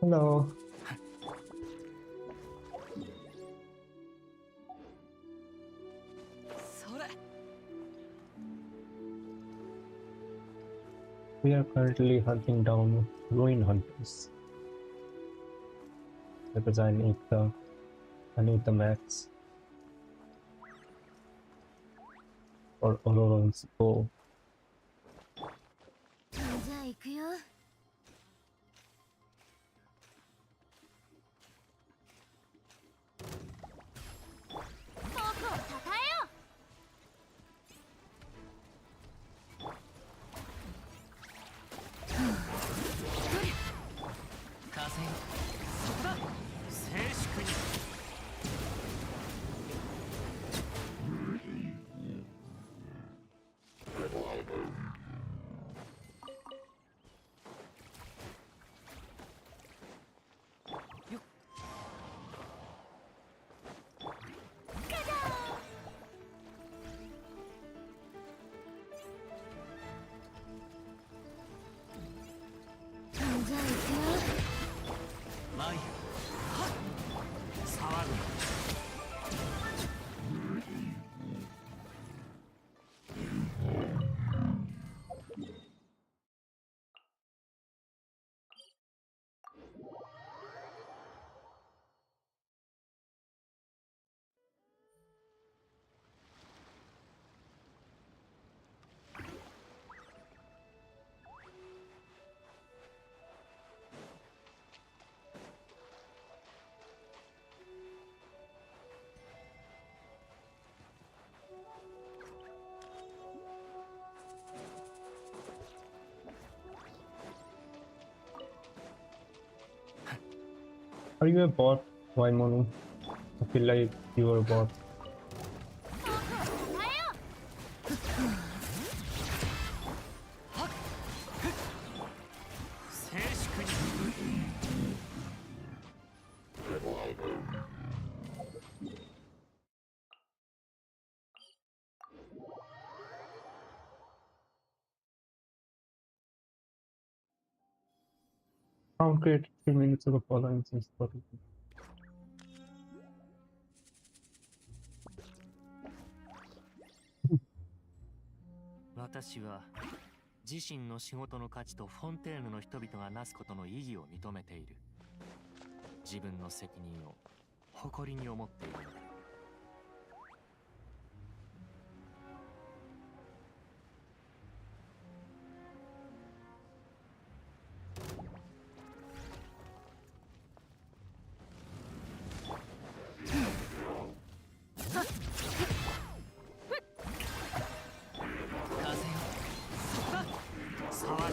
Hello. We are currently hunting down ruin hunters because I need the mats for Auroron's bow. じゃあ行くよ。僕をたたえよ。風よ、そこだ。静粛に。じゃあ行くよ。前へ。はっ。騒ぐな。Are you a bot? Why Monu? I feel like you are a bot. 僕をたたえよ。静粛に。Count created 3 minutes ago following since 40. 私は自身の仕事の価値とフォンテーヌの人々がなすことの意義を認めている。自分の責任を誇りに思っているのだ。風よ、そこだ。騒ぐな。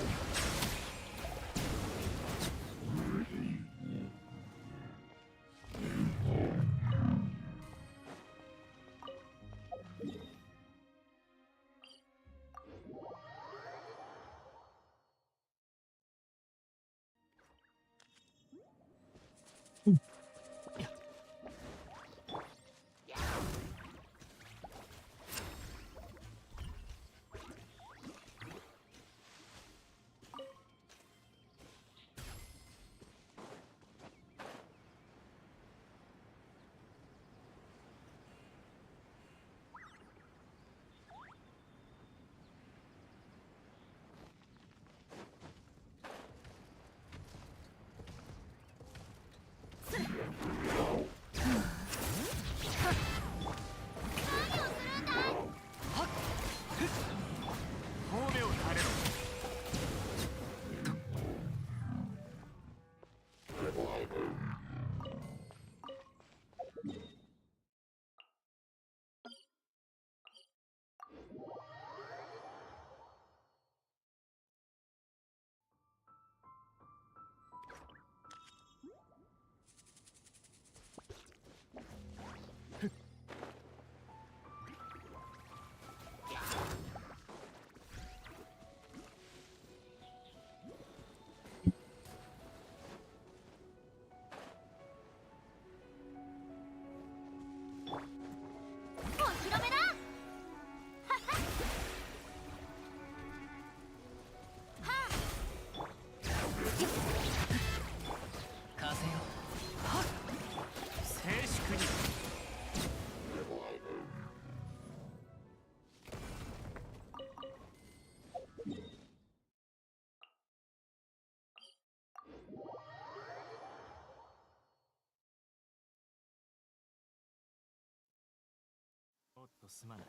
とすまない。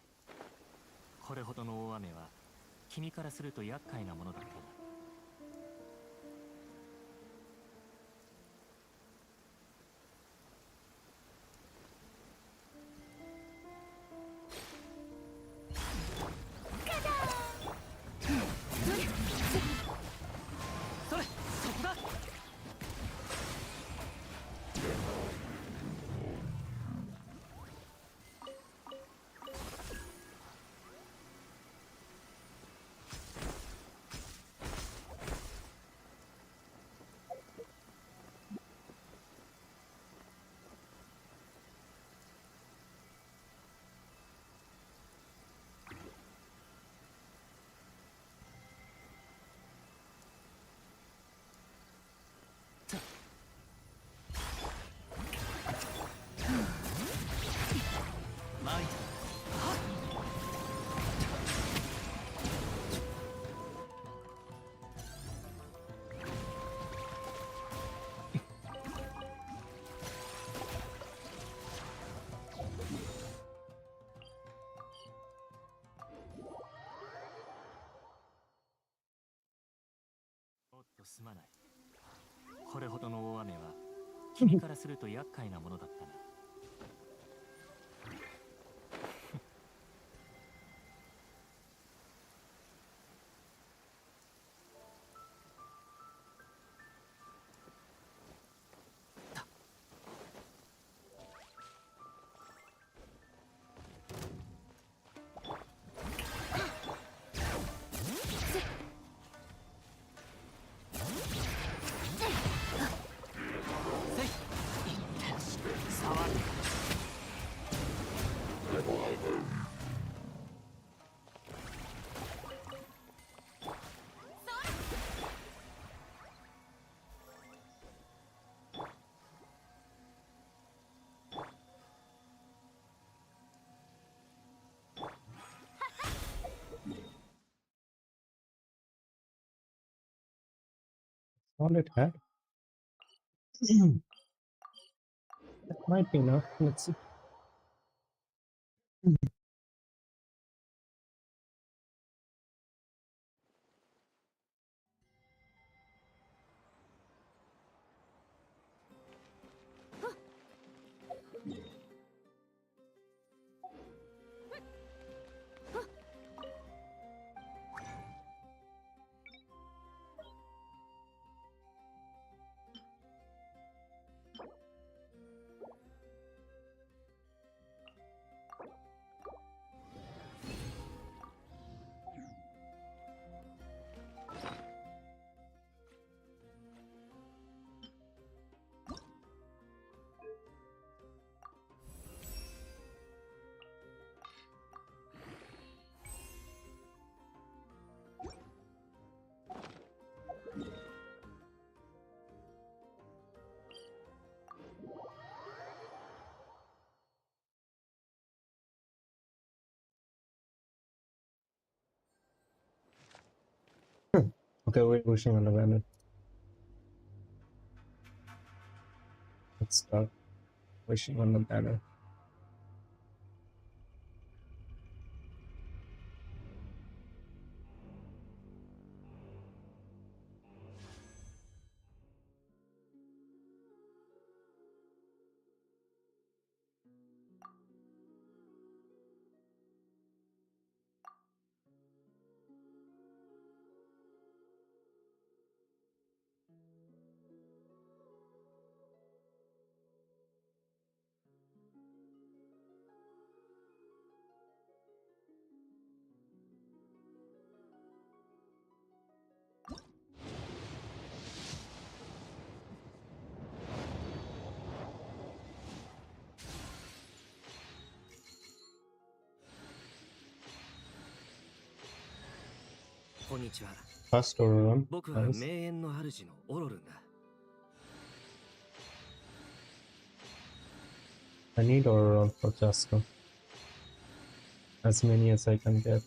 これほどの大雨は君からすると厄介なものだったな。それ、そこだ。マイト。おっとすまない。これほどの大雨は君からすると厄介なものだったな。せい。触る。Solid head. That might be enough. Let's see. Okay, we're pushing on the banner. Let's start pushing on the banner. Konnichiwa. こんにちは。 Fast or 僕は nice. 名園の主のオロルンだ。 I need Aurora for CHASCA. As many as I can get.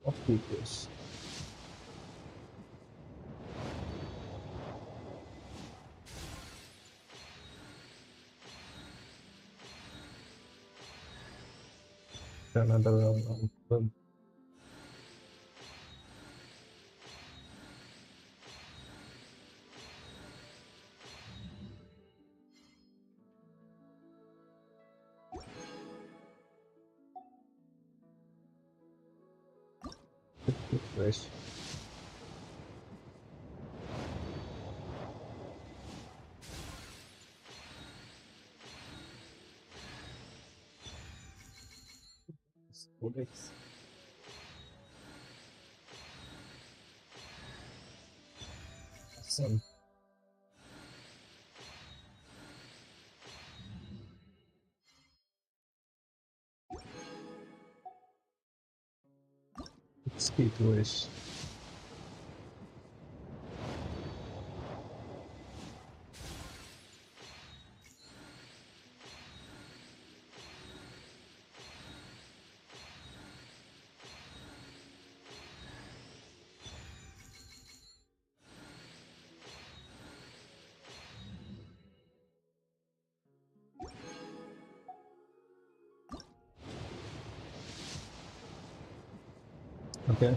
of peoples. Another round. Nice. Codex. Awesome. Speed wish. Okay.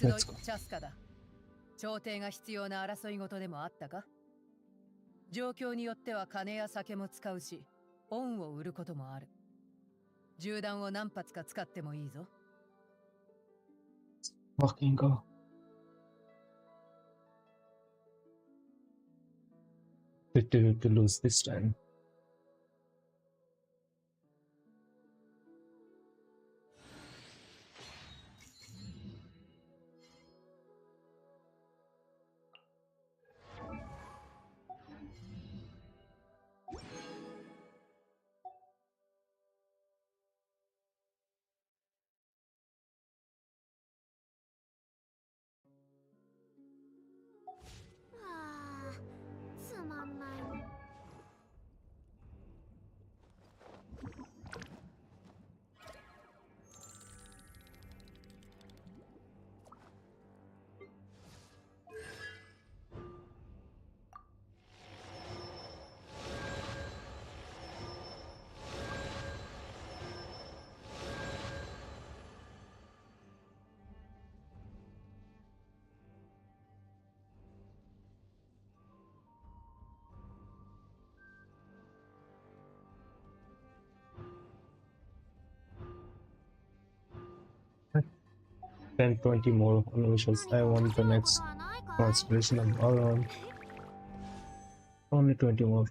Let's go. チャスカだ。調停が必要な争い事でもあったか？状況によっては金や酒も使うし、恩を売ることもある。銃弾を何発か使ってもいいぞ。Fucking go. To lose this time. Ten 20 more unleashes. I want the next constellation of Archon. Only 20 more.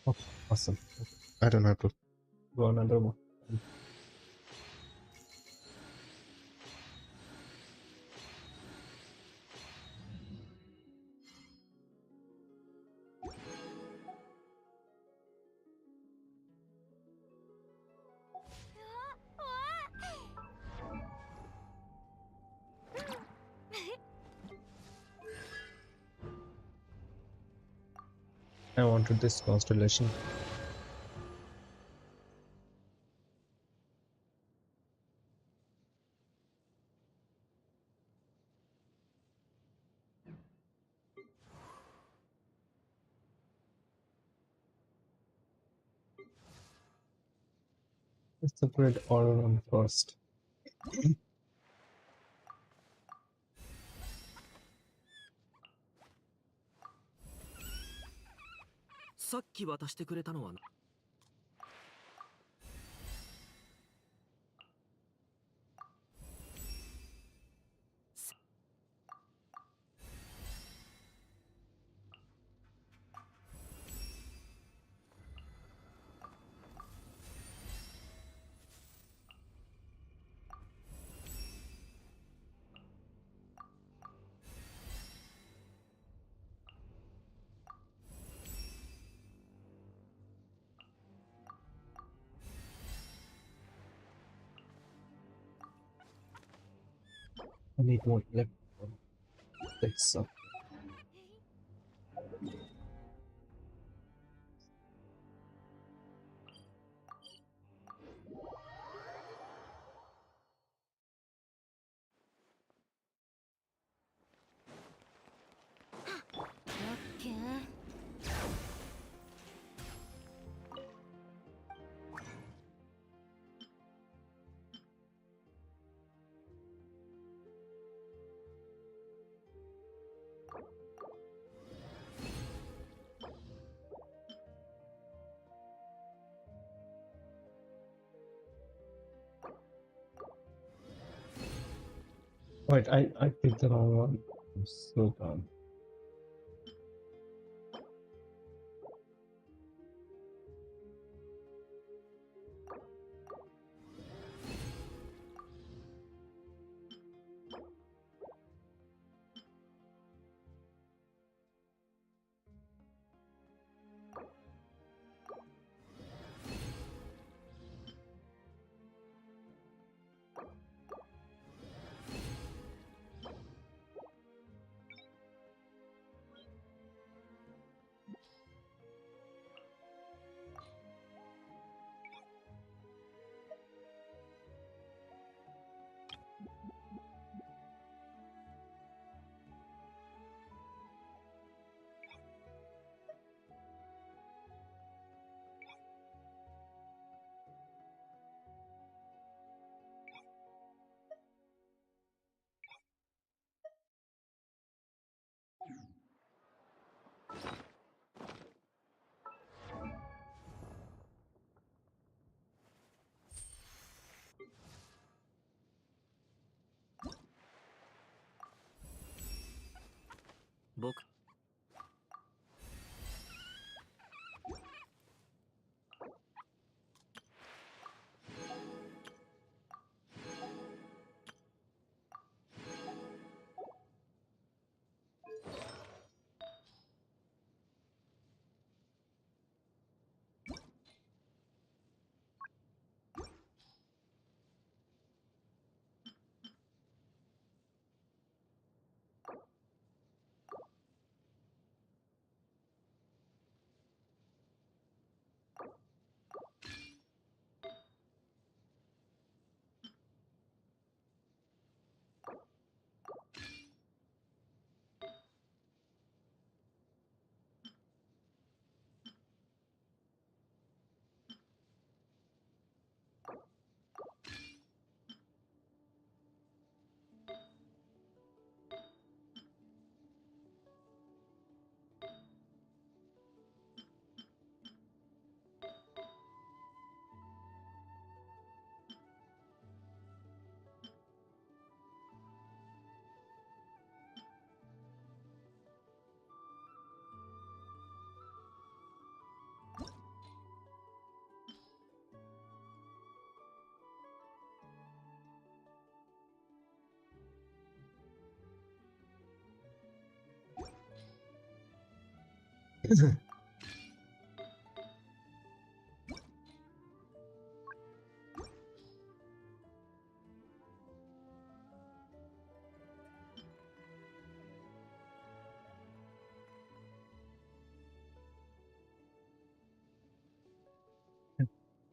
Oh, awesome. I don't have to go another one. I wanted this constellation. Let's upgrade Auron first. さっき渡してくれたのは I need more electron. They suck. Wait, I picked the wrong one. I'm so dumb.僕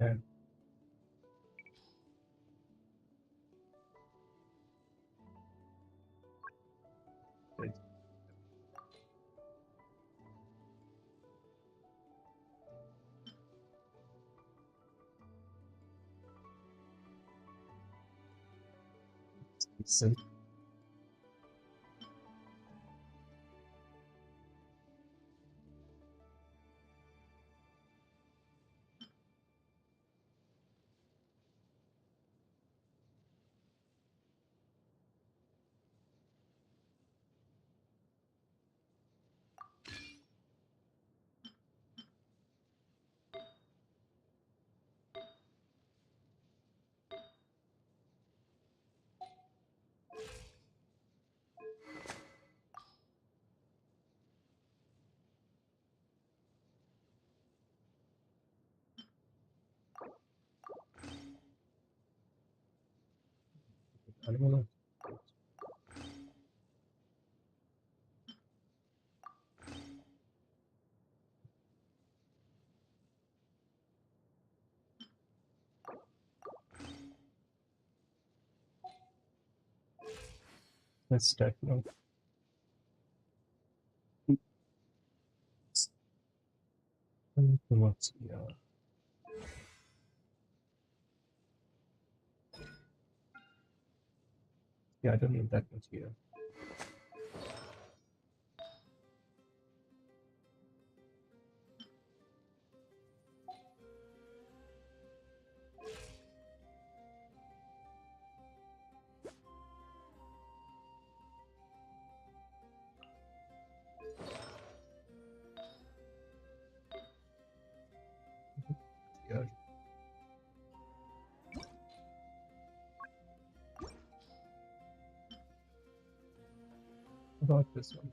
Yeah. Wait. Listen. I don't know. Let's start now. What's here? Yeah, I don't need that much here. Here. About this one.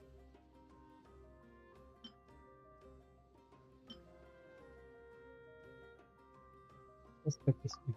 Let's get this one.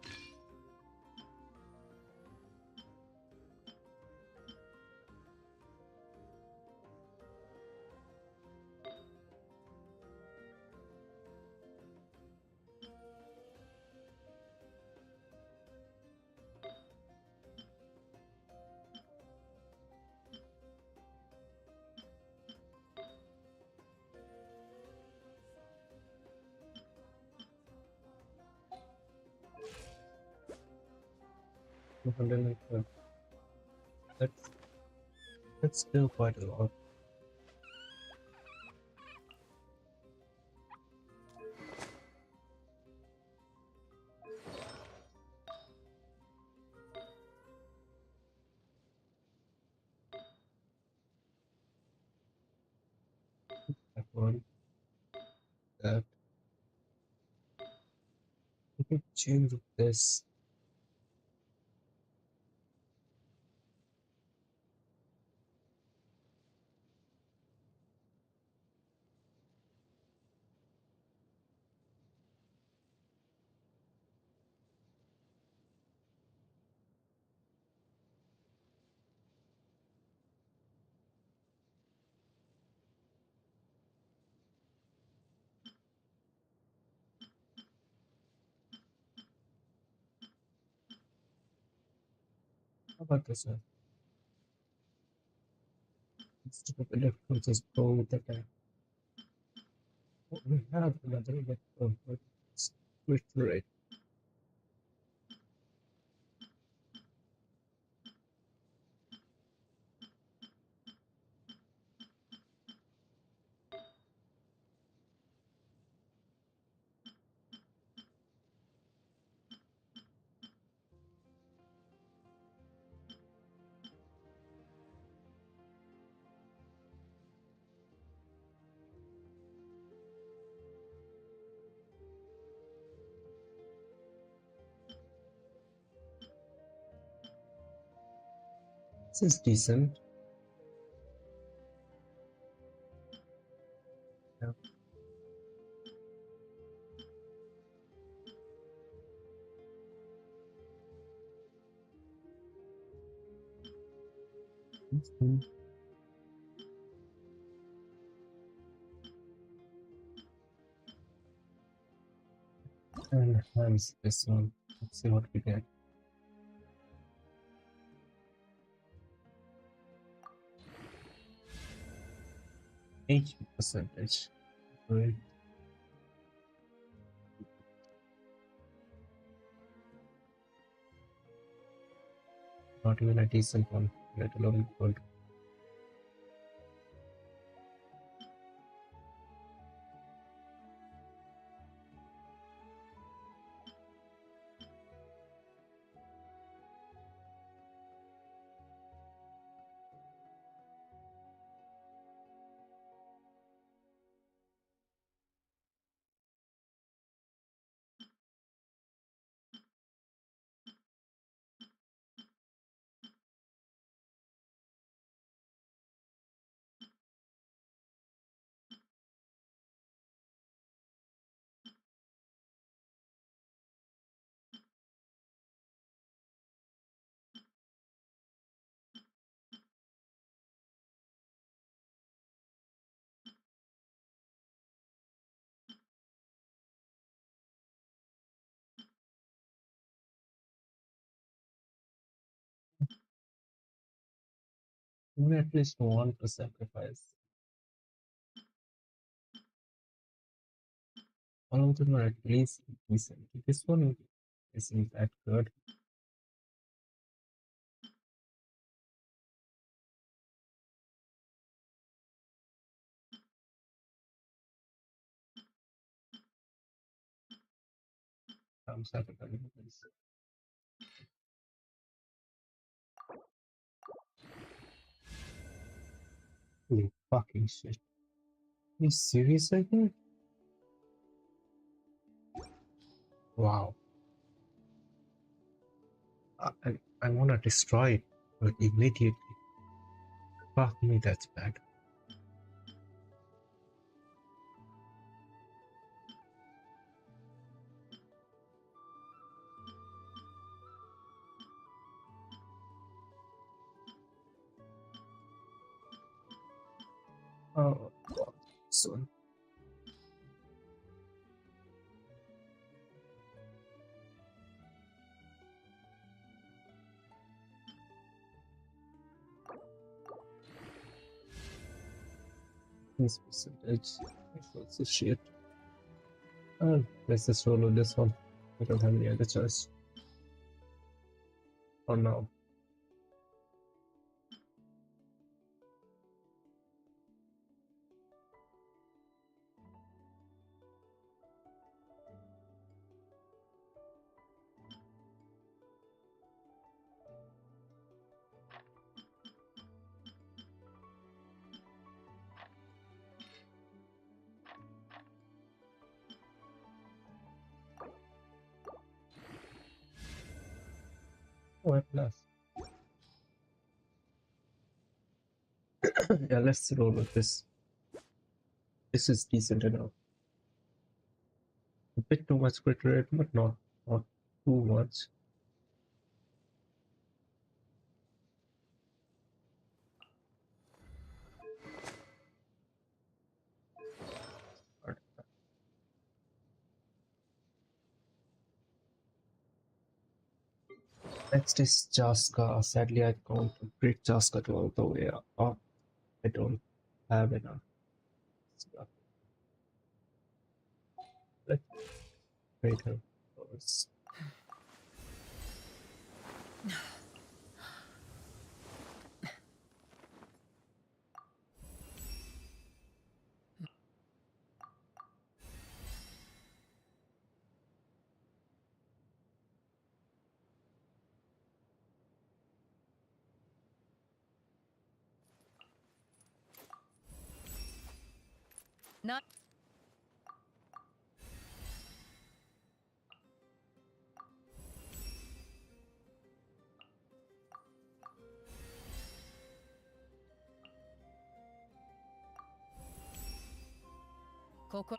That's that's still quite a lot. That one. That we can change this. How about this one? Instead of electro, we'll just go with the guy. Oh, we have another electro, but it's right. This is decent. Yeah. Mhm. Enhance this one. Let's see what we get. 80 percentage. Great. Not even a decent one, let alone good. Give me at least one to sacrifice. All of them are at least decent. This one isn't that good. I'm sacrificing this. Holy fucking shit. Are you serious right now? Wow. I wanna destroy it immediately. Fuck me, that's bad. Oh, God. Soon. This percentage. It's also shit. Oh, let's just roll with this one. I don't have any other choice. For now. Oh, at last. Yeah, let's roll with this. This is decent enough. A bit too much crit rate, but not too much. Next is CHASCA. Sadly, I can't break CHASCA to all the way up. I don't have enough stuff. Let's trade her first. Not Koko.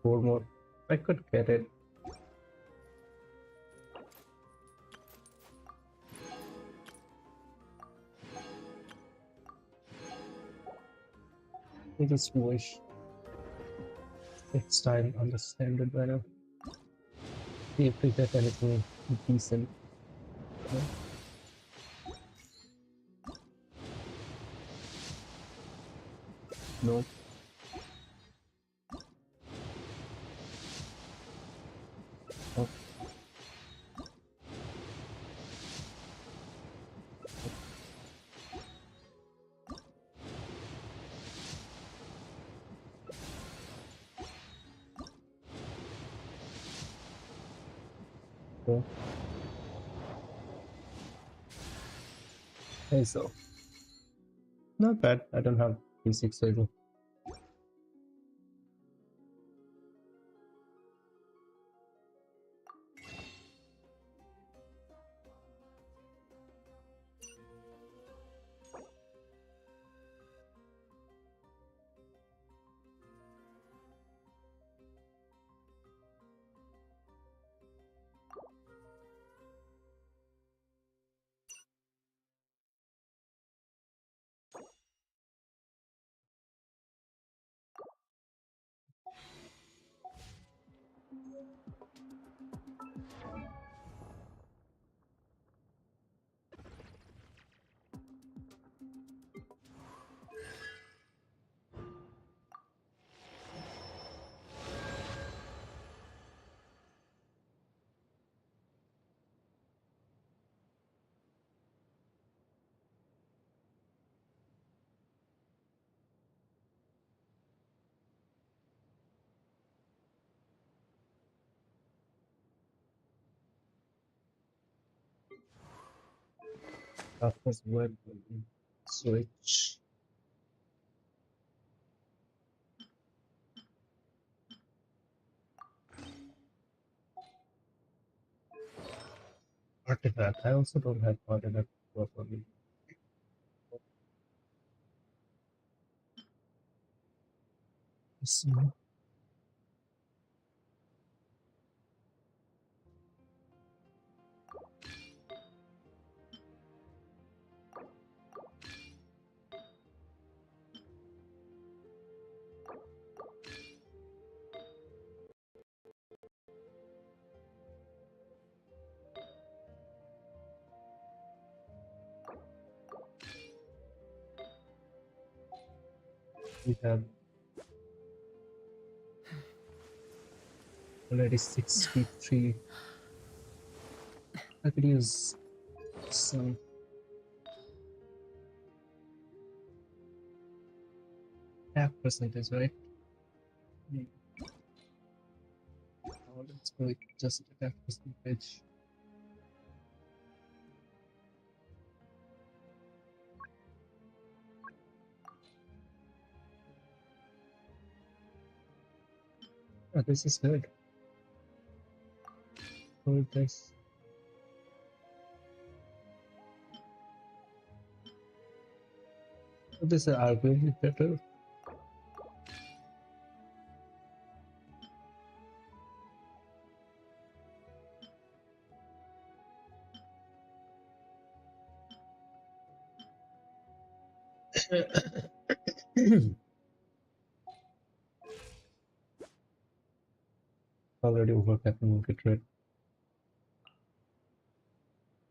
Four more. I could get it. I just wish next time understand it better. See if we get anything decent. No. Oh. Okay. Okay, so not bad. I don't have P6 either. That was web switch. Artifact. I also don't have artifact properly. So, we have already 63. I could use some attack percentage, right? Now let's go with just attack percentage. Oh, this is good. Hold this. This is arguably better. Already overcapping it rate.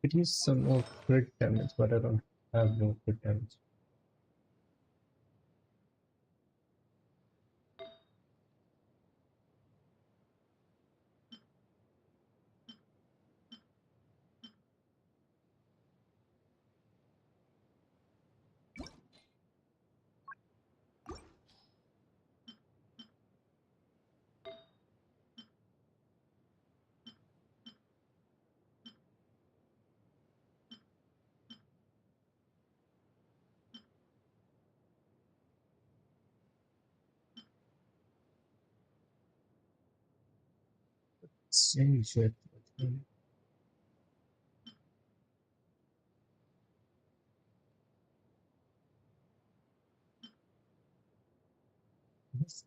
Could use some more crit damage, but I don't have no crit damage. Change it.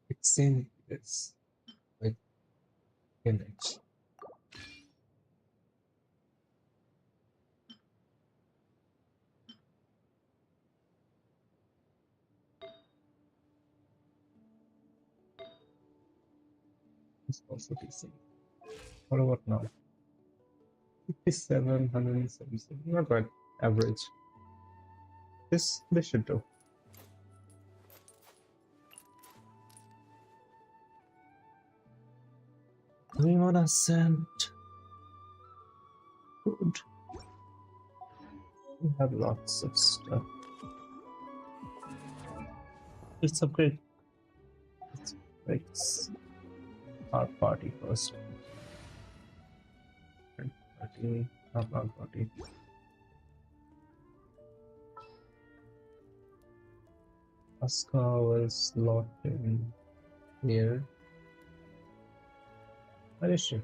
It's in this like image. It's also decent. What about now? 57, 177. Not bad. Average. This should do. We wanna send. Good. We have lots of stuff. Let's upgrade. Let's break our party first. Party, not our party. CHASCA was locked in here. Where is she?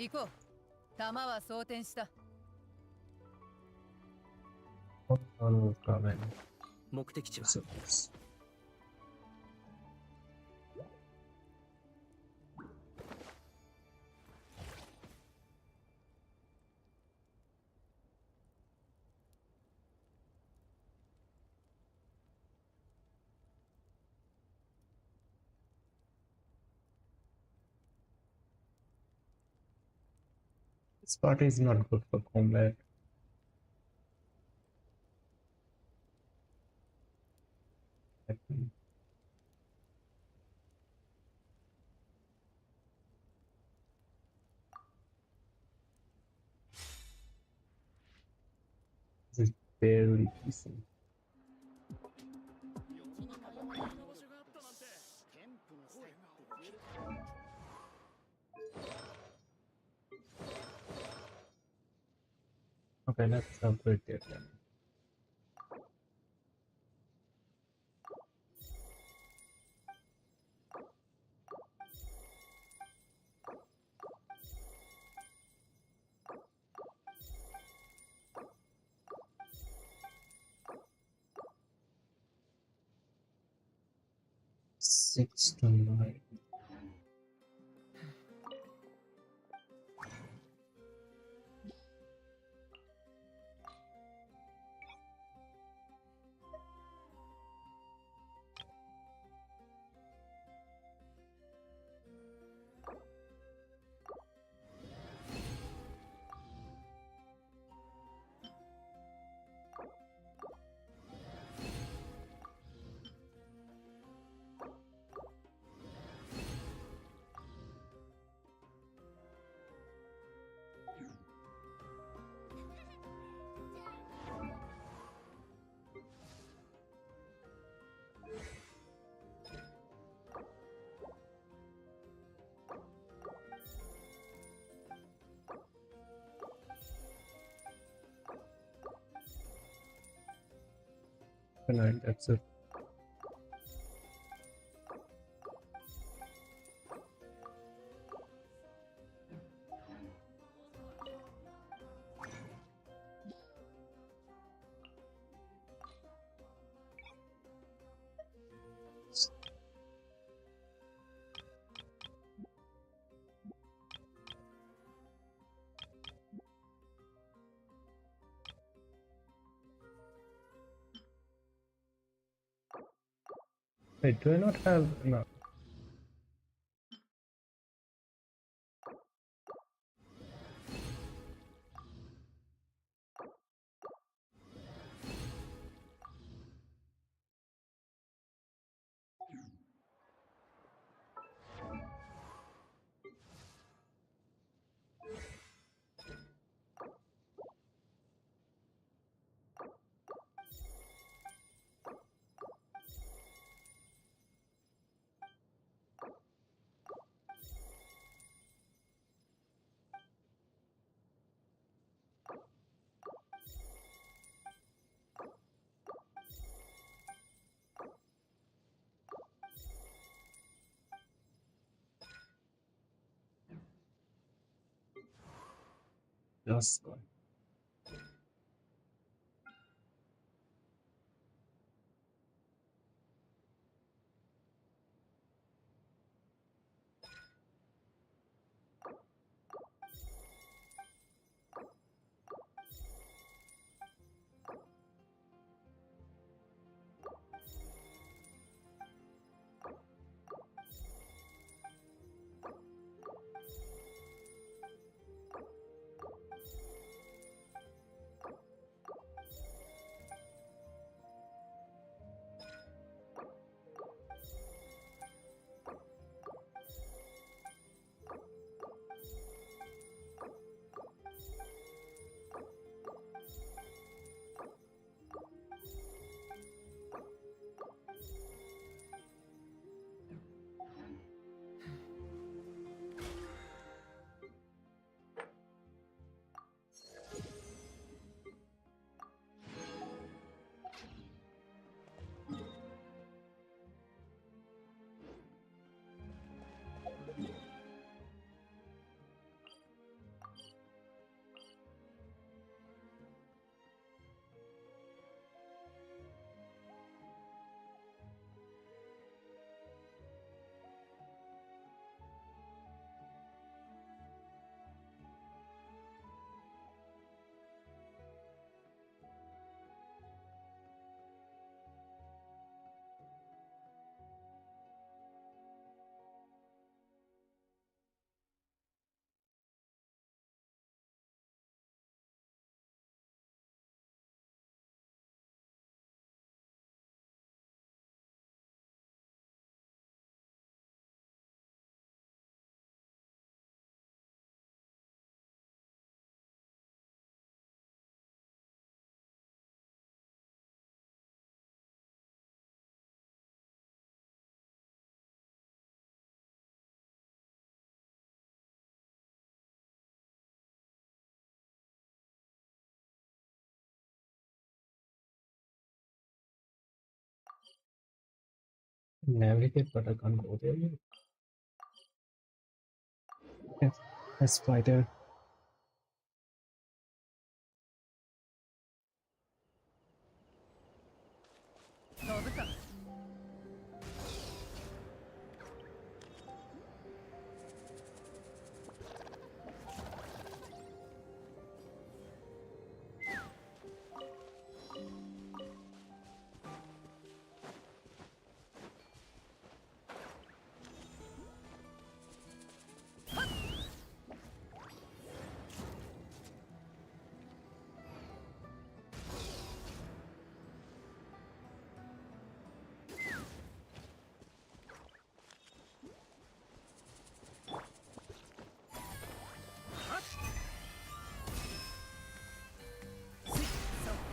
行こう。弾は装填した。On coming. 目的地は So, yes. Spot is not good for combat. This is barely decent. Okay, let's upgrade it then. Six to nine. Nine, that's it. Wait, do I not have enough? Just one. navigate, but I can't go there yet. Yeah, a spider. 飛ぶか。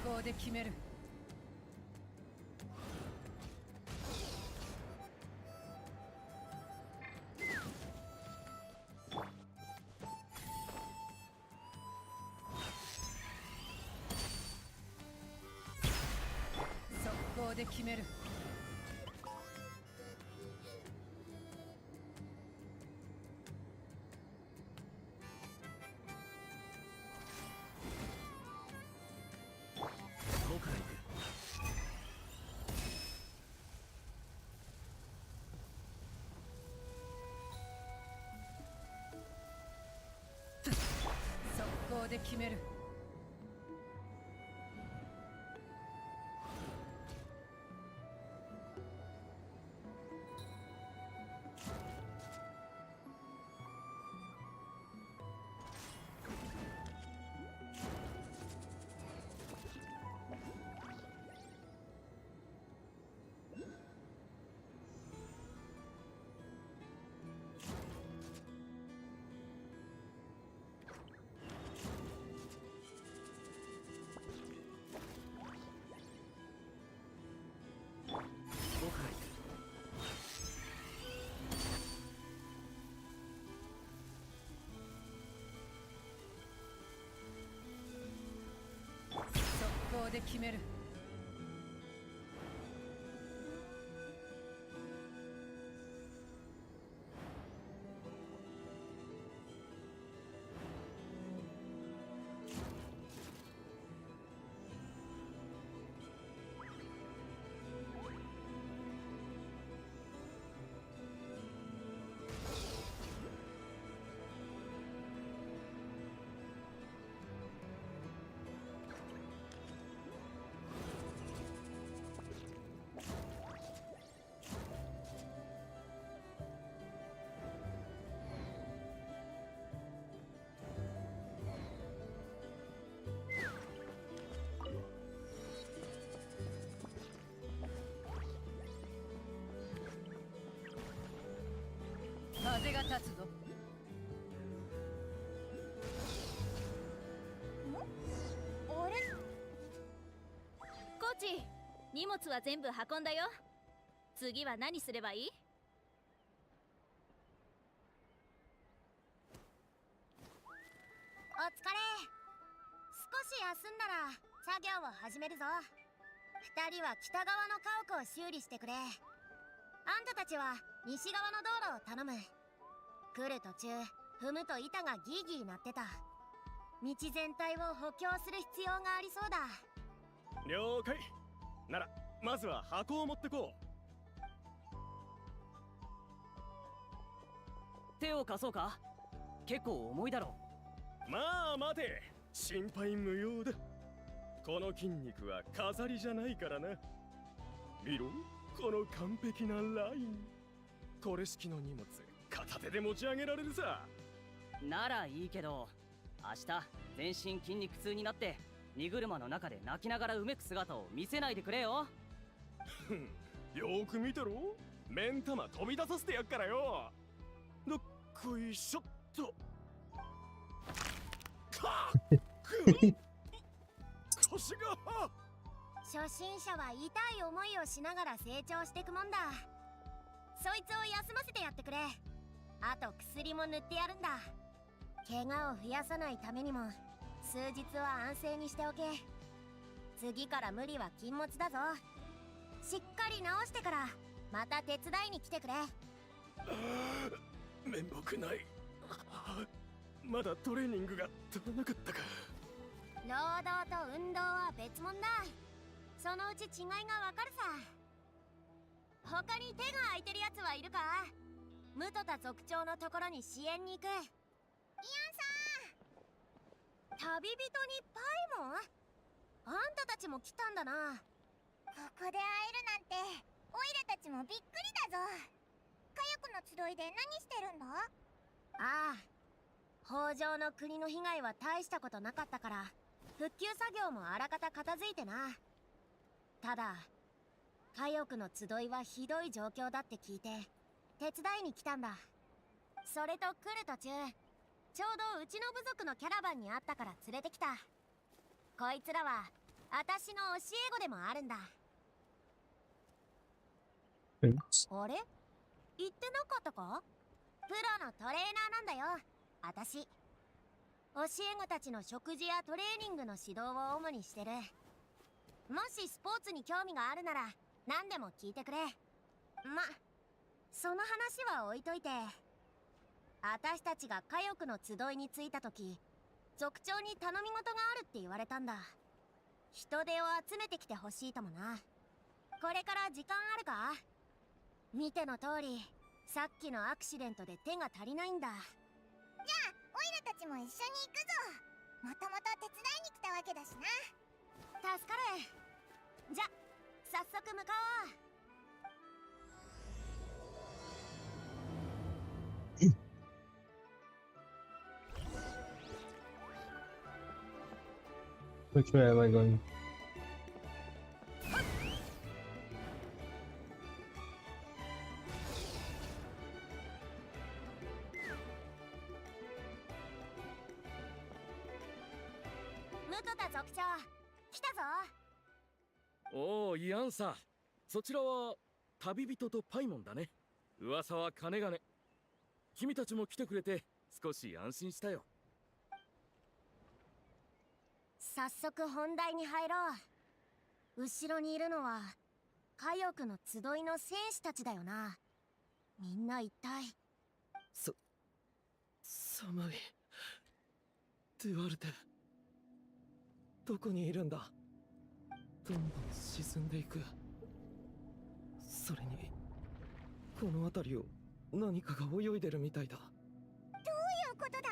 速攻で決める。速攻で決める。どこから行く？速攻で決める。どこから行く？速攻で決める。風が立つぞ。あれコーチ、荷物は全部運んだよ。次は何すればいい？お疲れ。少し休んだら作業を始めるぞ。二人は北側の家屋を修理してくれ。あんたたちは西側の道路を頼む。来る途中踏むと板がギーギー鳴ってた。道全体を補強する必要がありそうだ。了解。ならまずは箱を持ってこう。手を貸そうか？結構重いだろう。まあ待て、心配無用だ。この筋肉は飾りじゃないからな。見ろ、この完璧なライン。これ式の荷物片手で持ち上げられるさ。ならいいけど、明日全身筋肉痛になって荷車の中で泣きながらうめく姿を見せないでくれよ。よーく見てろ、目ん玉飛び出させてやっからよ。どっこいしょっと。かっ腰が。初心者は痛い思いをしながら成長してくもんだ。そいつを休ませてやってくれ。あと薬も塗ってやるんだ。怪我を増やさないためにも数日は安静にしておけ。次から無理は禁物だぞ。しっかり治してからまた手伝いに来てくれ。面目ない。まだトレーニングが足らなかったか。労働と運動は別物だ。そのうち違いがわかるさ。他に手が空いてるやつはいるか？ムトタ族長のところに支援に行く。イアンさん、旅人にパイモン？あんたたちも来たんだな。ここで会えるなんてオイラたちもびっくりだぞ。火薬の集いで何してるんだ？ああ、北条の国の被害は大したことなかったから復旧作業もあらかた片付いてな。ただ火力の集いはひどい状況だって聞いて手伝いに来たんだ。それと来る途中ちょうどうちの部族のキャラバンにあったから連れてきた。こいつらは私の教え子でもあるんだ。あれ？言ってなかったか？プロのトレーナーなんだよ、私。教え子たちの食事やトレーニングの指導を主にしてる。もしスポーツに興味があるなら何でも聞いてくれ。その話は置いといて、私たちが火翼の集いに着いた時、族長に頼み事があるって言われたんだ。人手を集めてきてほしいともな。これから時間あるか？見ての通りさっきのアクシデントで手が足りないんだ。じゃあオイラたちも一緒に行くぞ。もともと手伝いに来たわけだしな。助かる。じゃ早速向かおう。Which way am I going? ムトタ族長、来たぞ。おお、イアンサ。そちらは旅人とパイモンだね。噂は金がね。君たちも来てくれて少し安心したよ。早速本題に入ろう。後ろにいるのは火翼の集いの戦士たちだよな。みんな一体。寒い。デュアルテ、どこにいるんだ？どんどん沈んでいく。それにこの辺りを何かが泳いでるみたいだ。どういうことだ？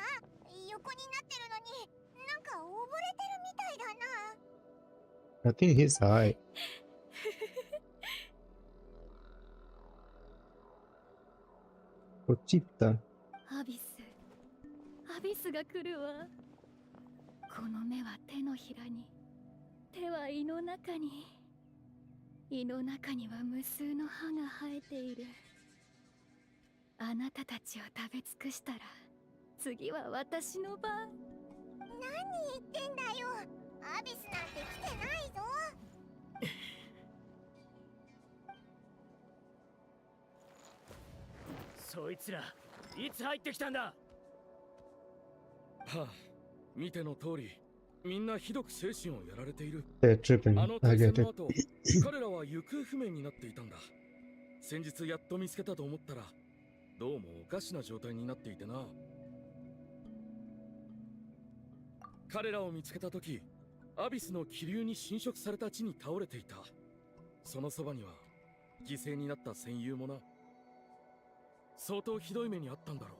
横になってるのになんか溺れてるみたいだな。I think he's high. こっち行った。アビスが来るわ。この目は手のひらに、手は胃の中に、胃の中には無数の歯が生えている。あなたたちを食べ尽くしたら次は私の番。何言ってんだよ。アビスなんて来てないぞ。そいつらいつ入ってきたんだ？はあ、見ての通りみんなひどく精神をやられている。They're tripping. あの I 対 get 戦の it. 後彼らは行方不明になっていたんだ。先日やっと見つけたと思ったらどうもおかしな状態になっていてな。彼らを見つけた時、アビスの気流に侵食された地に倒れていた。そのそばには犠牲になった戦友もな。相当ひどい目にあったんだろ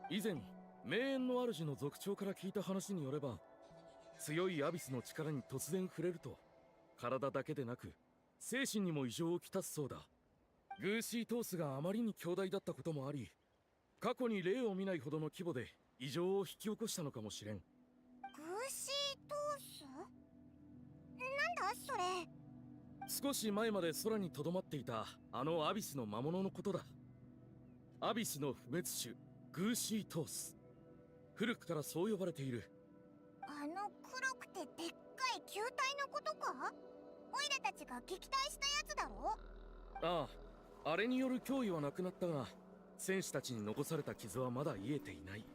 う。以前名園の主の族長から聞いた話によれば、強いアビスの力に突然触れると体だけでなく精神にも異常をきたすそうだ。グーシートースがあまりに強大だったこともあり、過去に例を見ないほどの規模で異常を引き起こしたのかもしれん。グーシートース？なんだそれ。少し前まで空にとどまっていたあのアビスの魔物のことだ。アビスの不滅種グーシートース。古くからそう呼ばれている。あの黒くてでっかい球体のことか？オイラたちが撃退したやつだろ？ああ、あれによる脅威はなくなったが、戦士たちに残された傷はまだ癒えていない。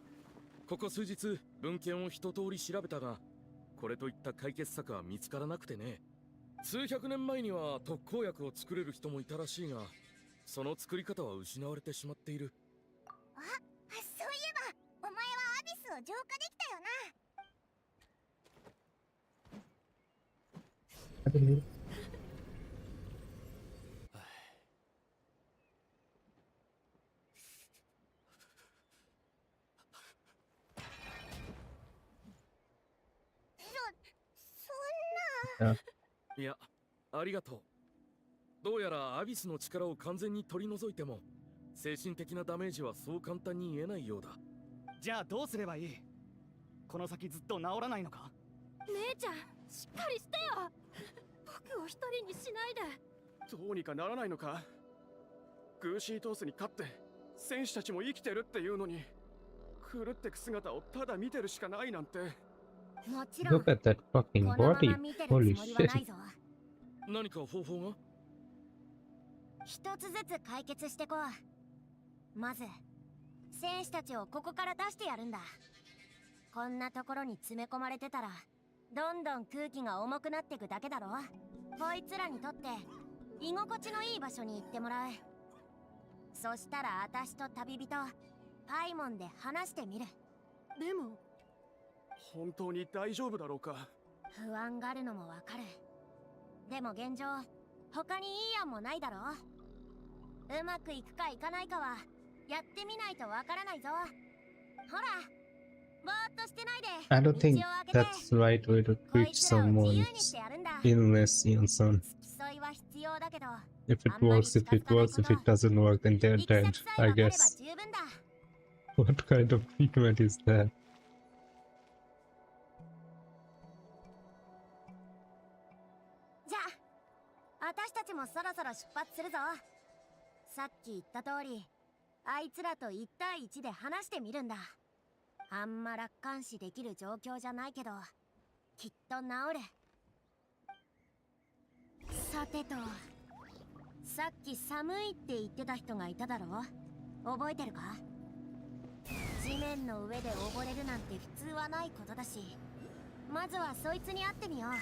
ここ数日文献を一通り調べたが、これといった解決策は見つからなくてね。数百年前には特効薬を作れる人もいたらしいが、その作り方は失われてしまっている。そういえばお前はアビスを浄化できたよな。 Aduh, そんな。 ya. いや、ありがとう。どうやらアビスの力を完全に取り除いても精神的なダメージはそう簡単に癒えないようだ。じゃあどうすればいい？この先ずっと治らないのか？姉ちゃん、しっかりしてよ。僕を一人にしないで。どうにかならないのか？グーシートースに勝って戦士たちも生きてるっていうのに、狂ってく姿をただ見てるしかないなんて。もちろん Look at that こ fucking のまま body. 見てるつも Holy りはな shit. いぞ。何か方法が？一つずつ解決してこう。まず戦士たちをここから出してやるんだ。こんなところに詰め込まれてたらどんどん空気が重くなってくだけだろ。こいつらにとって居心地のいい場所に行ってもらう。そしたら私と旅人パイモンで話してみる。でも本当に大丈夫だろうか？不安があるのもわかる。でも現状他にいい案もないだろ。うまくいくかいかないかはやってみないとわからないぞ。ほら、ぼーっとしてないで I don't think 道を開けて that's the right way to こい treat つらを自由に someone's してやるんだ。 illness, Yunson. 付き添いは必要だけど、 If it works, if it works, if it doesn't work, then they're 行き dead, 先さえ I 分かれば guess. 十分だ。 What kind of treatment is that? じゃあ私たちもそろそろ出発するぞ。さっき言った通りあいつらと1対1で話してみるんだ。あんま楽観視できる状況じゃないけどきっと治る。さてと、さっき寒いって言ってた人がいただろ。覚えてるか？地面の上で溺れるなんて普通はないことだし、まずはそいつに会ってみよう。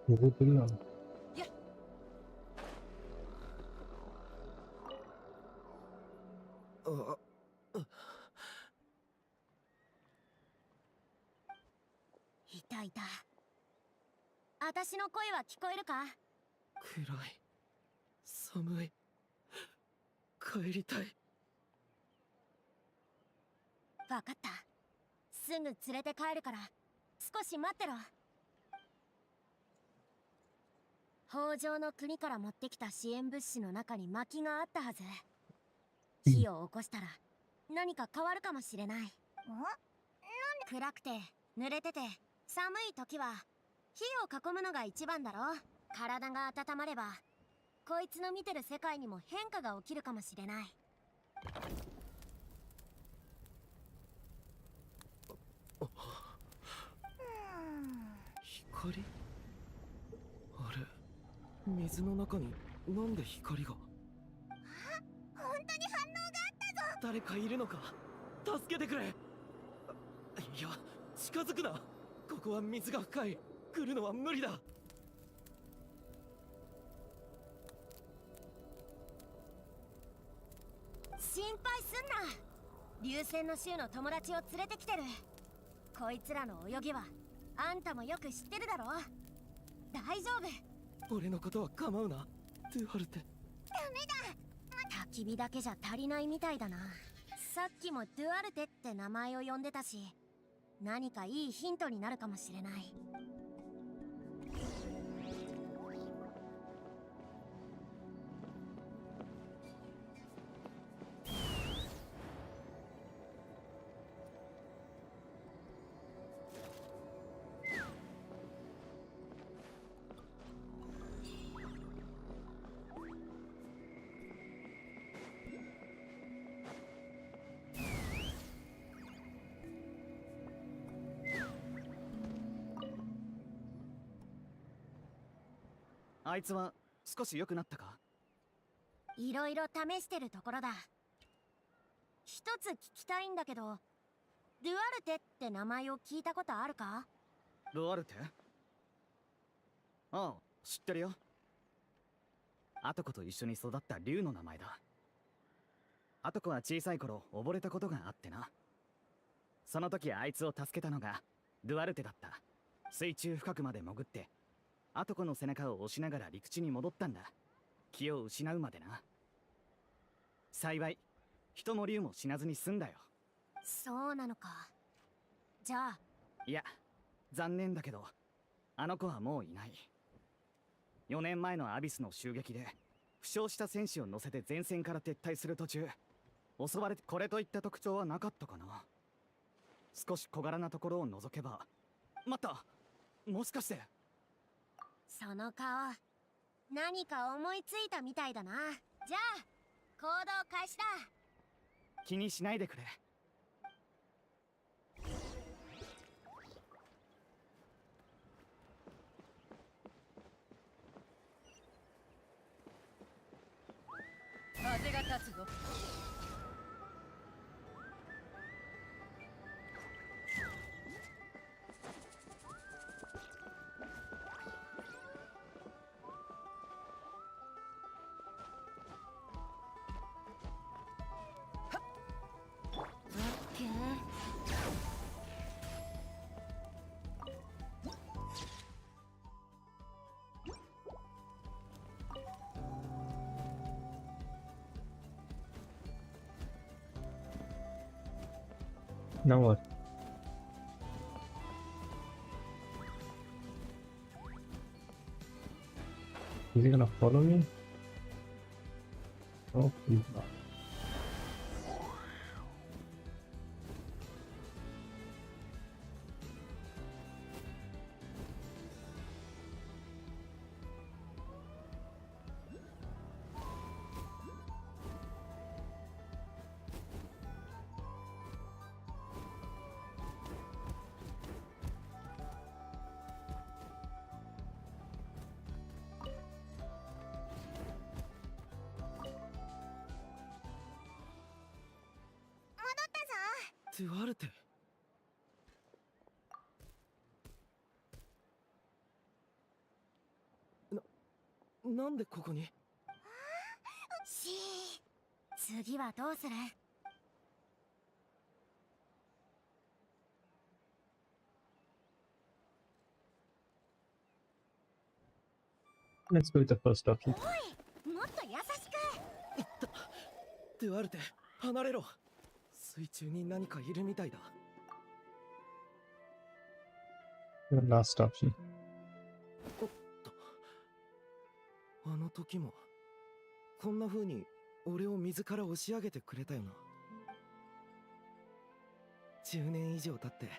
Buku bilang. いたいた。私の声は聞こえるか？暗い、寒い、帰りたい。わかった。すぐ連れて帰るから少し待ってろ。北条の国から持ってきた支援物資の中に薪があったはず。火を起こしたら何か変わるかもしれない。暗くて濡れてて寒い時は火を囲むのが一番だろ。体が温まればこいつの見てる世界にも変化が起きるかもしれない。光？あれ、水の中になんで光が？本当に反応があったぞ。誰かいるのか？助けてくれ。いや、近づくな。ここは水が深い。来るのは無理だ。心配すんな。流星の衆の友達を連れてきてる。こいつらの泳ぎはあんたもよく知ってるだろ。大丈夫。俺のことは構うな、ドゥハルテ。ダメだ。焚き火だけじゃ足りないみたいだな。さっきもドゥアルテって名前を呼んでたし、何かいいヒントになるかもしれない。あいつは少し良くなったか？いろいろ試してるところだ。一つ聞きたいんだけど、ドゥアルテって名前を聞いたことあるか？ロアルテ？ああ、知ってるよ。アトコと一緒に育った竜の名前だ。アトコは小さい頃溺れたことがあってな。その時あいつを助けたのがドゥアルテだった。水中深くまで潜ってアトコの背中を押しながら陸地に戻ったんだ。気を失うまでな。幸い人も竜も死なずに済んだよ。そうなのか。じゃあ。いや、残念だけどあの子はもういない。4年前のアビスの襲撃で負傷した戦士を乗せて前線から撤退する途中襲われて、これといった特徴はなかったかな。少し小柄なところを除けば。待った、もしかして。その顔、何か思いついたみたいだな。じゃあ行動開始だ。気にしないでくれ。風が立つぞ。Now what? Is he gonna follow me? Oh, he's not.ドゥアルテ。なんでここに？しー、次はどうする？ Let's go with the first option. おい、もっと優しく。ドゥアルテ、離れろ。水中に何かいるみたいだ。The last option. おっと、あの時もこんな風に俺を水から押し上げてくれたよな。10年以上経って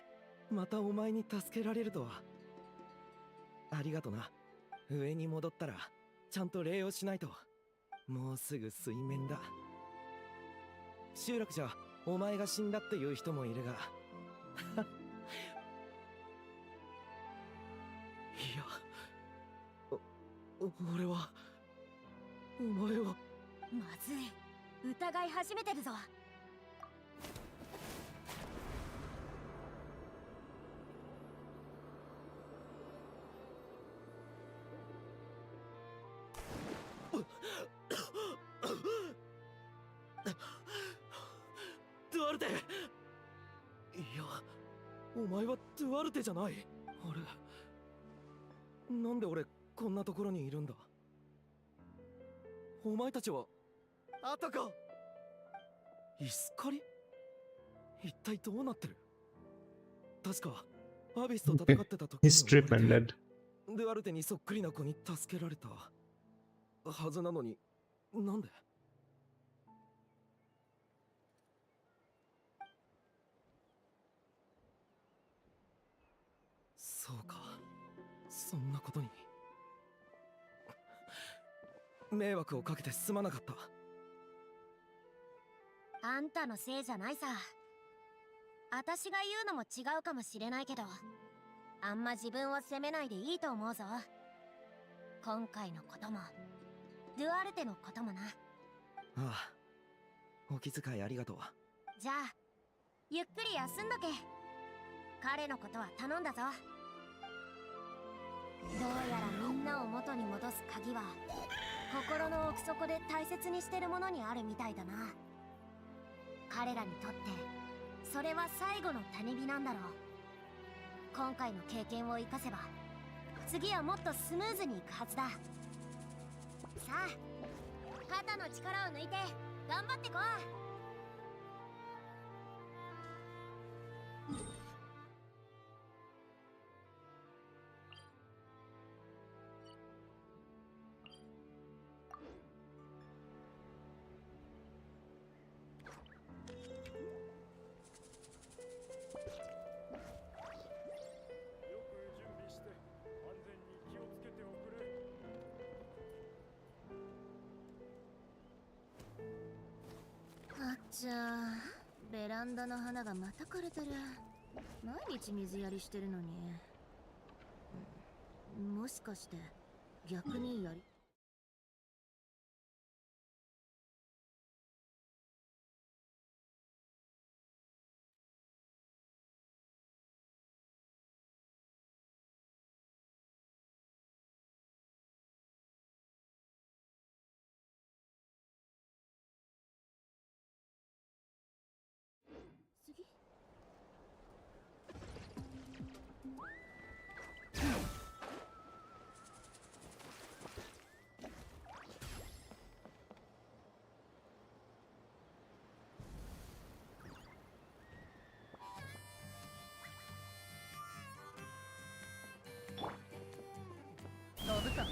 またお前に助けられるとは。ありがとな。上に戻ったらちゃんと礼をしないと。もうすぐ水面だ。集落じゃお前が死んだっていう人もいるがいや、俺はお前を。まずい、疑い始めてるぞ。ドゥアルテ。いや、お前はドゥアルテじゃない。あれ、なんで俺こんなところにいるんだ。お前たちは。あたかイスカリ。一体どうなってる。確かアビスと戦ってた時 He's stripped and dead. ドゥアルテにそっくりな子に助けられたはずなのに、なんで。そうか、そんなことに。迷惑をかけてすまなかった。あんたのせいじゃないさ。私が言うのも違うかもしれないけど、あんま自分を責めないでいいと思うぞ。今回のこともドゥアルテのこともな。ああ、お気遣いありがとう。じゃあゆっくり休んどけ。彼のことは頼んだぞ。どうやらみんなを元に戻す鍵は心の奥底で大切にしてるものにあるみたいだな。彼らにとってそれは最後の種火なんだろう。今回の経験を生かせば次はもっとスムーズにいくはずだ。さあ、肩の力を抜いて頑張ってこう。あっちゃー、ベランダの花がまた枯れてる。毎日水やりしてるのに。もしかして逆にやり次飛ぶか。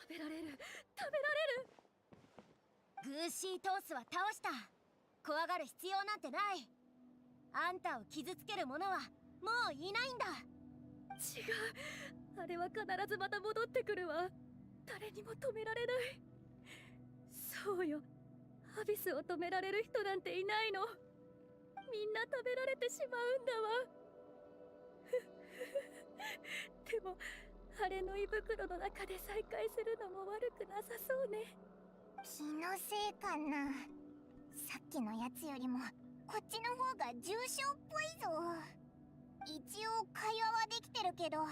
食べられる、食べられる。グーシートースは倒した。怖がる必要なんてない。あんたを傷つける者はもういないんだ。違う、あれは必ずまた戻ってくるわ。誰にも止められない。そうよ、アビスを止められる人なんていないの。みんな食べられてしまうんだわ。でもあれの胃袋の中で再会するのも悪くなさそうね。気のせいかな。さっきのやつよりもこっちの方が重症っぽいぞ。一応会話はできてるけど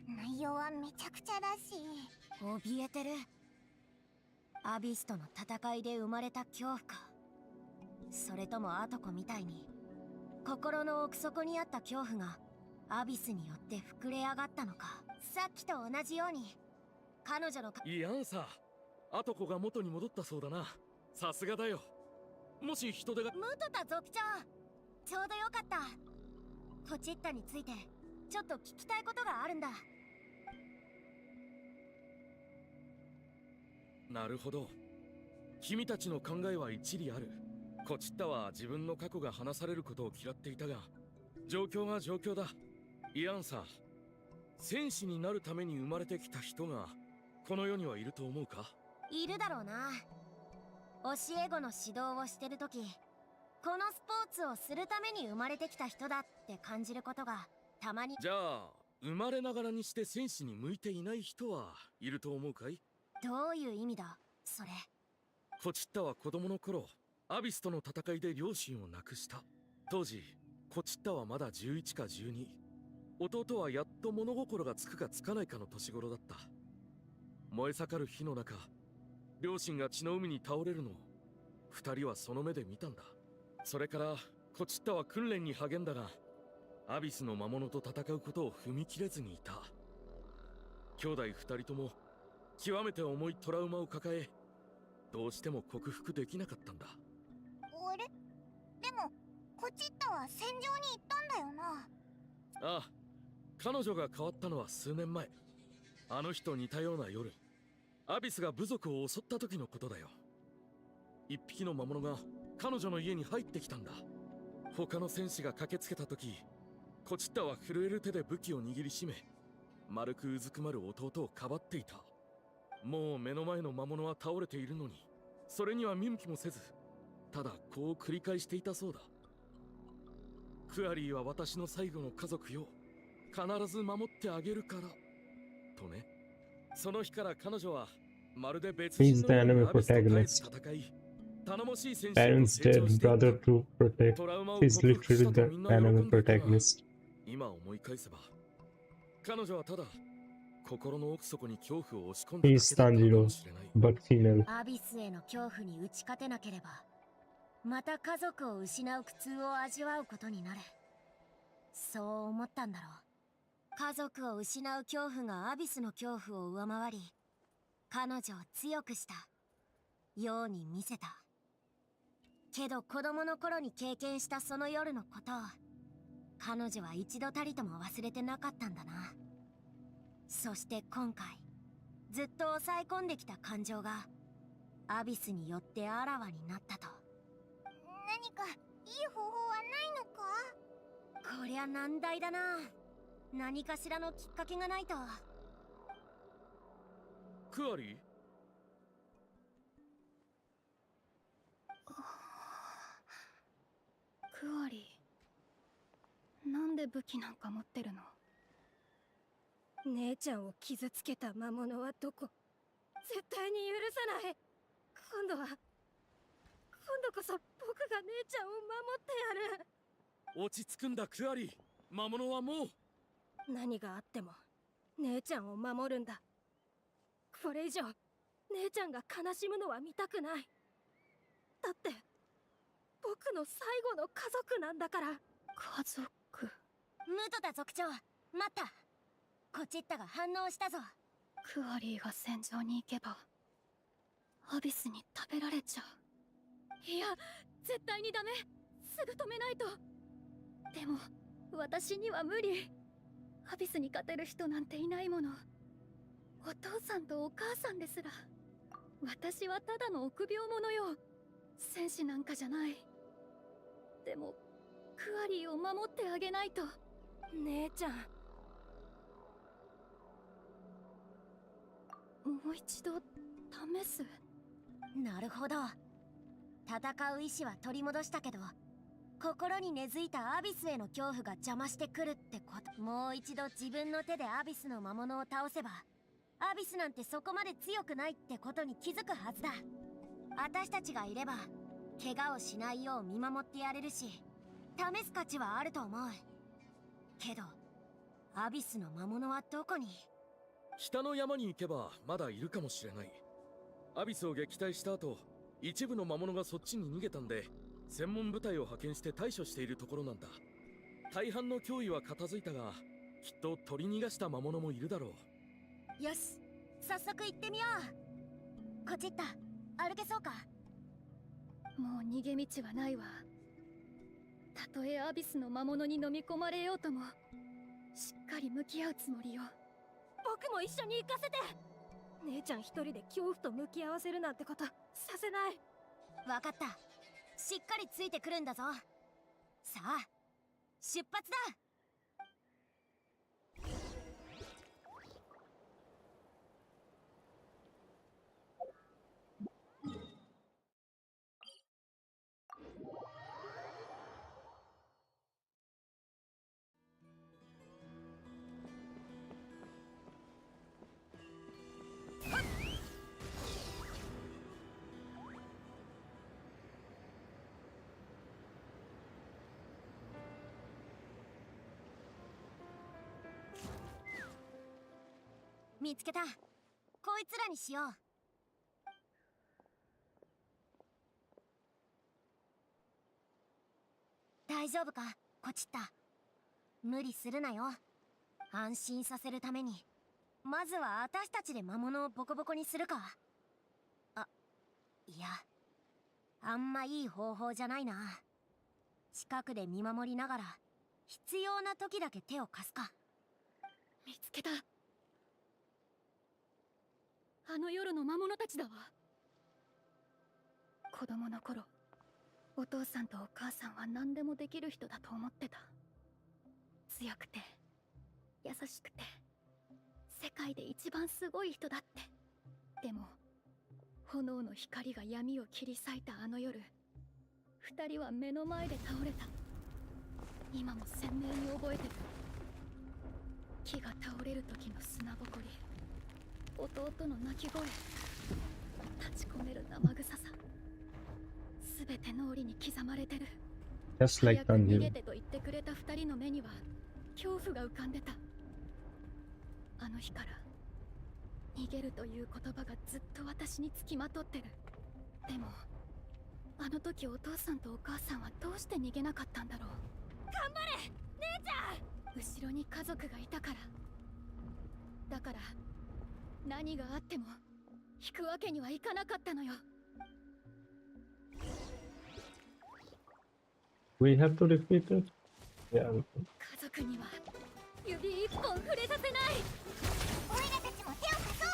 内容はめちゃくちゃだし。怯えてる。アビスとの戦いで生まれた恐怖か、それともアトコみたいに心の奥底にあった恐怖がアビスによって膨れ上がったのか。さっきと同じように彼女のいやんさ、アトコが元に戻ったそうだな。さすがだよ。もし人手がムトタ族長、ちょうどよかった。ポチッタについてちょっと聞きたいことがあるんだ。なるほど。君たちの考えは一理ある。コチッタは自分の過去が話されることを嫌っていたが、状況が状況だ。いやんさ、戦士になるために生まれてきた人がこの世にはいると思うか？いるだろうな。教え子の指導をしてるとき、このスポーツをするために生まれてきた人だって感じることがたまに。じゃあ生まれながらにして戦士に向いていない人はいると思うかい？どういう意味だそれ。コチッタは子供の頃アビスとの戦いで両親を亡くした。当時コチッタはまだ11か12。弟はやっと物心がつくかつかないかの年頃だった。燃え盛る火の中、両親が血の海に倒れるのを二人はその目で見たんだ。それからコチッタは訓練に励んだが、アビスの魔物と戦うことを踏み切れずにいた。兄弟二人とも極めて重いトラウマを抱え、どうしても克服できなかったんだ。あれ、でもコチッタは戦場に行ったんだよな。ああ、彼女が変わったのは数年前。あの日と似たような夜、アビスが部族を襲った時のことだよ。一匹の魔物が彼女の家に入ってきたんだ。他の戦士が駆けつけた時、コチッタは震える手で武器を握りしめ、丸くうずくまる弟をかばっていた。もう目の前の魔物は倒れているのに、それには見向きもせず、ただこう繰り返していたそうだ。クアリーは私の最後の家族よ、必ず守ってあげるからとね。その日から彼女はまるで別 He's 人 the のように enemy アビスと絶えず protagonist. 戦い、頼もしい戦士へと Parents 成長 dead, していった。 brother to protect. トラウマを He's 克服し literally たと the みんな喜 enemy んでいたが、 protagonist. 今思い返せば彼女はただ心の奥底に恐怖を押し込んだだ He's けだったのか Tanjiro, もしれない。 but female. アビスへの恐怖に打ち勝てなければ、また家族を失う苦痛を味わうことになる。そう思ったんだろう。家族を失う恐怖がアビスの恐怖を上回り、彼女を強くしたように見せた。けど子供の頃に経験したその夜のことを彼女は一度たりとも忘れてなかったんだな。そして今回ずっと抑え込んできた感情がアビスによってあらわになったと。何かいい方法はないのか？こりゃ難題だな。何かしらのきっかけがないと。クアリー、クアリー、なんで武器なんか持ってるの？姉ちゃんを傷つけた魔物はどこ？絶対に許さない。今度こそ僕が姉ちゃんを守ってやる。落ち着くんだクアリー。魔物はもう。何があっても姉ちゃんを守るんだ。これ以上姉ちゃんが悲しむのは見たくない。だって僕の最後の家族なんだから。家族。ムトタ族長、待った。コチッタが反応したぞ。クアリーが戦場に行けばアビスに食べられちゃう。いや、絶対にダメ。すぐ止めないと。でも私には無理。アビスに勝てる人なんていないもの。お父さんとお母さんですら。私はただの臆病者よ。戦士なんかじゃない。でもクアリーを守ってあげないと。姉ちゃん、もう一度試す。なるほど。戦う意志は取り戻したけど、心に根付いたアビスへの恐怖が邪魔してくるってこと。もう一度自分の手でアビスの魔物を倒せば、アビスなんてそこまで強くないってことに気づくはずだ。私たちがいれば怪我をしないよう見守ってやれるし、試す価値はあると思う。けどアビスの魔物はどこに？北の山に行けばまだいるかもしれない。アビスを撃退した後、一部の魔物がそっちに逃げたんで、専門部隊を派遣して対処しているところなんだ。大半の脅威は片付いたが、きっと取り逃がした魔物もいるだろう。よし、早速行ってみよう。コチッタ、歩けそうか？もう逃げ道はないわ。たとえアビスの魔物に飲み込まれようとも、しっかり向き合うつもりよ。僕も一緒に行かせて。姉ちゃん一人で恐怖と向き合わせるなんてことさせない。わかった。しっかりついてくるんだぞ。さあ、出発だ。見つけた。こいつらにしよう。大丈夫か、ポチった。無理するなよ。安心させるためにまずは私たちで魔物をボコボコにするか。いや、あんまいい方法じゃないな。近くで見守りながら必要な時だけ手を貸すか。見つけた。あの夜の魔物たちだわ。子供の頃、お父さんとお母さんは何でもできる人だと思ってた。強くて優しくて世界で一番すごい人だって。でも炎の光が闇を切り裂いたあの夜、二人は目の前で倒れた。今も鮮明に覚えてる。木が倒れる時の砂ぼこり、弟の泣き声、立ち込める生臭さ、すべて脳裏に刻まれてる。 Just 早 like く逃げ Dungeon. てと言ってくれた二人の目には恐怖が浮かんでた。あの日から逃げるという言葉がずっと私につきまとってる。でもあの時お父さんとお母さんはどうして逃げなかったんだろう。頑張れ姉ちゃん。後ろに家族がいたから。だから何があっても引くわけにはいかなかったのよ。 We have to repeat it? Yeah. 家族には指一本触れさせない。オイラたちも手を貸そう。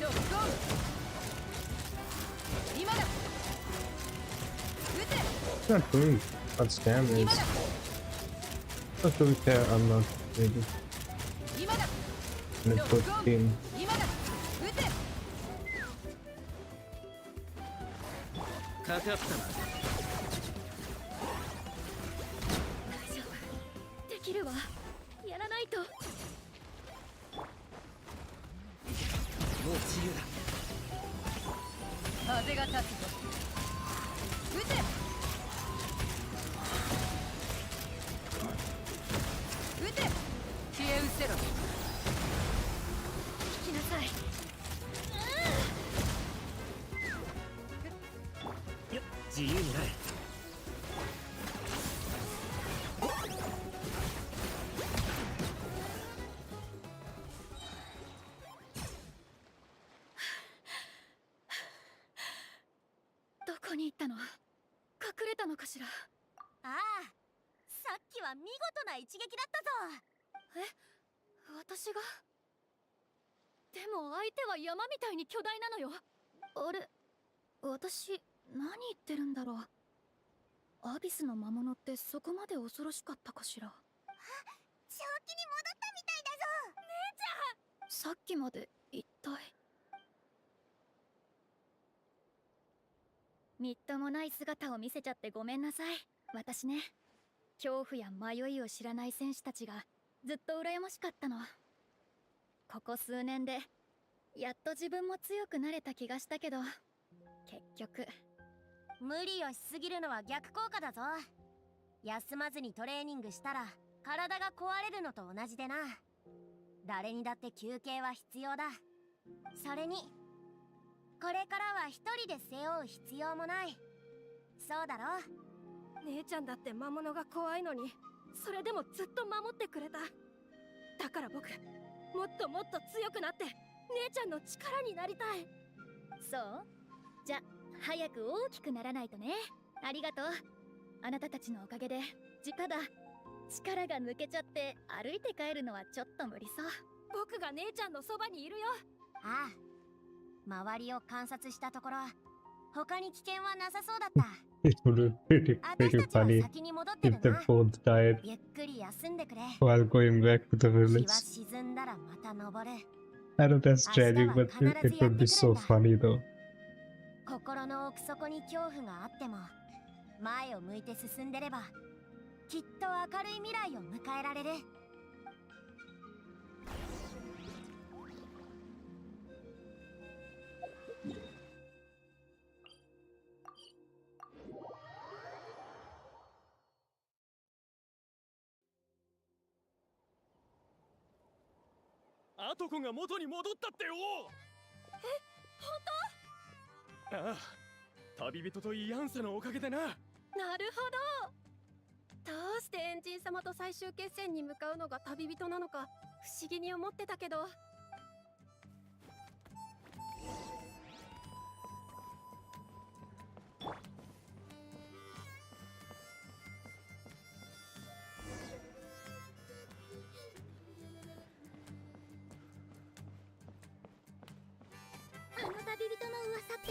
ロックオン。今だ。撃て。 It's not doing much damage. Not to be fair, I'm not maybe 今だ。 in a good team. 今だ。撃て。かかったな。大丈夫。できるわ。やらないと。もう自由だ。風が立つぞ。撃て。撃て。消え失せろ。引きなさい。自由になれ。どこに行ったの？隠れたのかしら。ああ、さっきは見事な一撃だったぞ。私が？でも相手は山みたいに巨大なのよ。あれ、私何言ってるんだろう。アビスの魔物ってそこまで恐ろしかったかしら。正気に戻ったみたいだぞ。姉ちゃん。さっきまで一体。みっともない姿を見せちゃってごめんなさい。私ね、恐怖や迷いを知らない戦士たちがずっと羨ましかったの。ここ数年でやっと自分も強くなれた気がしたけど、結局無理をしすぎるのは逆効果だぞ。休まずにトレーニングしたら体が壊れるのと同じでな。誰にだって休憩は必要だ。それにこれからは一人で背負う必要もない。そうだろ。姉ちゃんだって魔物が怖いのに、それでもずっと守ってくれた。だから僕、もっともっと強くなって姉ちゃんの力になりたい。そう？じゃ、早く大きくならないとね。ありがとう。あなたたちのおかげで、ただ力が抜けちゃって歩いて帰るのはちょっと無理そう。僕が姉ちゃんのそばにいるよ。ああ、周りを観察したところ、他に危険はなさそうだった。It would be pretty funny if they both died ゆっくり休んでくれ。 while going back to the 日 village. は沈んだらまた登る。 I know that's tragic, but it would be so funny though. 心の奥底に恐怖があっても、前を向いて進んでれば、きっと明るい未来を迎えられる。アトコが元に戻ったってよ。本ああ、旅人とイアンサのおかげでな。当？なるほど。どうしてエンジン様と最終決戦に向かうのが旅人なのか不思議に思ってたけど。あの旅人の噂って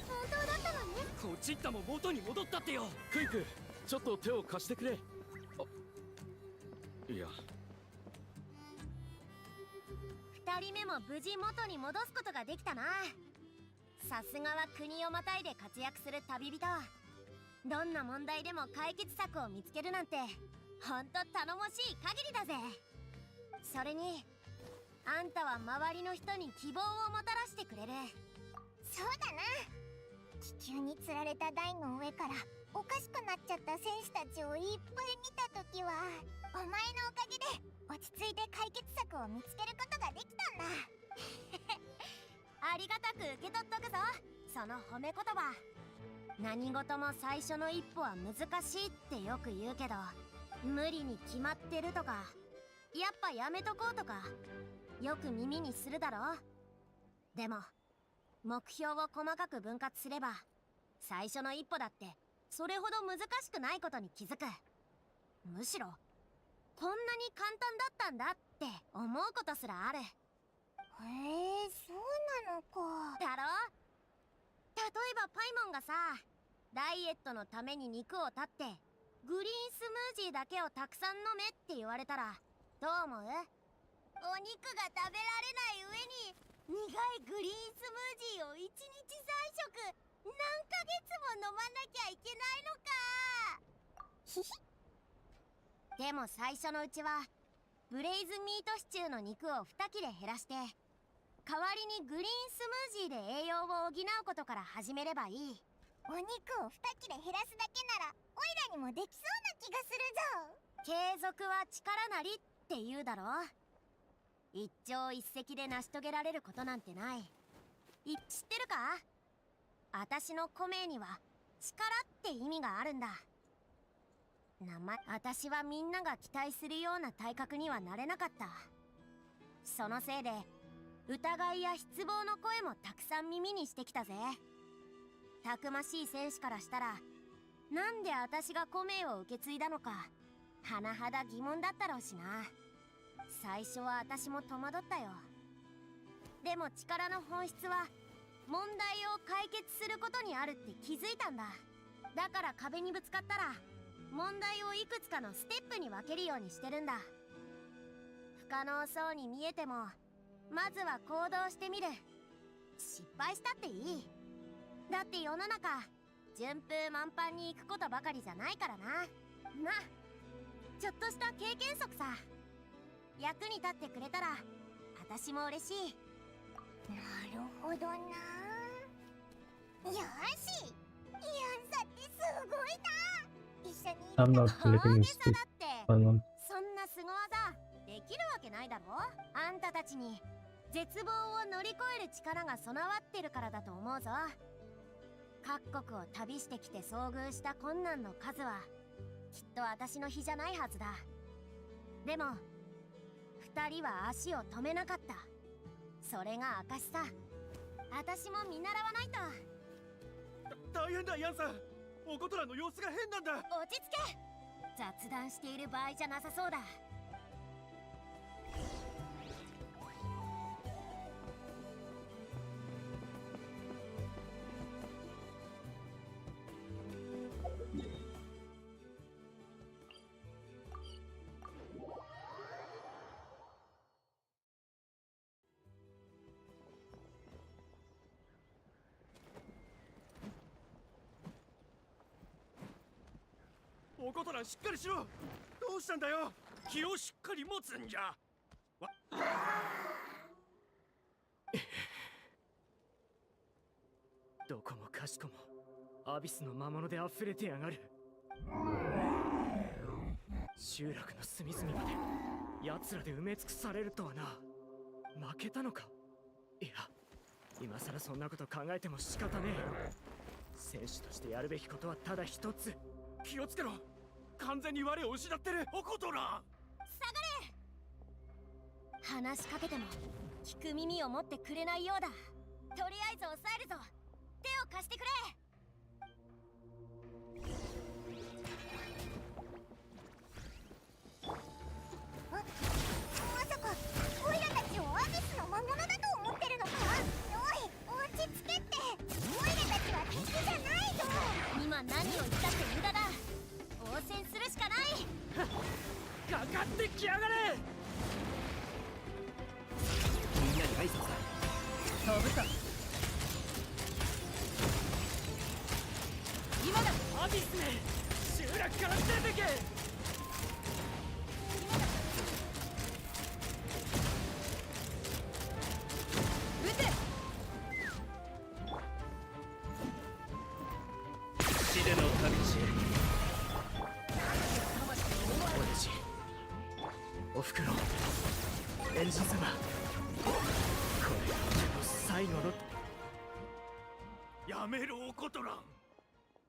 本当だったのね。こちったも元に戻ったってよ。クイク、ちょっと手を貸してくれ。いや、2人目も無事元に戻すことができたな。さすがは国をまたいで活躍する旅人。どんな問題でも解決策を見つけるなんてほんと頼もしい限りだぜ。それにあんたは周りの人に希望をもたらしてくれる。そうだな。気球に釣られた台の上からおかしくなっちゃった選手たちをいっぱい見た時は、お前のおかげで落ち着いて解決策を見つけることができたんだ。ありがたく受け取っとくぞ、その褒め言葉。何事も最初の一歩は難しいってよく言うけど、無理に決まってるとかやっぱやめとこうとかよく耳にするだろ。でも目標を細かく分割すれば最初の一歩だってそれほど難しくないことに気づく。むしろこんなに簡単だったんだって思うことすらある。へえ、そうなのか。だろ。例えばパイモンがさ、ダイエットのために肉を断ってグリーンスムージーだけをたくさん飲めって言われたらどう思う？お肉が食べられない上に苦いグリーンスムージーを1日3食何ヶ月も飲まなきゃいけないのか。ひひ。でも最初のうちはブレイズミートシチューの肉を2切れ減らして代わりにグリーンスムージーで栄養を補うことから始めればいい。お肉を2切れ減らすだけならオイラにもできそうな気がするぞ。継続は力なりって言うだろ。一朝一夕で成し遂げられることなんてない。知ってるか？私のコメには力って意味があるんだ。私はみんなが期待するような体格にはなれなかった。そのせいで疑いや失望の声もたくさん耳にしてきたぜ。たくましい戦士からしたらなんで私がコメを受け継いだのか甚だ疑問だったろうしな。最初は私も戸惑ったよ。でも力の本質は問題を解決することにあるって気づいたんだ。だから壁にぶつかったら問題をいくつかのステップに分けるようにしてるんだ。不可能そうに見えてもまずは行動してみる。失敗したっていい。だって世の中順風満帆に行くことばかりじゃないからな。ちょっとした経験則さ。役に立ってくれたら私も嬉しい。なるほどな。よし、イアンサってすごいな。一緒に I'm 行 not ったの。 legalistic. だって I want そんな凄技できるわけないだろ。あんたたちに絶望を乗り越える力が備わってるからだと思うぞ。各国を旅してきて遭遇した困難の数はきっと私の比じゃないはずだ。でも2人は足を止めなかった。それが証さ。私も見習わないと。大変だイアンさん。おことらの様子が変なんだ。落ち着け。雑談している場合じゃなさそうだ。おことらしっかりしろ。どうしたんだよ。気をしっかり持つんじゃ。どこもかしこもアビスの魔物で溢れてやがる。集落の隅々まで奴らで埋め尽くされるとはな。負けたのか。いや、今さらそんなこと考えても仕方ねえ。選手としてやるべきことはただ一つ。気をつけろ。完全に我を失ってる。おことら下がれ。話しかけても聞く耳を持ってくれないようだ。とりあえず抑えるぞ。手を貸してくれ。まさかオイラたちをアビスの魔物だと思ってるのか。おい、落ち着けって。オイラたちは敵じゃないぞ。今何を言ったって無駄だ。応戦するしかない。かかってきやがれ。みんなに挨拶だ。飛ぶか。今だ。アビスめ、集落から出てけ。撃て。死での旅路へ。親父、おふくろ、エンジン様、これが俺の最後の。やめろ、おことらん。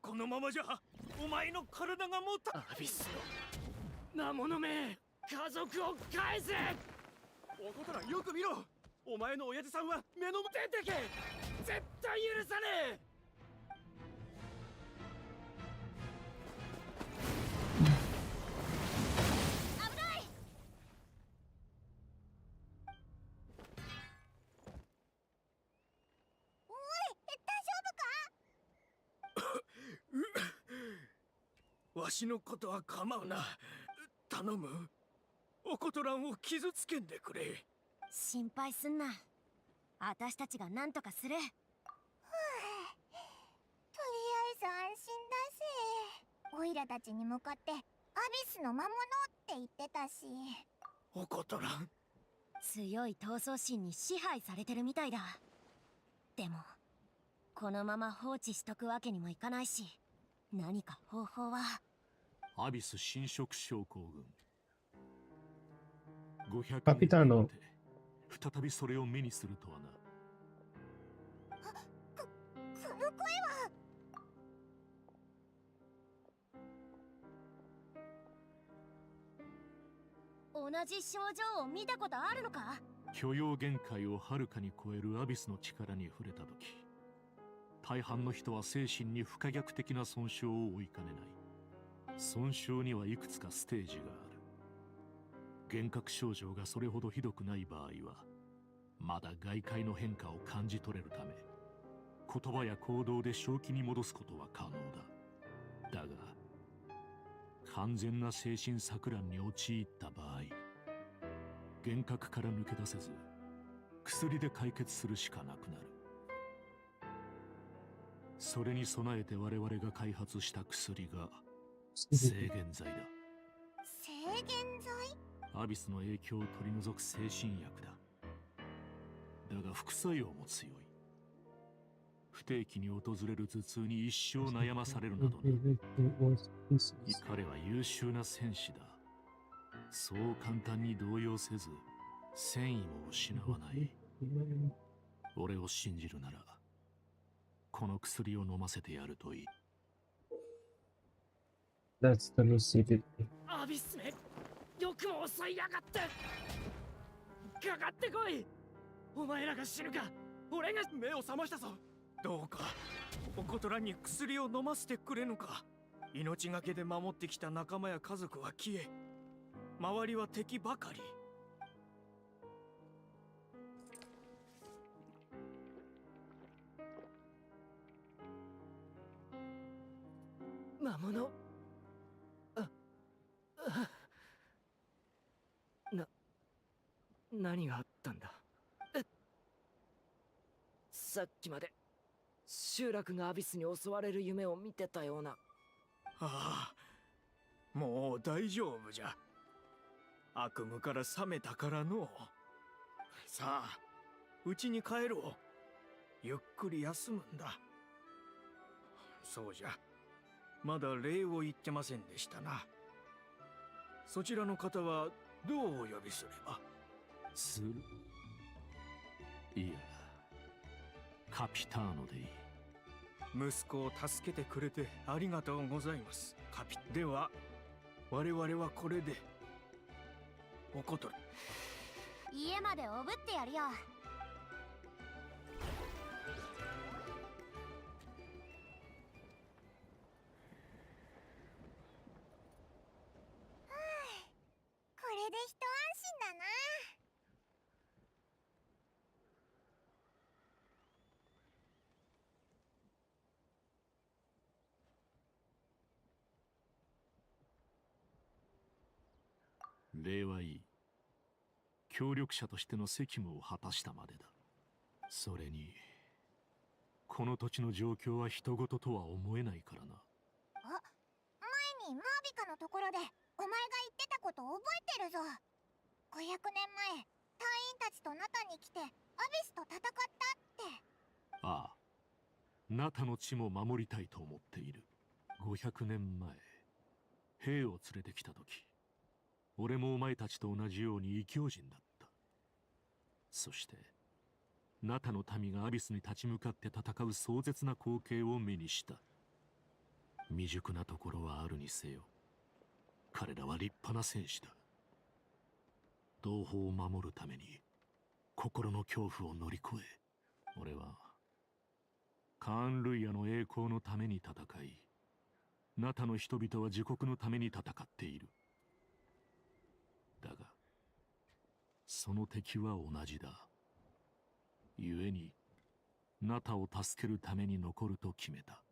このままじゃお前の体がもた。アビスの魔物め、家族を返せ。おことらん、よく見ろ。お前の親父さんは目の前。出てけ。絶対許さねえ。危ない。おい、大丈夫か。わしのことは構うな。頼む。おことらんを傷つけんでくれ。心配すんな。私たちが何とかする。とりあえず安心だぜ。オイラたちに向かってアビスの魔物って言ってたし。おことらん、強い闘争心に支配されてるみたいだ。でもこのまま放置しとくわけにもいかないし、何か方法は。アビス侵食症候群。500カピターノ年再びそれを目にするとはな。この声は。同じ症状を見たことあるのか。許容限界をはるかに超えるアビスの力に触れた時、大半の人は精神に不可逆的な損傷を負いかねない。損傷にはいくつかステージがある。幻覚症状がそれほどひどくない場合はまだ外界の変化を感じ取れるため、言葉や行動で正気に戻すことは可能だ。だが完全な精神錯乱に陥った場合、幻覚から抜け出せず薬で解決するしかなくなる。それに備えて我々が開発した薬が制限剤だ。制限剤。アビスの影響を取り除く精神薬だ。だが副作用も強い。不定期に訪れる頭痛に一生悩まされるなどな。彼は優秀な戦士だ。そう簡単に動揺せず戦意も失わない。俺を信じるならこの薬を飲ませてやるといい。That's the lucid. アビスめ、よくも襲いやがって。かかってこい。お前らが死ぬか俺が。目を覚ましたぞ。どうかおことらに薬を飲ませてくれぬか。命がけで守ってきた仲間や家族は消え、周りは敵ばかり。魔物。何があったんだ。さっきまで集落がアビスに襲われる夢を見てたような。ああ、もう大丈夫じゃ。悪夢から覚めたからの。さあ家に帰ろう。ゆっくり休むんだ。そうじゃ、まだ礼を言ってませんでしたな。そちらの方はどうお呼びすれば。する。いや、カピターノでいい。息子を助けてくれてありがとうございます、カピ。では我々はこれでおことる。家までおぶってやるよ。これで一安心だな。礼はいい。協力者としての責務を果たしたまでだ。それにこの土地の状況は人事とは思えないからな。あ、前にマービカのところでお前が言ってたこと覚えてるぞ。500年前、隊員たちとナタに来てアビスと戦ったって。ああ、ナタの地も守りたいと思っている。500年前、兵を連れてきた時、俺もお前たちと同じように異教人だった。そしてナタの民がアビスに立ち向かって戦う壮絶な光景を目にした。未熟なところはあるにせよ、彼らは立派な戦士だ。同胞を守るために心の恐怖を乗り越え、俺はカーン・ルイヤの栄光のために戦い、ナタの人々は自国のために戦っている。だがその敵は同じだ。故にナタを助けるために残ると決めた。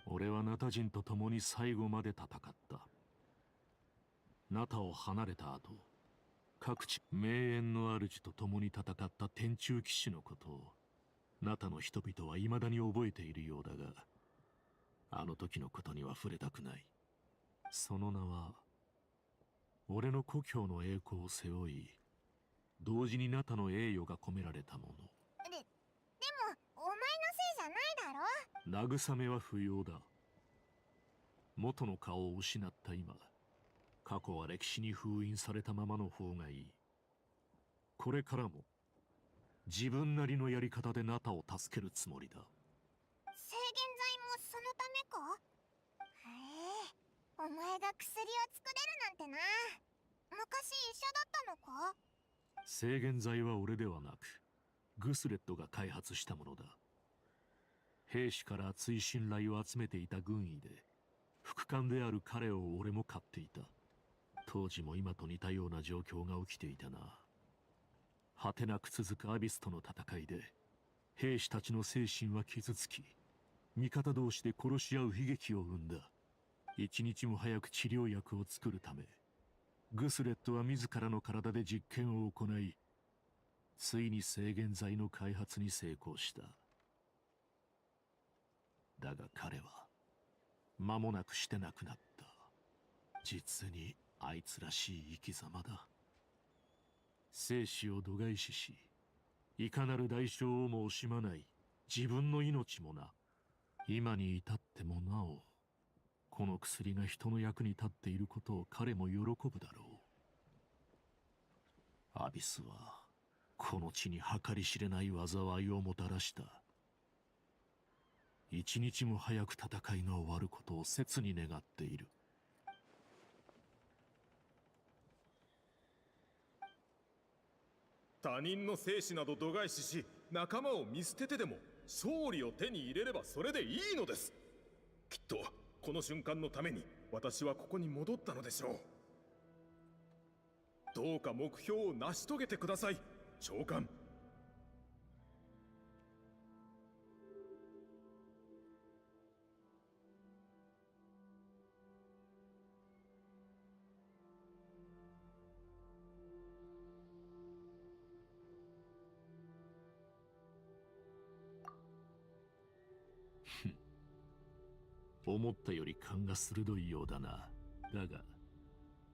俺はナタ人と共に最後まで戦った。ナタを離れた後、各地名園の主と共に戦った天中騎士のことをナタの人々は未だに覚えているようだが、あの時のことには触れたくない。その名は俺の故郷の栄光を背負い、同時にナタの栄誉が込められたもの。でもお前のせいじゃないだろ。慰めは不要だ。元の顔を失った今、過去は歴史に封印されたままの方がいい。これからも自分なりのやり方でナタを助けるつもりだ。制限剤もそのためか。へえ、お前が薬を作れるなんてな。昔医者だったのか。制限剤は俺ではなくグスレットが開発したものだ。兵士から厚い信頼を集めていた軍医で、副官である彼を俺も買っていた。当時も今と似たような状況が起きていたな。果てなく続くアビスとの戦いで兵士たちの精神は傷つき、味方同士で殺し合う悲劇を生んだ。一日も早く治療薬を作るため、グスレットは自らの体で実験を行い、ついに制限剤の開発に成功した。だが彼は間もなくして亡くなった。実にあいつらしい生き様だ。生死を度外視し、いかなる代償をも惜しまない自分の命もな。今に至ってもなお、この薬が人の役に立っていることを彼も喜ぶだろう。アビスはこの地に計り知れない災いをもたらした。一日も早く戦いが終わることを切に願っている。他人の生死など度外視し、仲間を見捨ててでも勝利を手に入れればそれでいいのです。きっとこの瞬間のために私はここに戻ったのでしょう。どうか目標を成し遂げてください、長官。思ったより勘が鋭いようだな。だが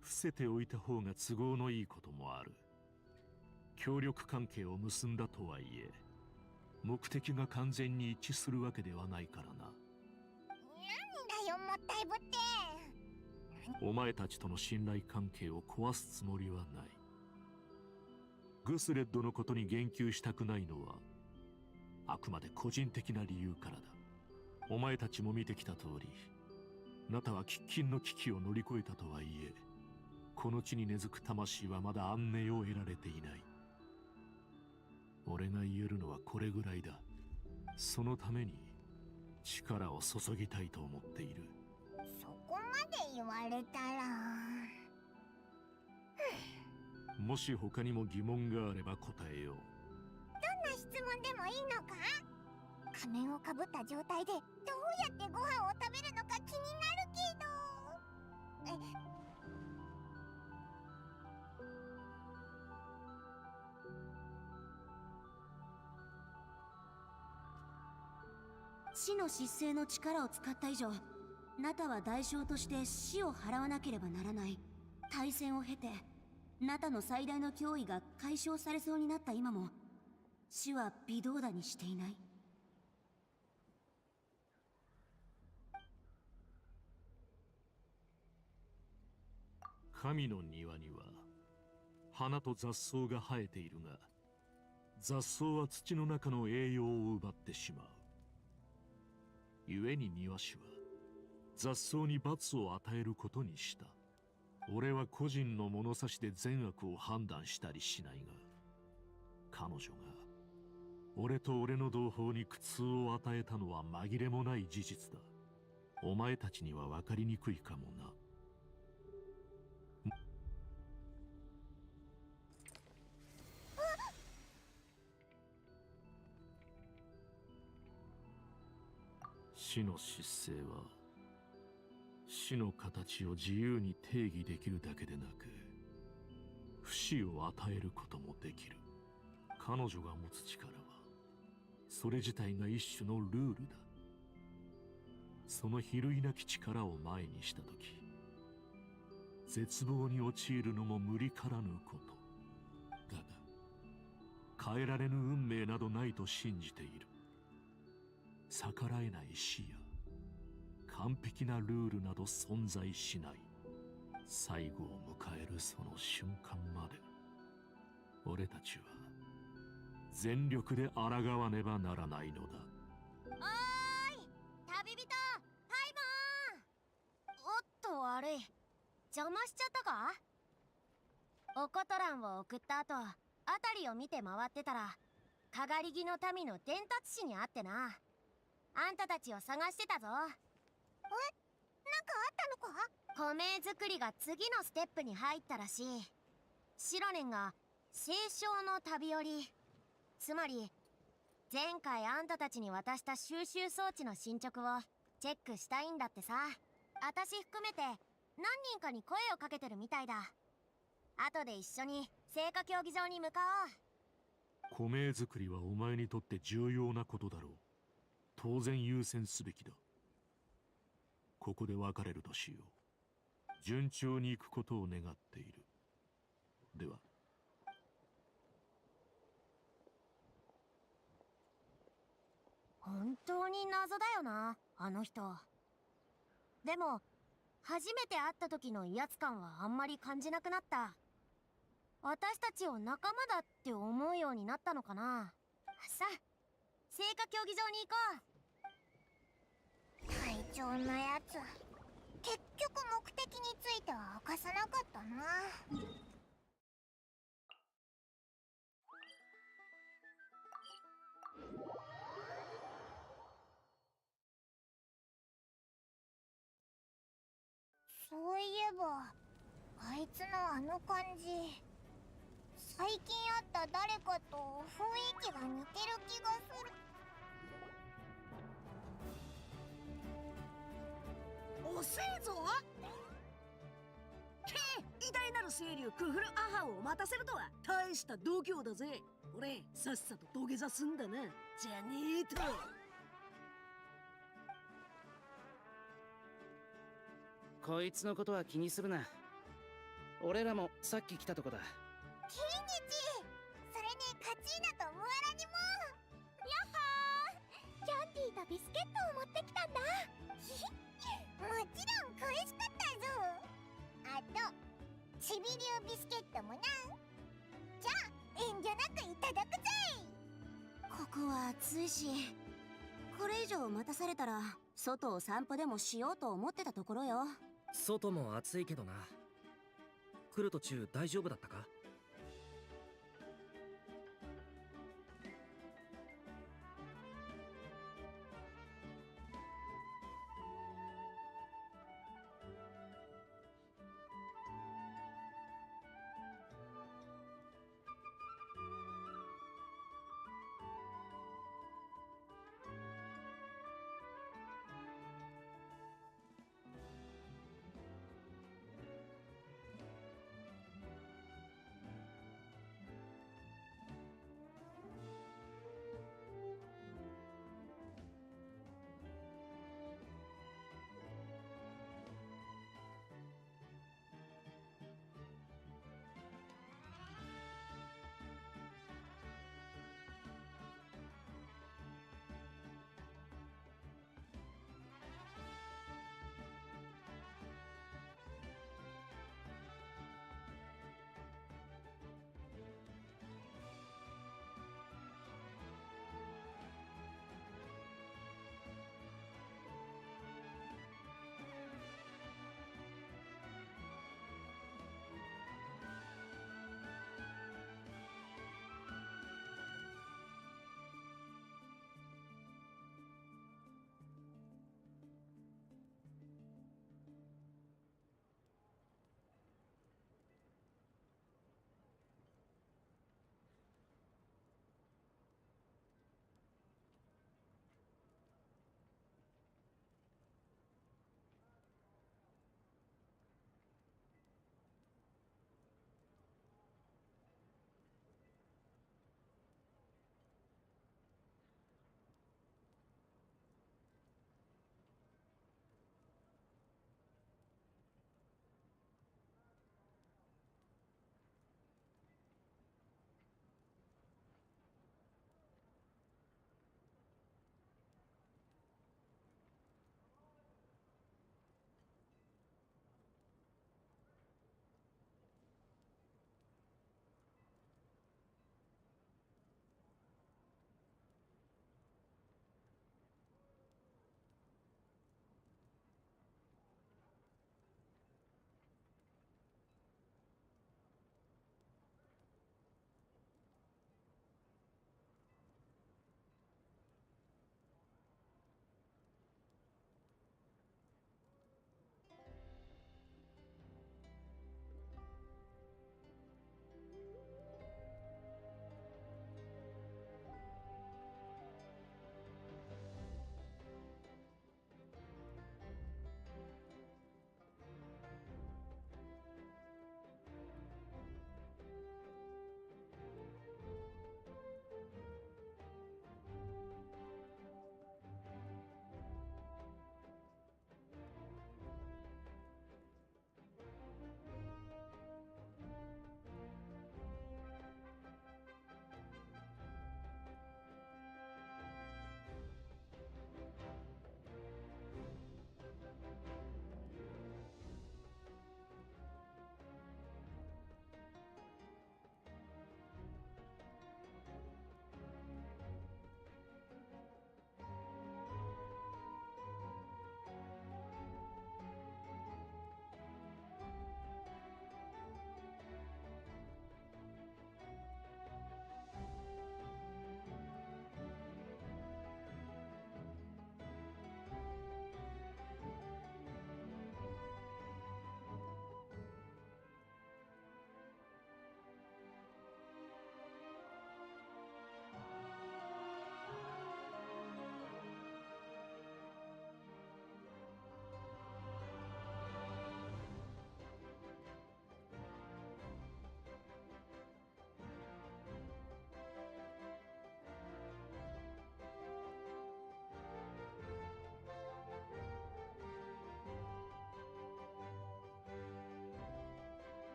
伏せておいた方が都合のいいこともある。協力関係を結んだとはいえ、目的が完全に一致するわけではないからな。なんだよ、もったいぶって。お前たちとの信頼関係を壊すつもりはない。グスレッドのことに言及したくないのはあくまで個人的な理由からだ。お前たちも見てきた通り、ナタは喫緊の危機を乗り越えたとはいえ、この地に根付く魂はまだ安寧を得られていない。俺が言えるのはこれぐらいだ。そのために力を注ぎたいと思っている。そこまで言われたらもし他にも疑問があれば答えよう。どんな質問でもいいのか？仮面をかぶった状態でどうやってご飯を食べるのか気になるけど。死の失勢の力を使った以上、ナタは代償として死を払わなければならない。対戦を経てナタの最大の脅威が解消されそうになった今も、死は微動だにしていない。神の庭には花と雑草が生えているが、雑草は土の中の栄養を奪ってしまう。故に庭師は雑草に罰を与えることにした。俺は個人の物差しで善悪を判断したりしないが、彼女が俺と俺の同胞に苦痛を与えたのは紛れもない事実だ。お前たちには分かりにくいかもな。死の失勢は死の形を自由に定義できるだけでなく、不死を与えることもできる。彼女が持つ力はそれ自体が一種のルールだ。その比類なき力を前にしたとき、絶望に陥るのも無理からぬこと。だが変えられぬ運命などないと信じている。逆らえない死や完璧なルールなど存在しない。最後を迎えるその瞬間まで、俺たちは全力で抗わねばならないのだ。おーい、旅人ハイモン。おっと悪い、邪魔しちゃったか？おことらんを送った後、辺りを見て回ってたらかがり木の民の伝達師に会ってな。あんたたちを探してたぞ。なんかあったのか？米作りが次のステップに入ったらしい。白年が清少の旅寄り、つまり前回あんたたちに渡した収集装置の進捗をチェックしたいんだってさ。私含めて何人かに声をかけてるみたいだ。後で一緒に聖火競技場に向かおう。米作りはお前にとって重要なことだろう。当然優先すべきだ。ここで別れるとしよう。順調に行くことを願っている。では。本当に謎だよな、あの人。でも初めて会った時の威圧感はあんまり感じなくなった。私たちを仲間だって思うようになったのかな。さあ、聖火競技場に行こう。隊長のやつ、結局目的については明かさなかったな。そういえばあいつのあの感じ、最近会った誰かと雰囲気が似てる気がする。遅えぞ。偉大なる清流クフルアハを待たせるとは大した度胸だぜ。俺さっさと土下座すんだな。じゃねえと。こいつのことは気にするな。俺らもさっき来たとこだ。キンギチ、それにカチーナとムアラにも。やっほー、キャンディーとビスケットを持ってきたんだ。もちろん恋しかったぞ。あとチビ流ビスケットもな。じゃあ遠慮暑いし、これ以上待たされたら外を散歩でもしようと思ってたところよ。外も暑いけどな。来る途中大丈夫だったか？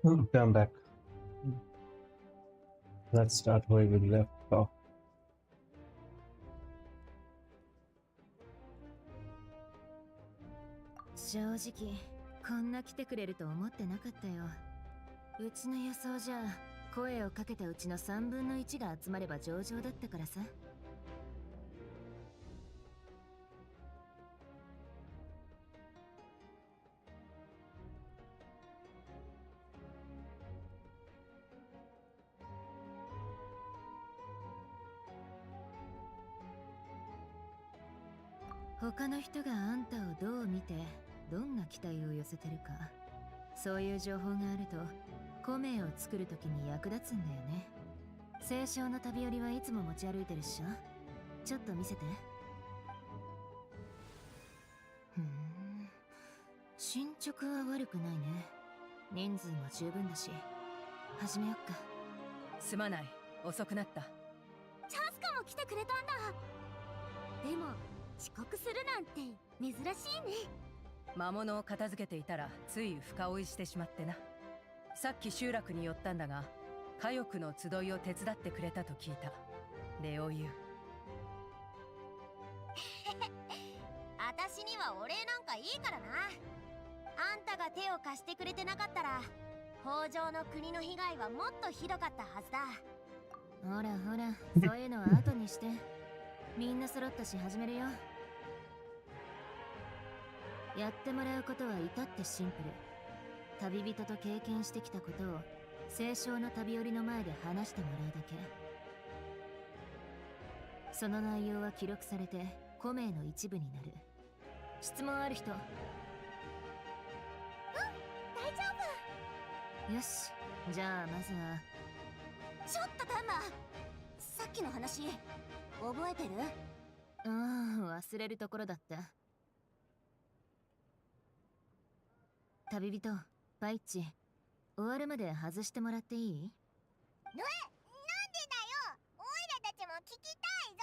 Turn back. Let's start where we left off. 正直こんな来てくれると思ってなかったよ。うちの予想じゃ声をかけたうちの3分の1が集まれば上々だったからさ。他の人があんたをどう見てどんな期待を寄せてるか、そういう情報があるとコメを作るときに役立つんだよね。清少の旅寄りはいつも持ち歩いてるっしょ。ちょっと見せて。進捗は悪くないね。人数も十分だし始めよっか。すまない、遅くなった。チャスカも来てくれたんだ。でも遅刻するなんて珍しいね。魔物を片付けていたらつい深追いしてしまってな。さっき集落に寄ったんだが、火翼の集いを手伝ってくれたと聞いた。礼を言う。私にはお礼なんかいいからな。あんたが手を貸してくれてなかったら北条の国の被害はもっとひどかったはずだ。ほらほら、そういうのは後にしてみんな揃ったし始めるよ。やってもらうことは至ってシンプル。旅人と経験してきたことを清少の旅寄りの前で話してもらうだけ。その内容は記録されて古名の一部になる。質問ある人？大丈夫。よし、じゃあまずは。ちょっとタンマ、さっきの話覚えてる？ああ、忘れるところだった。旅人、パイッチ、終わるまで外してもらっていい？なんでだよ。オイラたちも聞きたいぞ。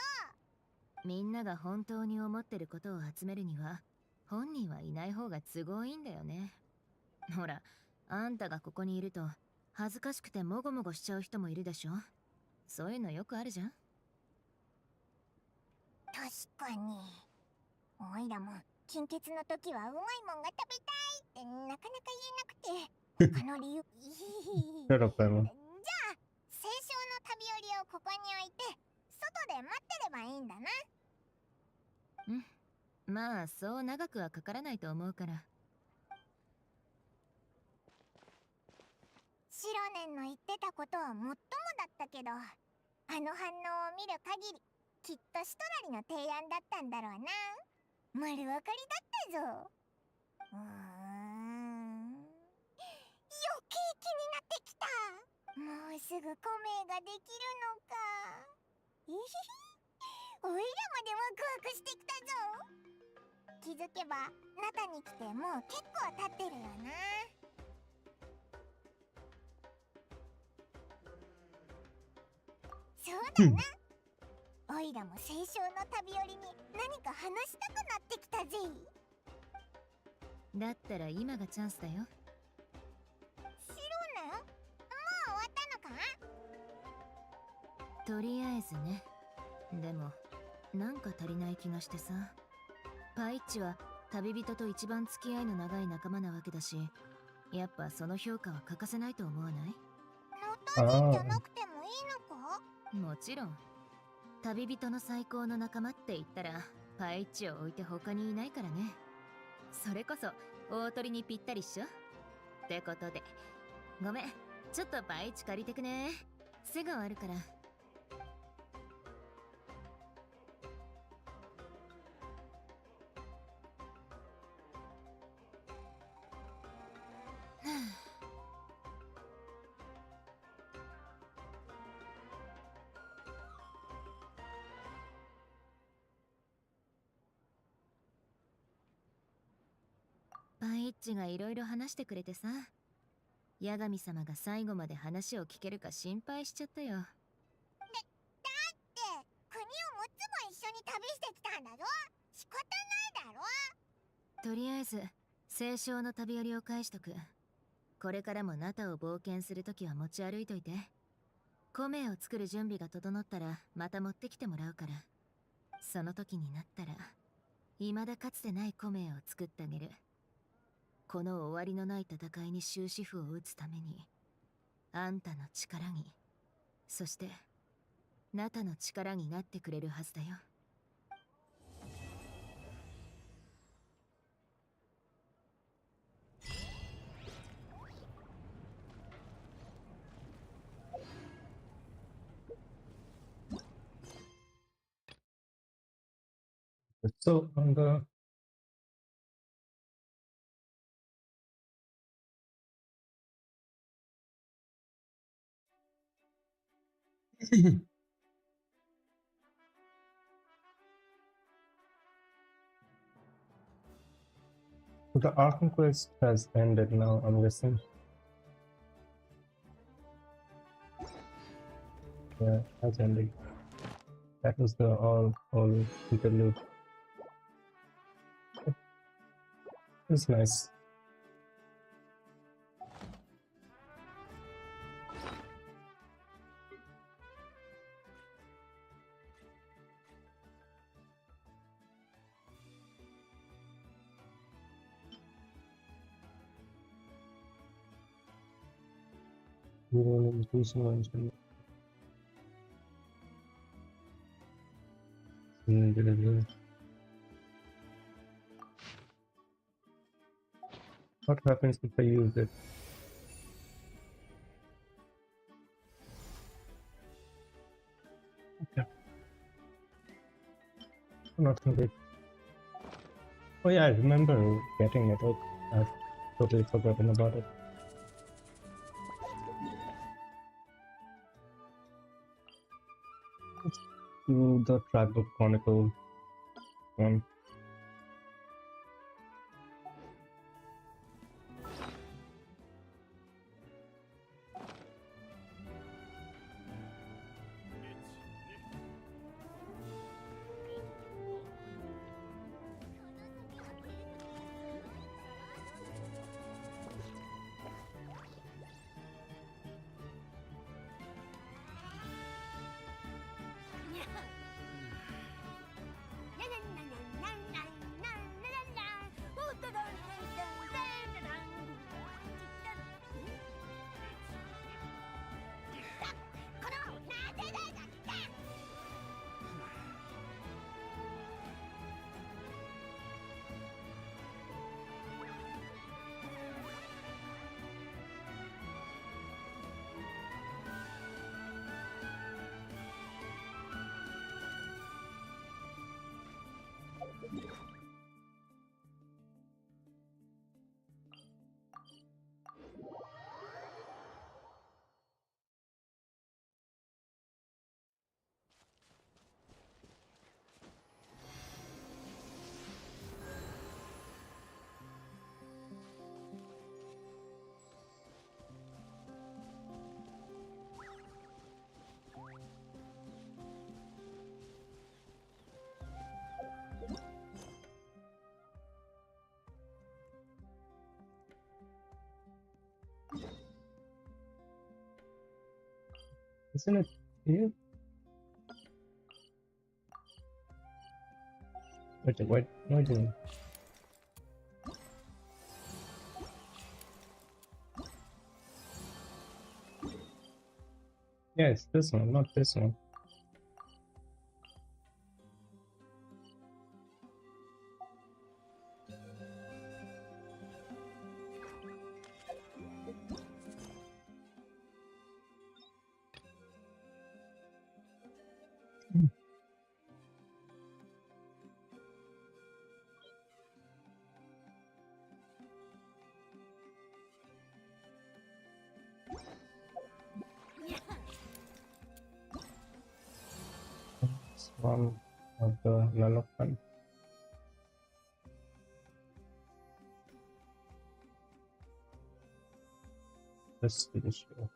みんなが本当に思ってることを集めるには本人はいない方が都合いいんだよね。ほら、あんたがここにいると恥ずかしくてもごもごしちゃう人もいるでしょ。そういうのよくあるじゃん。確かに。オイラも金欠の時はうまいもんが食べたいってなかなか言えなくて、他の理由Shut up, Emma. じゃあ清少の旅寄りをここに置いて外で待ってればいいんだな。まあそう長くはかからないと思うから。白年の言ってたことはもっともだったけど、あの反応を見る限りきっとシトラリの提案だったんだろうな。丸分かりだったぞ。余計気になってきた。もうすぐコメができるのか。おいらまでワクワクしてきたぞ。気づけば中に来てもう結構経ってるよな。そうだな。オイラも清少の旅寄りに何か話したくなってきたぜ。だったら今がチャンスだよ。白年？もう終わったのか？とりあえずね。でもなんか足りない気がしてさ。パイッチは旅人と一番付き合いの長い仲間なわけだし、やっぱその評価は欠かせないと思わない？ナタ人じゃなくてもいいのか？もちろん。旅人の最高の仲間って言ったらパイッチを置いて他にいないからね。それこそ大鳥にぴったりっしょ。ってことでごめん、ちょっとパイッチ借りてくね。すぐ終わるから。パイッチがいろいろ話してくれてさ、八神様が最後まで話を聞けるか心配しちゃったよ。だって国を6つも一緒に旅してきたんだぞ。仕方ないだろ。とりあえず清少の旅寄りを返しとく。これからもナタを冒険するときは持ち歩いといて。米を作る準備が整ったらまた持ってきてもらうから。その時になったら未だかつてない米を作ってあげる。この終わりのない戦いに終止符を打つために、あんたの力に、そしてナタの力になってくれるはずだよ。So on the the Archon quest has ended now, I'm guessing. Yeah, it has ended. That was the all interlude. It's nice. What happens if I use it? Okay. Nothing big. Oh yeah, I remember getting it. Oh, I've totally forgotten about it. Let's do the Tribal Chronicle one. Isn't it here? Wait, why didn't? Yeah, it's this one, not this one. One of the natlan. Let's do this show.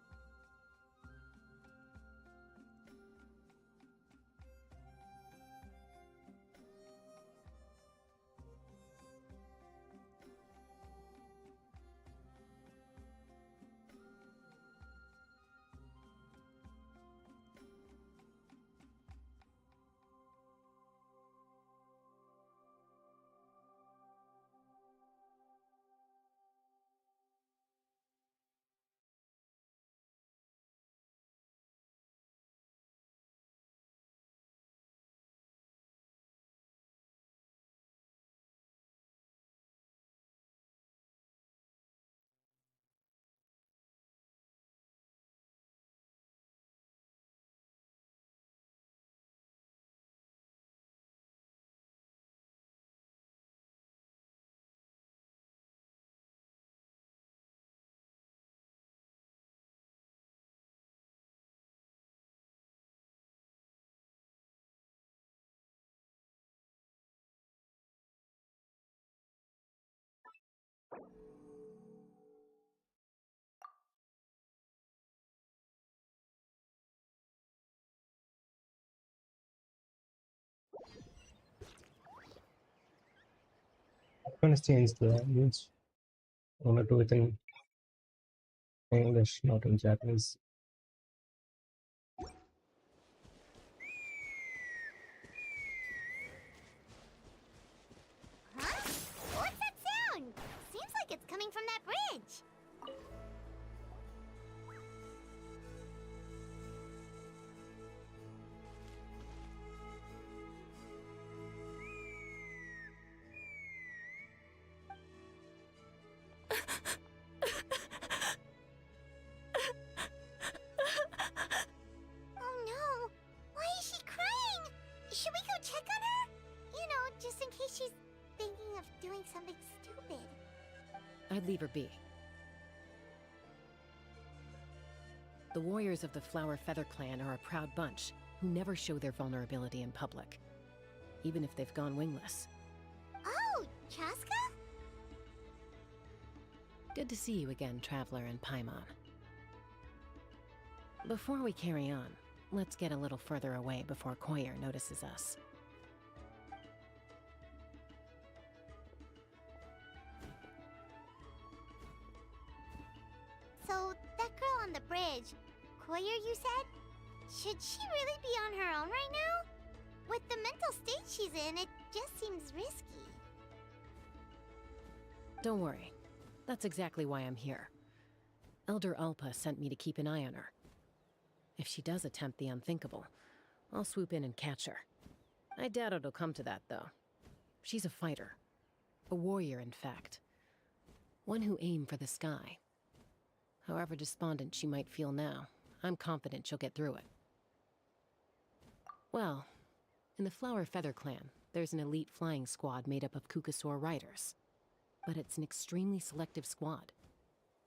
I'm gonna change the language. I wanna do it in English, not in Japanese. Huh? What's that sound? Seems like it's coming from that bridge. Oh no! Why is she crying? Should we go check on her? You know, just in case she's thinking of doing something stupid. I'd leave her be. The warriors of the Flower Feather Clan are a proud bunch who never show their vulnerability in public, even if they've gone wingless. Oh, CHASCA? Good to see you again, Traveler and Paimon. Before we carry on, let's get a little further away before Koyer notices us. So, that girl on the bridge, Koyer, you said? Should she really be on her own right now? With the mental state she's in, it just seems risky. Don't worry. That's exactly why I'm here. Elder Alpa sent me to keep an eye on her. If she does attempt the unthinkable, I'll swoop in and catch her. I doubt it'll come to that, though. She's a fighter. A warrior, in fact. One who aimed for the sky. However despondent she might feel now, I'm confident she'll get through it. Well, in the Flower Feather Clan, there's an elite flying squad made up of Kukasaur riders. But it's an extremely selective squad.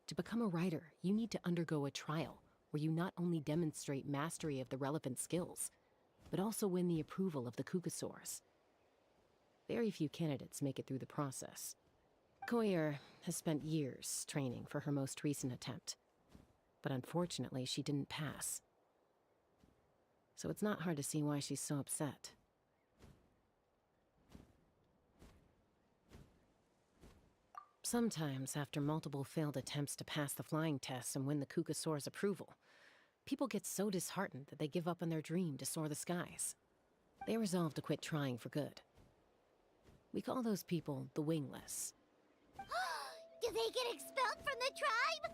To become a rider, you need to undergo a trial, where you not only demonstrate mastery of the relevant skills, but also win the approval of the Kukasaurs. Very few candidates make it through the process. Koyer has spent years training for her most recent attempt, but unfortunately she didn't pass. So it's not hard to see why she's so upset. Sometimes, after multiple failed attempts to pass the flying tests and win the Kukasaur's approval, people get so disheartened that they give up on their dream to soar the skies. They resolve to quit trying for good. We call those people the wingless. Do they get expelled from the tribe?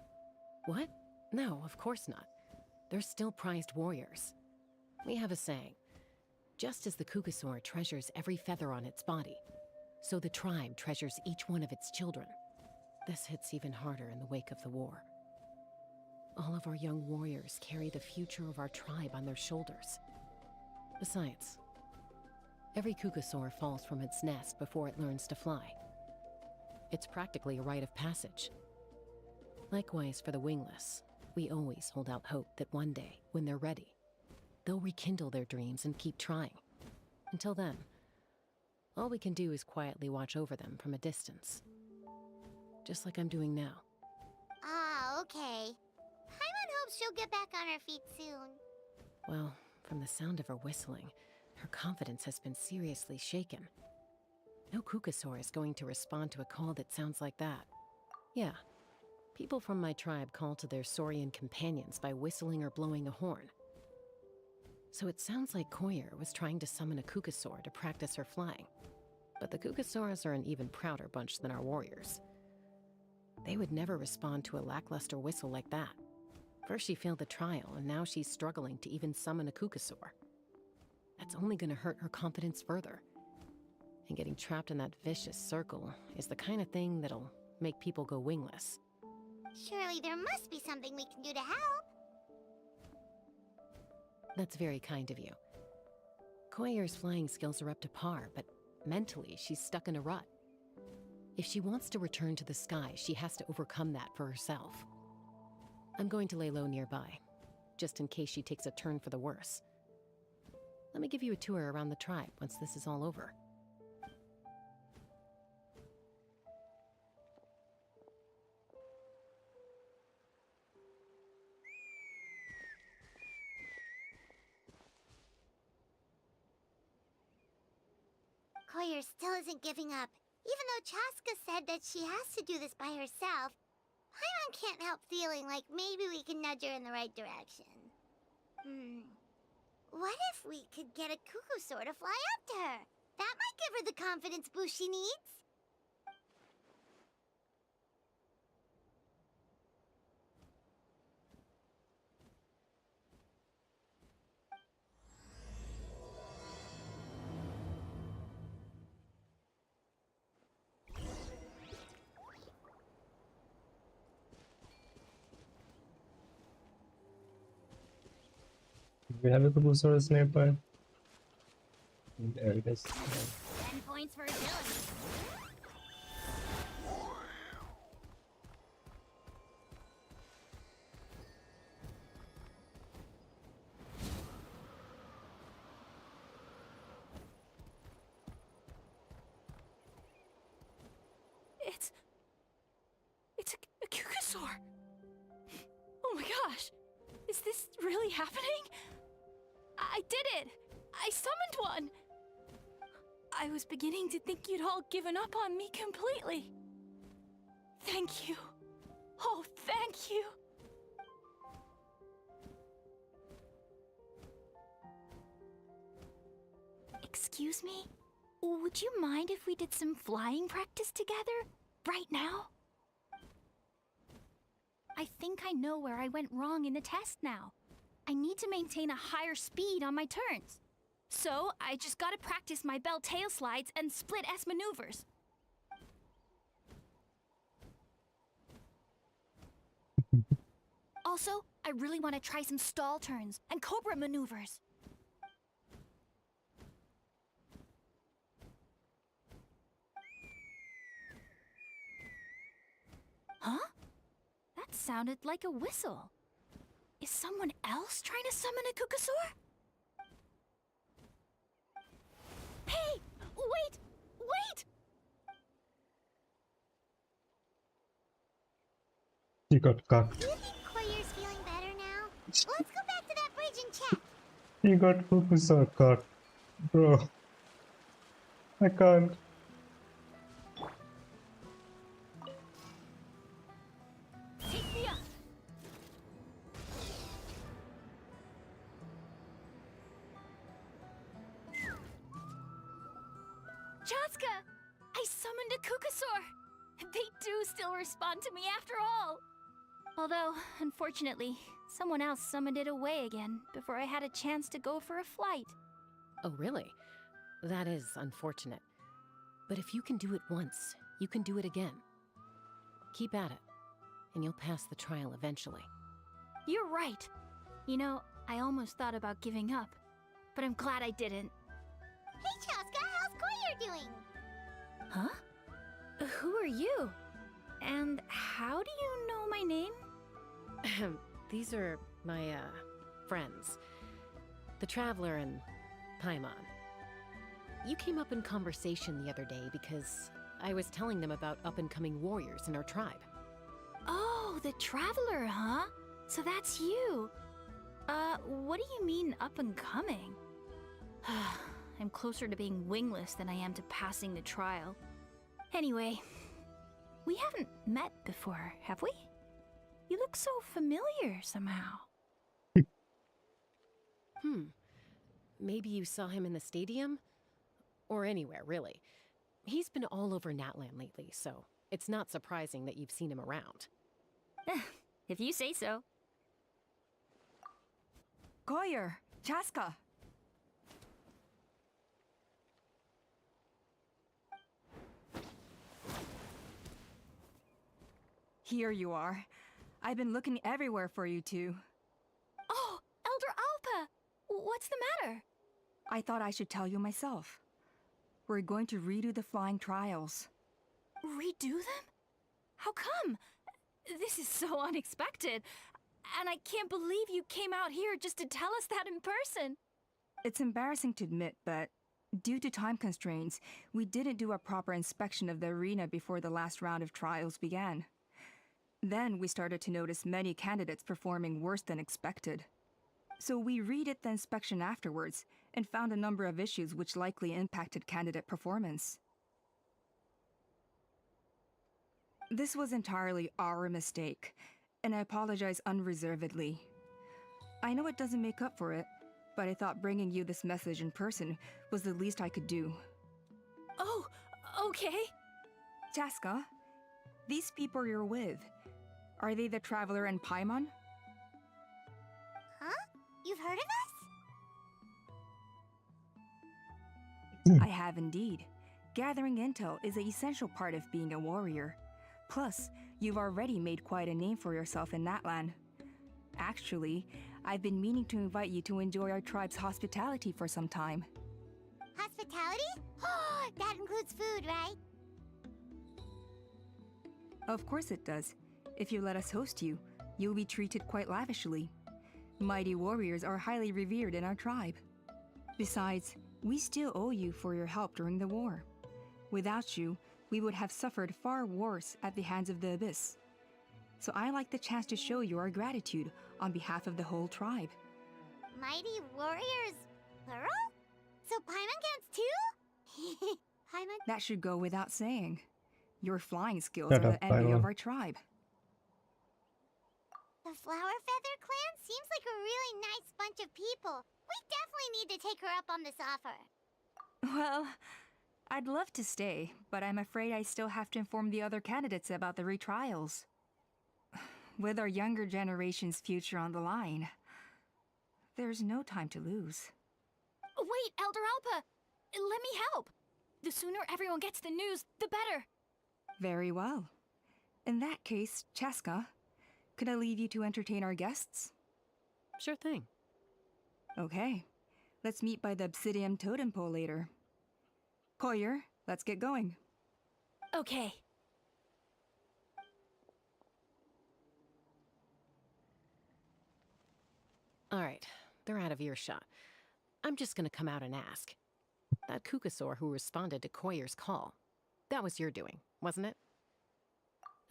What? No, of course not. They're still prized warriors. We have a saying, just as the Kukasaur treasures every feather on its body, so the tribe treasures each one of its children. This hits even harder in the wake of the war. All of our young warriors carry the future of our tribe on their shoulders. Besides, every Kukasaur falls from its nest before it learns to fly. It's practically a rite of passage. Likewise for the wingless, we always hold out hope that one day, when they're ready, they'll rekindle their dreams and keep trying. Until then, all we can do is quietly watch over them from a distance. Just like I'm doing now. Ah, okay. Paimon hopes she'll get back on her feet soon. Well, from the sound of her whistling, her confidence has been seriously shaken. No Kukasaur is going to respond to a call that sounds like that. Yeah, people from my tribe call to their Saurian companions by whistling or blowing a horn. So it sounds like Koyer was trying to summon a Kukasaur to practice her flying. But the Kukasaurs are an even prouder bunch than our warriors. They would never respond to a lackluster whistle like that. First she failed the trial, and now she's struggling to even summon a Kukasaur. That's only gonna hurt her confidence further. And getting trapped in that vicious circle is the kind of thing that'll make people go wingless. Surely there must be something we can do to help. That's very kind of you. Koyer's flying skills are up to par, but mentally she's stuck in a rut. If she wants to return to the sky, she has to overcome that for herself. I'm going to lay low nearby, just in case she takes a turn for the worse. Let me give you a tour around the tribe once this is all over. Koyer still isn't giving up. Even though CHASCA said that she has to do this by herself, Paimon can't help feeling like maybe we can nudge her in the right direction. What if we could get a Kukusaur to fly up to her? That might give her the confidence boost she needs. We have a Kukusaurus nearby. There it is. 10 points for agility. It's a Kukusaur. Oh my gosh. Is this really happening? I did it. I summoned one. I was beginning to think you'd all given up on me completely. Thank you. Oh, thank you. Excuse me? Would you mind if we did some flying practice together? Right now? I think I know where I went wrong in the test now. I need to maintain a higher speed on my turns. So, I just gotta practice my bell tail slides and split S maneuvers. Also, I really want to try some stall turns and cobra maneuvers. Huh? That sounded like a whistle. Is someone else trying to summon a Kukusaur? Hey! Wait! Wait! You got cocked. Do you think Koyer's feeling better now? Let's go back to that bridge and check. You got Kukusaur cocked. Bro. I can't. Take me up! CHASCA! I summoned a Kukusaur! They do still respond to me after all! Although, unfortunately, someone else summoned it away again before I had a chance to go for a flight. Oh, really? That is unfortunate. But if you can do it once, you can do it again. Keep at it, and you'll pass the trial eventually. You're right. You know, I almost thought about giving up, but I'm glad I didn't. Hey, Chaska, how's Koyer doing? Huh? Who are you? And how do you know my name? These are my, friends. The Traveler and Paimon. You came up in conversation the other day because I was telling them about up-and-coming warriors in our tribe. Oh, the Traveler, huh? So that's you. What do you mean up-and-coming? I'm closer to being wingless than I am to passing the trial. Anyway, we haven't met before, have we? You look so familiar somehow. Maybe you saw him in the stadium? Or anywhere, really. He's been all over Natlan lately, so it's not surprising that you've seen him around. If you say so. Koyer, CHASCA. Here you are. I've been looking everywhere for you two. Oh, Elder Alpa! What's the matter? I thought I should tell you myself. We're going to redo the flying trials. Redo them? How come? This is so unexpected. And I can't believe you came out here just to tell us that in person. It's embarrassing to admit, but due to time constraints, we didn't do a proper inspection of the arena before the last round of trials began. Then we started to notice many candidates performing worse than expected. So we redid the inspection afterwards and found a number of issues which likely impacted candidate performance. This was entirely our mistake, and I apologize unreservedly. I know it doesn't make up for it, but I thought bringing you this message in person was the least I could do. Oh, okay. CHASCA, these people you're with, are they the Traveler and Paimon? Huh? You've heard of us? I have indeed. Gathering intel is an essential part of being a warrior. Plus, you've already made quite a name for yourself in Natlan. Actually, I've been meaning to invite you to enjoy our tribe's hospitality for some time. Hospitality? Oh, that includes food, right? Of course it does. If you let us host you, you'll be treated quite lavishly. Mighty warriors are highly revered in our tribe. Besides, we still owe you for your help during the war. Without you, we would have suffered far worse at the hands of the Abyss. So I like the chance to show you our gratitude on behalf of the whole tribe. Mighty warriors, plural? So Paimon counts too? Paimon? That should go without saying. Your flying skills Shut are up, the envy Paimon. of our tribe. The Flower Feather clan seems like a really nice bunch of people. We definitely need to take her up on this offer. Well, I'd love to stay, but I'm afraid I still have to inform the other candidates about the retrials. With our younger generation's future on the line, there's no time to lose. Wait, Elder Alpa! Let me help! The sooner everyone gets the news, the better! Very well. In that case, CHASCA, could I leave you to entertain our guests? Sure thing. Okay. Let's meet by the Obsidian Totem Pole later. Koyer, let's get going. Okay. All right, they're out of earshot. I'm just gonna come out and ask. That Kukasaur who responded to Koyer's call, that was your doing, wasn't it?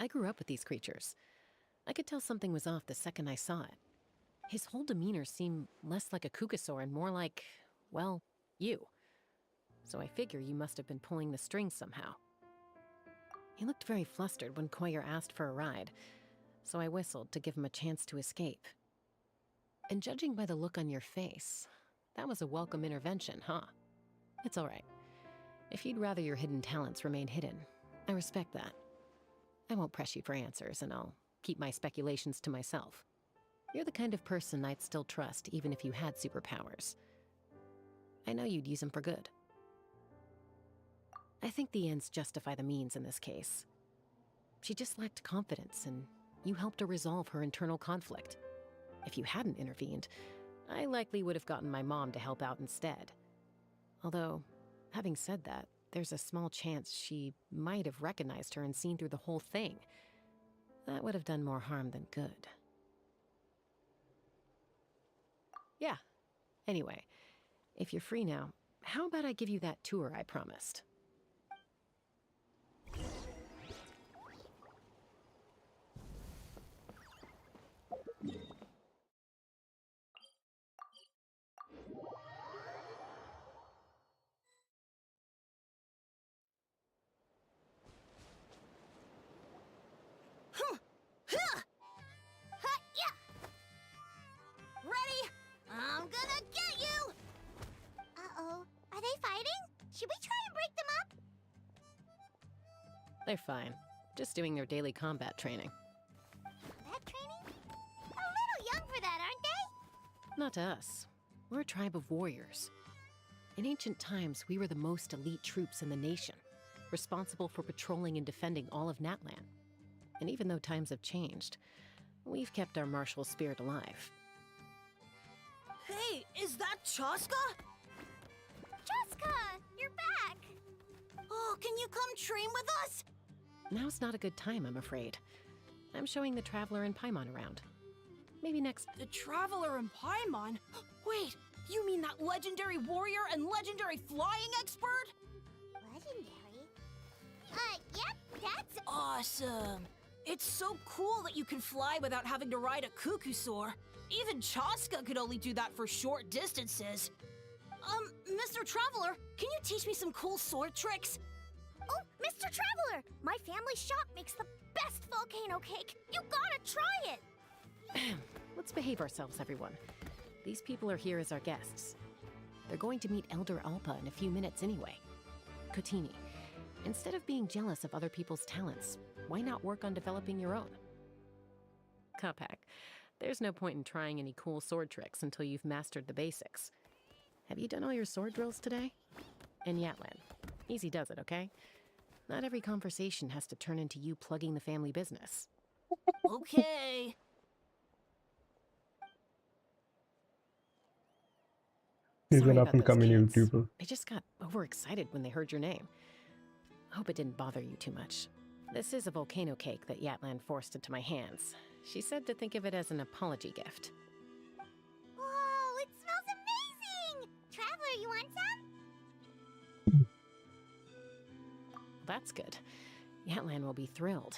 I grew up with these creatures. I could tell something was off the second I saw it. His whole demeanor seemed less like a Kukasaur and more like, well, you. So I figure you must have been pulling the strings somehow. He looked very flustered when Koyer asked for a ride, so I whistled to give him a chance to escape. And judging by the look on your face, that was a welcome intervention, huh? It's all right. If you'd rather your hidden talents remain hidden, I respect that. I won't press you for answers, and I'll keep my speculations to myself. You're the kind of person I'd still trust even if you had superpowers. I know you'd use them for good. I think the ends justify the means in this case. She just lacked confidence, and you helped her resolve her internal conflict. If you hadn't intervened, I likely would have gotten my mom to help out instead. Although, having said that, there's a small chance she might have recognized her and seen through the whole thing. That would have done more harm than good. Yeah. Anyway, if you're free now, how about I give you that tour I promised? Ready? I'm gonna get you! Uh-oh. Are they fighting? Should we try and break them up? They're fine. Just doing their daily combat training. Combat training? A little young for that, aren't they? Not to us. We're a tribe of warriors. In ancient times, we were the most elite troops in the nation, responsible for patrolling and defending all of Natlan. And even though times have changed, we've kept our martial spirit alive. Hey, is that CHASCA? CHASCA! You're back! Oh, can you come train with us? Now's not a good time, I'm afraid. I'm showing the Traveler and Paimon around. Maybe next... The Traveler and Paimon? Wait, you mean that legendary warrior and legendary flying expert? Legendary? Yep, that's... Awesome! It's so cool that you can fly without having to ride a Kukusaur. Even CHASCA could only do that for short distances. Mr. Traveler, can you teach me some cool sword tricks? Oh, Mr. Mr. Traveler! My family shop makes the best volcano cake! You gotta try it! Let's behave ourselves, everyone. These people are here as our guests. They're going to meet Elder Alpa in a few minutes anyway. Kotini, instead of being jealous of other people's talents, why not work on developing your own? Kapak, there's no point in trying any cool sword tricks until you've mastered the basics. Have you done all your sword drills today? And Yatlan, easy does it, okay? Not every conversation has to turn into you plugging the family business. Okay. He's Sorry an about up-and-coming those kids. YouTuber. They just got overexcited when they heard your name. Hope it didn't bother you too much. This is a volcano cake that Yatlan forced into my hands. She said to think of it as an apology gift. Whoa, it smells amazing! Traveler, you want some? That's good. Yatlan will be thrilled.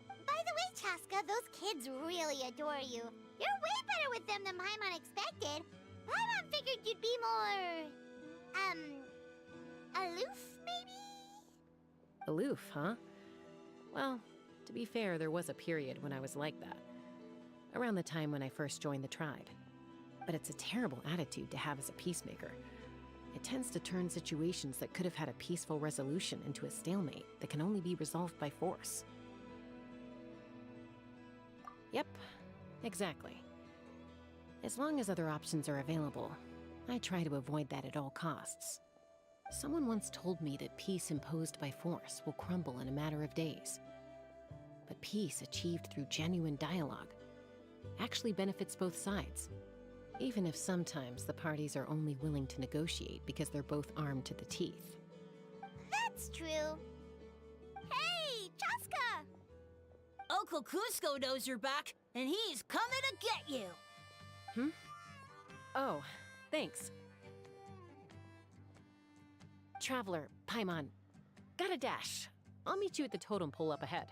By the way, Chaska, those kids really adore you. You're way better with them than Paimon expected. Paimon figured you'd be more... aloof, maybe? Aloof, huh? Well, to be fair, there was a period when I was like that. Around the time when I first joined the tribe. But it's a terrible attitude to have as a peacemaker. It tends to turn situations that could have had a peaceful resolution into a stalemate that can only be resolved by force. Yep, exactly. As long as other options are available, I try to avoid that at all costs. Someone once told me that peace imposed by force will crumble in a matter of days. But peace achieved through genuine dialogue actually benefits both sides, even if sometimes the parties are only willing to negotiate because they're both armed to the teeth. That's true. Hey, Chaska! Uncle Cusco knows you're back, and he's coming to get you. Oh, thanks. Traveler, Paimon, got a dash. I'll meet you at the totem pole up ahead.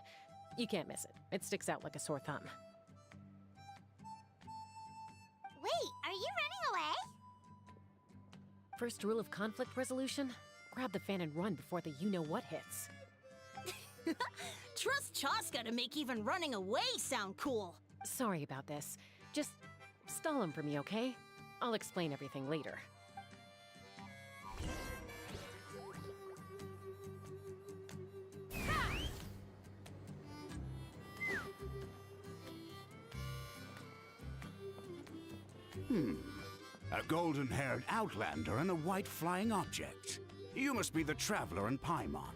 You can't miss it. It sticks out like a sore thumb. Wait, are you running away? First rule of conflict resolution? Grab the fan and run before the you-know-what hits. Trust CHASCA to make even running away sound cool. Sorry about this. Just stall him for me, okay? I'll explain everything later. A golden-haired outlander and a white flying object. You must be the Traveler and Paimon.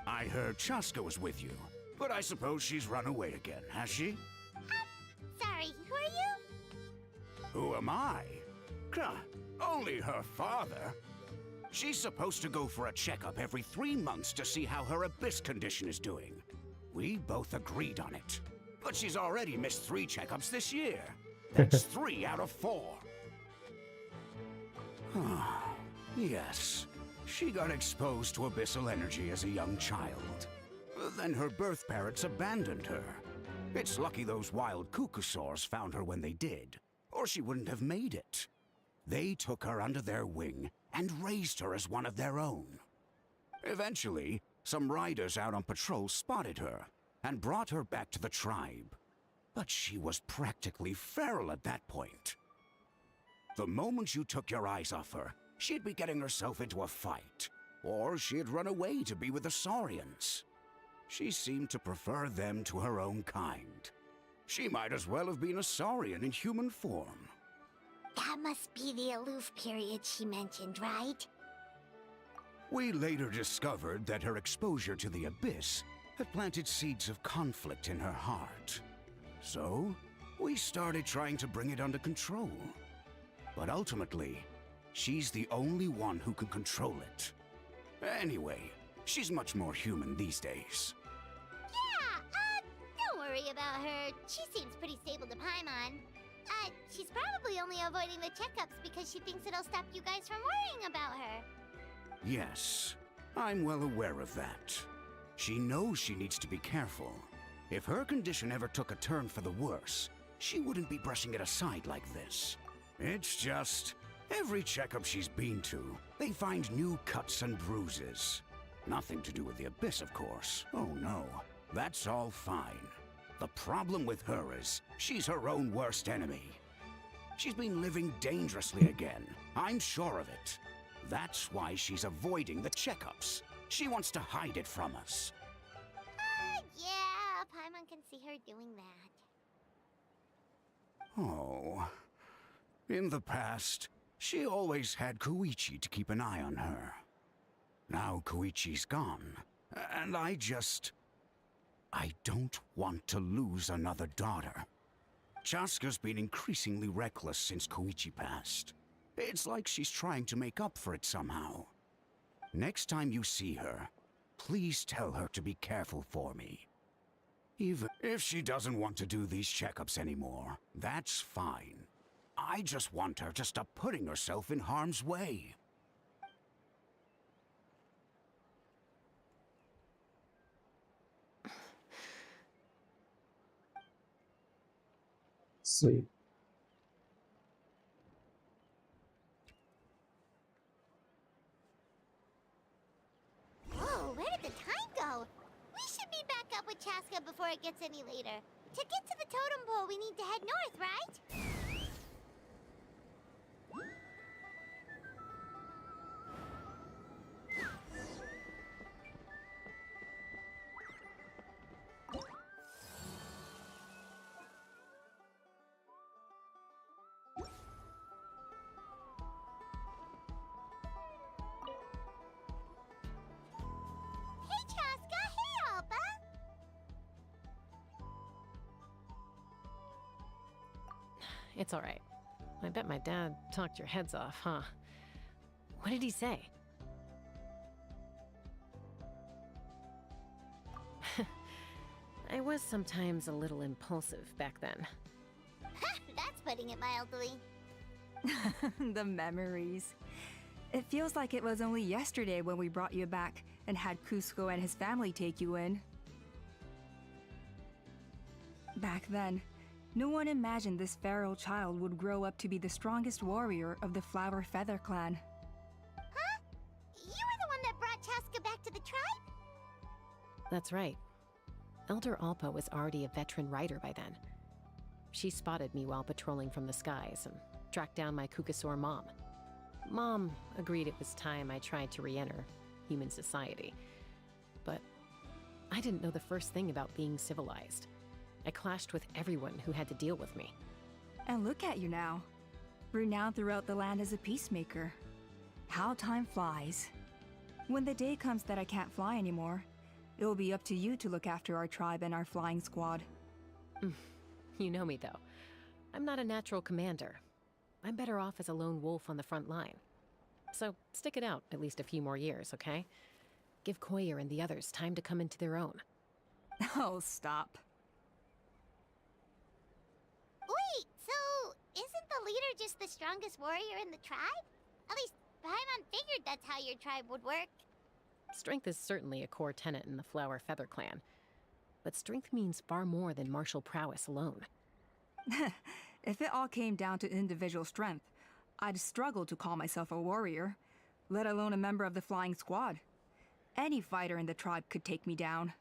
I heard CHASCA was with you, but I suppose she's run away again, has she? Sorry, who are you? Who am I? Only her father. She's supposed to go for a checkup every 3 months to see how her abyss condition is doing. We both agreed on it. But she's already missed 3 checkups this year. That's 3 out of 4. Yes, she got exposed to abyssal energy as a young child. Then her birth parents abandoned her. It's lucky those wild cuckoosaurs found her when they did, or she wouldn't have made it. They took her under their wing and raised her as one of their own. Eventually, some riders out on patrol spotted her and brought her back to the tribe. But she was practically feral at that point. The moment you took your eyes off her, she'd be getting herself into a fight, or she'd run away to be with the Saurians. She seemed to prefer them to her own kind. She might as well have been a Saurian in human form. That must be the aloof period she mentioned, right? We later discovered that her exposure to the abyss had planted seeds of conflict in her heart. So, we started trying to bring it under control. But ultimately, she's the only one who can control it. Anyway, she's much more human these days. Yeah, don't worry about her. She seems pretty stable to Paimon. She's probably only avoiding the checkups because she thinks it'll stop you guys from worrying about her. Yes, I'm well aware of that. She knows she needs to be careful. If her condition ever took a turn for the worse, she wouldn't be brushing it aside like this. It's just, every checkup she's been to, they find new cuts and bruises. Nothing to do with the Abyss, of course. Oh no, that's all fine. The problem with her is, she's her own worst enemy. She's been living dangerously again. I'm sure of it. That's why she's avoiding the checkups. She wants to hide it from us. Yeah, Paimon can see her doing that. Oh. In the past, she always had Koichi to keep an eye on her. Now Koichi's gone, and I don't want to lose another daughter. CHASCA's been increasingly reckless since Koichi passed. It's like she's trying to make up for it somehow. Next time you see her, please tell her to be careful for me. Even if she doesn't want to do these checkups anymore, that's fine. I just want her to stop putting herself in harm's way. Sweet. Whoa, where did the time go? We should be back up with CHASCA before it gets any later. To get to the totem pole, we need to head north, right? Hey, CHASCA! Hey, Alba! It's all right. I bet my dad talked your heads off, huh? What did he say? I was sometimes a little impulsive back then. That's putting it mildly. The memories. It feels like it was only yesterday when we brought you back and had Cusco and his family take you in. Back then, no one imagined this feral child would grow up to be the strongest warrior of the Flower Feather clan. Huh? You were the one that brought CHASCA back to the tribe? That's right. Elder Alpa was already a veteran rider by then. She spotted me while patrolling from the skies and tracked down my Kukasaur mom. Mom agreed it was time I tried to re-enter human society. But I didn't know the first thing about being civilized. I clashed with everyone who had to deal with me. And look at you now, renowned throughout the land as a peacemaker. How time flies. When the day comes that I can't fly anymore, it will be up to you to look after our tribe and our flying squad. You know me, though. I'm not a natural commander. I'm better off as a lone wolf on the front line. So stick it out at least a few more years, okay? Give Koyer and the others time to come into their own. Oh, stop. Wait, so isn't the leader just the strongest warrior in the tribe? At least Paimon figured that's how your tribe would work. Strength is certainly a core tenet in the Flower Feather clan. But strength means far more than martial prowess alone. If it all came down to individual strength, I'd struggle to call myself a warrior, let alone a member of the flying squad. Any fighter in the tribe could take me down.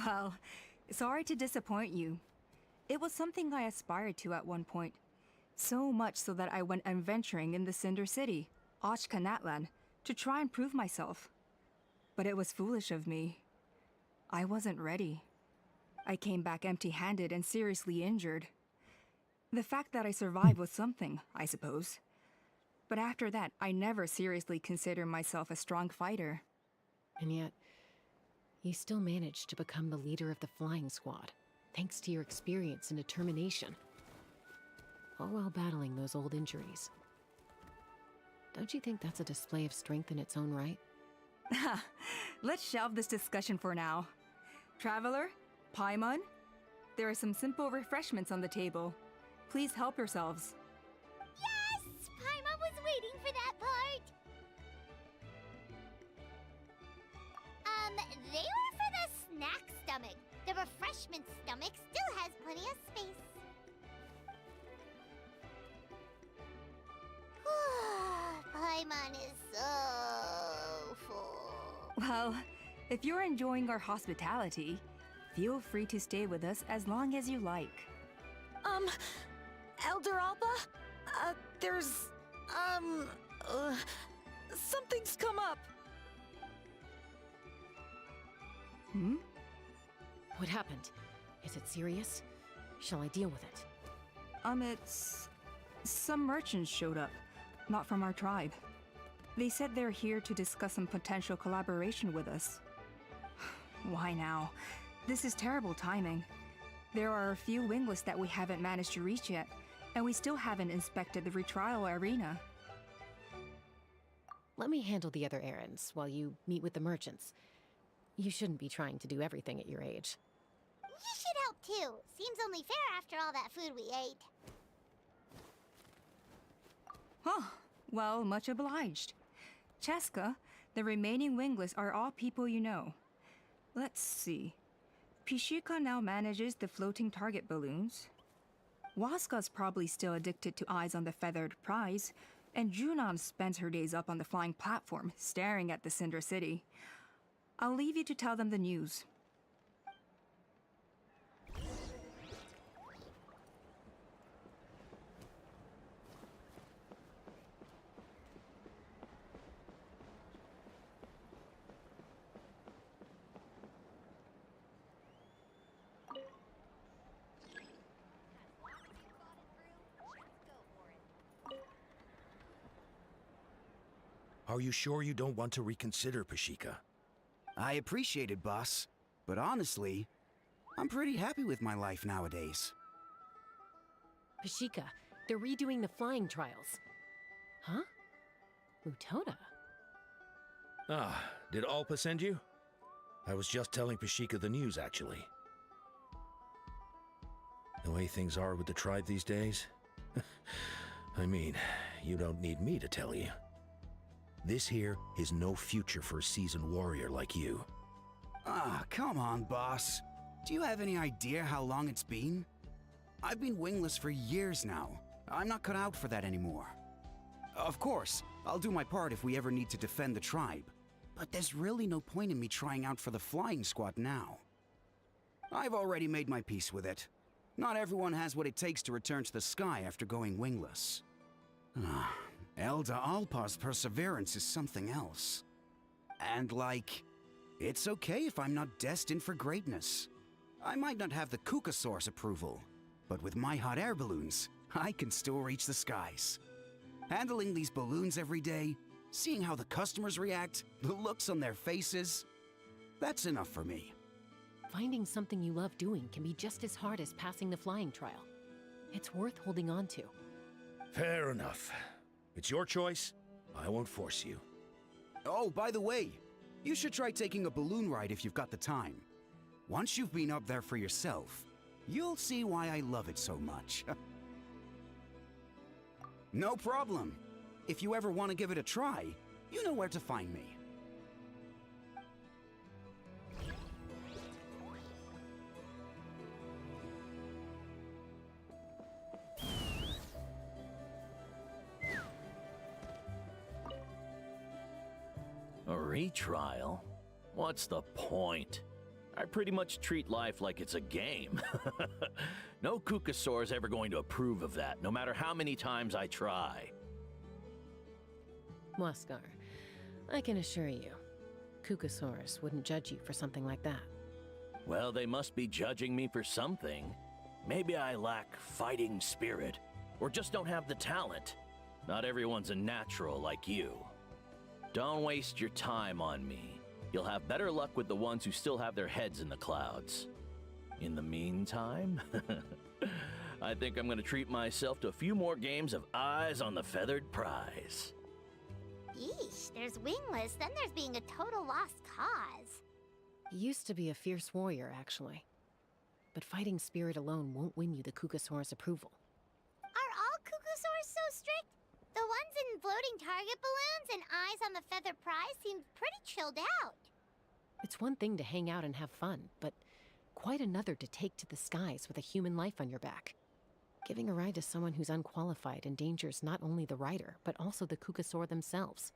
Well, sorry to disappoint you. It was something I aspired to at one point. So much so that I went adventuring in the Cinder City, ARCHON, to try and prove myself. But it was foolish of me. I wasn't ready. I came back empty-handed and seriously injured. The fact that I survived was something, I suppose. But after that, I never seriously considered myself a strong fighter. And yet, you still managed to become the leader of the flying squad, thanks to your experience and determination. All while battling those old injuries. Don't you think that's a display of strength in its own right? Let's shelve this discussion for now. Traveler, Paimon, there are some simple refreshments on the table. Please help yourselves. Yes! Paimon was waiting for that part! They were for the snack stomach. The refreshment stomach still has plenty of space. Paimon is so full. Well, if you're enjoying our hospitality, feel free to stay with us as long as you like. Elder Alba? There's, something's come up. Hmm? What happened? Is it serious? Shall I deal with it? It's... Some merchants showed up, not from our tribe. They said they're here to discuss some potential collaboration with us. Why now? This is terrible timing. There are a few wingless that we haven't managed to reach yet, and we still haven't inspected the retrial arena. Let me handle the other errands while you meet with the merchants. You shouldn't be trying to do everything at your age. You should help too. Seems only fair after all that food we ate. Huh. Well, much obliged. CHASCA, the remaining wingless are all people you know. Let's see. Pishika now manages the floating target balloons. Waska's probably still addicted to eyes on the feathered prize, and Junon spends her days up on the flying platform, staring at the Cinder City. I'll leave you to tell them the news. Are you sure you don't want to reconsider, Pashika? I appreciate it, boss. But honestly, I'm pretty happy with my life nowadays. Pashika, they're redoing the flying trials. Huh? Mutoda? Ah, did Alpa send you? I was just telling Pashika the news, actually. The way things are with the tribe these days? I mean, you don't need me to tell you. This here is no future for a seasoned warrior like you. Ah, come on, boss. Do you have any idea how long it's been? I've been wingless for years now. I'm not cut out for that anymore. Of course, I'll do my part if we ever need to defend the tribe. But there's really no point in me trying out for the flying squad now. I've already made my peace with it. Not everyone has what it takes to return to the sky after going wingless. Elder Alpa's perseverance is something else. And it's okay if I'm not destined for greatness. I might not have the Kukasaur's approval, but with my hot air balloons, I can still reach the skies. Handling these balloons every day, seeing how the customers react, the looks on their faces, that's enough for me. Finding something you love doing can be just as hard as passing the flying trial. It's worth holding on to. Fair enough. It's your choice. I won't force you. Oh, by the way, you should try taking a balloon ride if you've got the time. Once you've been up there for yourself, you'll see why I love it so much. No problem. If you ever want to give it a try, you know where to find me. A retrial? What's the point? I pretty much treat life like it's a game. No Kukasaur's ever going to approve of that, no matter how many times I try. Waskar, I can assure you, Kukasaurus wouldn't judge you for something like that. Well, they must be judging me for something. Maybe I lack fighting spirit, or just don't have the talent. Not everyone's a natural like you. Don't waste your time on me. You'll have better luck with the ones who still have their heads in the clouds. In the meantime, I think I'm gonna treat myself to a few more games of Eyes on the Feathered Prize. Yeesh, there's wingless, then there's being a total lost cause. You used to be a fierce warrior, actually. But fighting spirit alone won't win you the Kukasaur's approval. Are all Kukasaurs so strict? The ones in floating target balloons and Eyes on the Feathered Prize seemed pretty chilled out. It's one thing to hang out and have fun, but quite another to take to the skies with a human life on your back. Giving a ride to someone who's unqualified endangers not only the rider, but also the Kukasaur themselves.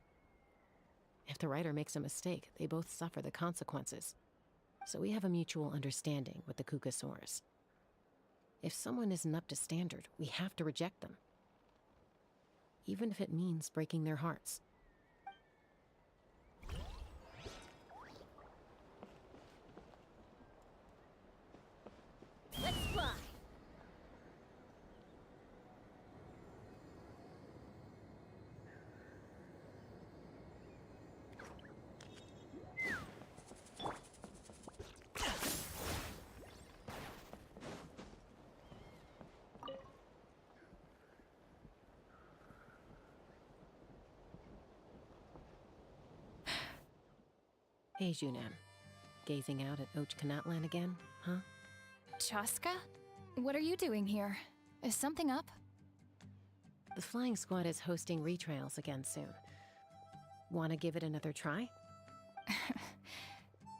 If the rider makes a mistake, they both suffer the consequences. So we have a mutual understanding with the Kukasaurs. If someone isn't up to standard, we have to reject them. Even if it means breaking their hearts. Let's fly. Hey, Junan. Gazing out at natlan again, huh? CHASCA? What are you doing here? Is something up? The flying squad is hosting retrials again soon. Want to give it another try?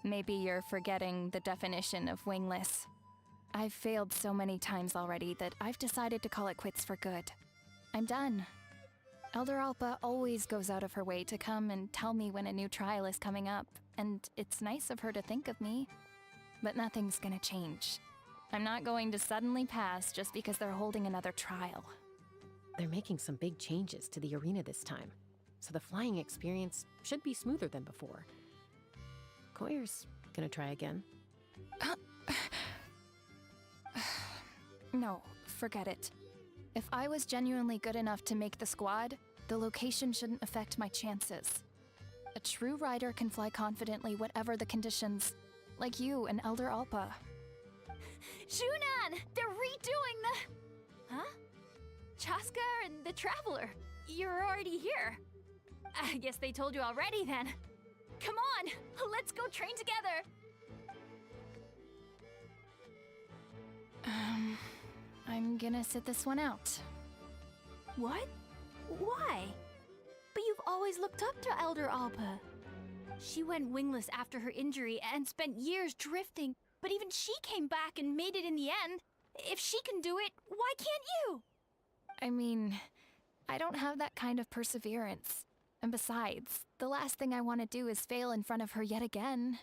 Maybe you're forgetting the definition of wingless. I've failed so many times already that I've decided to call it quits for good. I'm done. Elder Alpa always goes out of her way to come and tell me when a new trial is coming up, and it's nice of her to think of me. But nothing's gonna change. I'm not going to suddenly pass just because they're holding another trial. They're making some big changes to the arena this time, so the flying experience should be smoother than before. Koyer's gonna try again. No, forget it. If I was genuinely good enough to make the squad, the location shouldn't affect my chances. A true rider can fly confidently whatever the conditions, like you and Elder Alpa. Junan! They're redoing the... Huh? CHASCA and the Traveler. You're already here. I guess they told you already then. Come on, let's go train together. I'm gonna sit this one out. What? Why? But you've always looked up to Elder Alpa. She went wingless after her injury and spent years drifting, but even she came back and made it in the end. If she can do it, why can't you? I mean, I don't have that kind of perseverance. And besides, the last thing I want to do is fail in front of her yet again.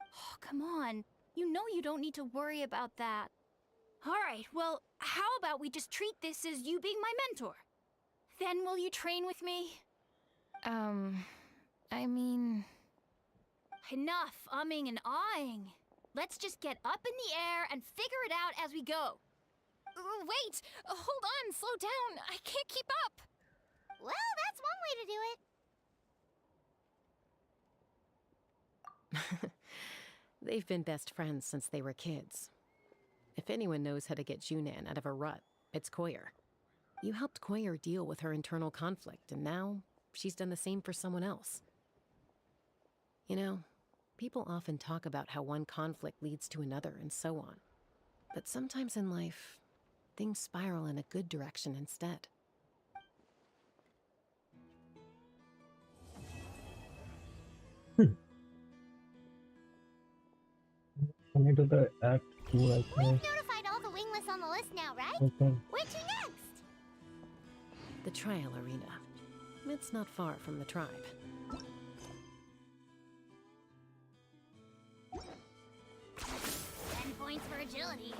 Oh, come on. You know you don't need to worry about that. Alright, well, how about we just treat this as you being my mentor? Then will you train with me? I mean... Enough umming and ahhing. Let's just get up in the air and figure it out as we go. Wait! Hold on, slow down! I can't keep up! Well, that's one way to do it. They've been best friends since they were kids. If anyone knows how to get Junan out of a rut, it's Koyer. You helped Koyer deal with her internal conflict, and now she's done the same for someone else. You know, people often talk about how one conflict leads to another and so on. But sometimes in life, things spiral in a good direction instead. Can I do the act 2 right now? We've notified all the wingless on the list now, right? Okay. Where to next? The trial arena. It's not far from the tribe. 10 points for agility.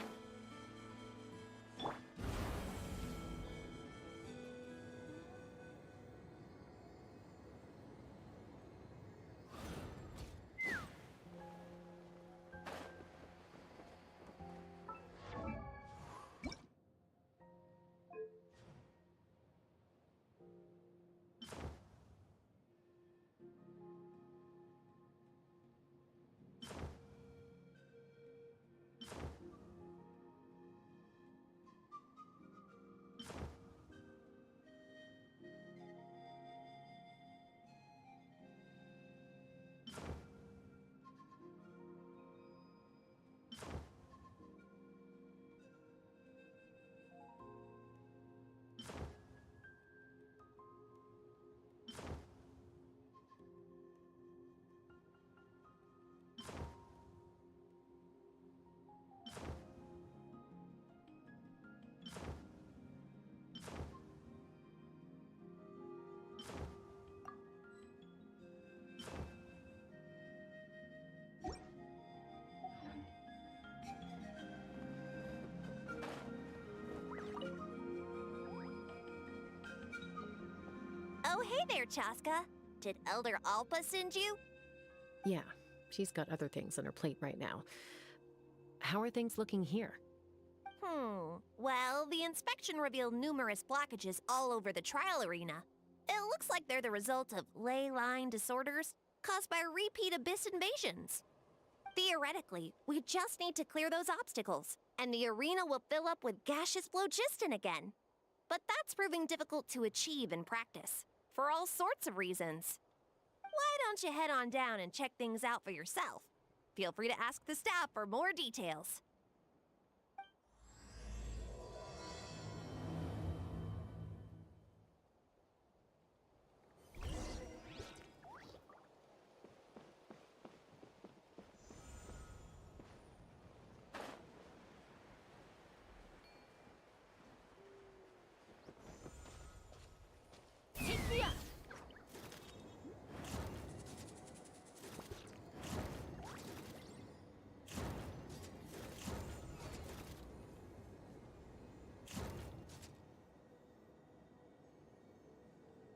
Oh, hey there, CHASCA. Did Elder Alpa send you? Yeah, she's got other things on her plate right now. How are things looking here? Well, the inspection revealed numerous blockages all over the trial arena. It looks like they're the result of ley line disorders caused by repeat abyss invasions. Theoretically, we just need to clear those obstacles, and the arena will fill up with gaseous phlogiston again. But that's proving difficult to achieve in practice, for all sorts of reasons. Why don't you head on down and check things out for yourself? Feel free to ask the staff for more details.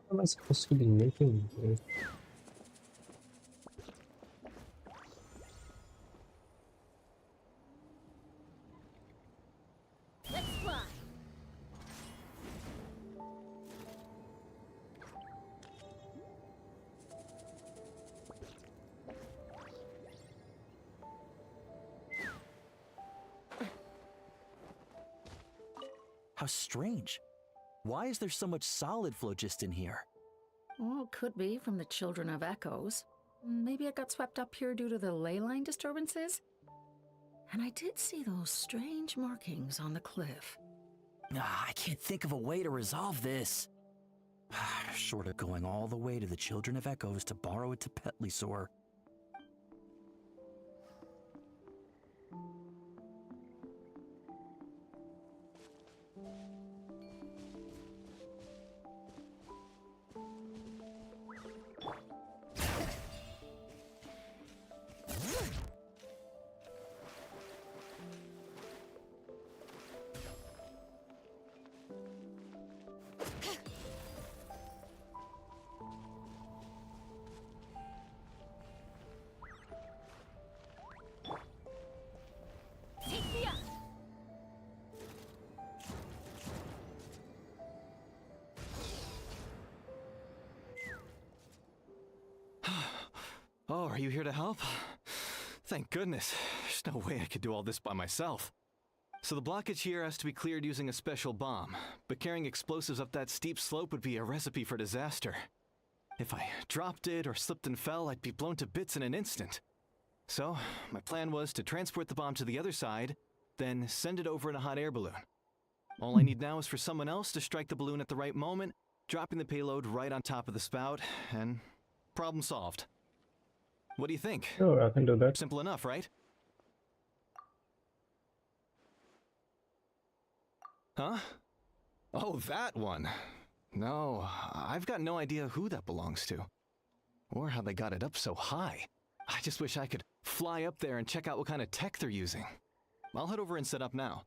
What am I supposed to be making here? Let's fly. How strange. Why is there so much solid phlogiston here? Well, could be from the Children of Echoes. Maybe it got swept up here due to the ley line disturbances? And I did see those strange markings on the cliff. I can't think of a way to resolve this. Short of going all the way to the Children of Echoes to borrow it to Petlisaur. Oh, are you here to help? Thank goodness. There's no way I could do all this by myself. So the blockage here has to be cleared using a special bomb, but carrying explosives up that steep slope would be a recipe for disaster. If I dropped it or slipped and fell, I'd be blown to bits in an instant. So, my plan was to transport the bomb to the other side, then send it over in a hot air balloon. All I need now is for someone else to strike the balloon at the right moment, dropping the payload right on top of the spout, and problem solved. What do you think? Sure, I can do that. Simple enough, right? Huh? Oh, that one. No, I've got no idea who that belongs to. Or how they got it up so high. I just wish I could fly up there and check out what kind of tech they're using. I'll head over and set up now.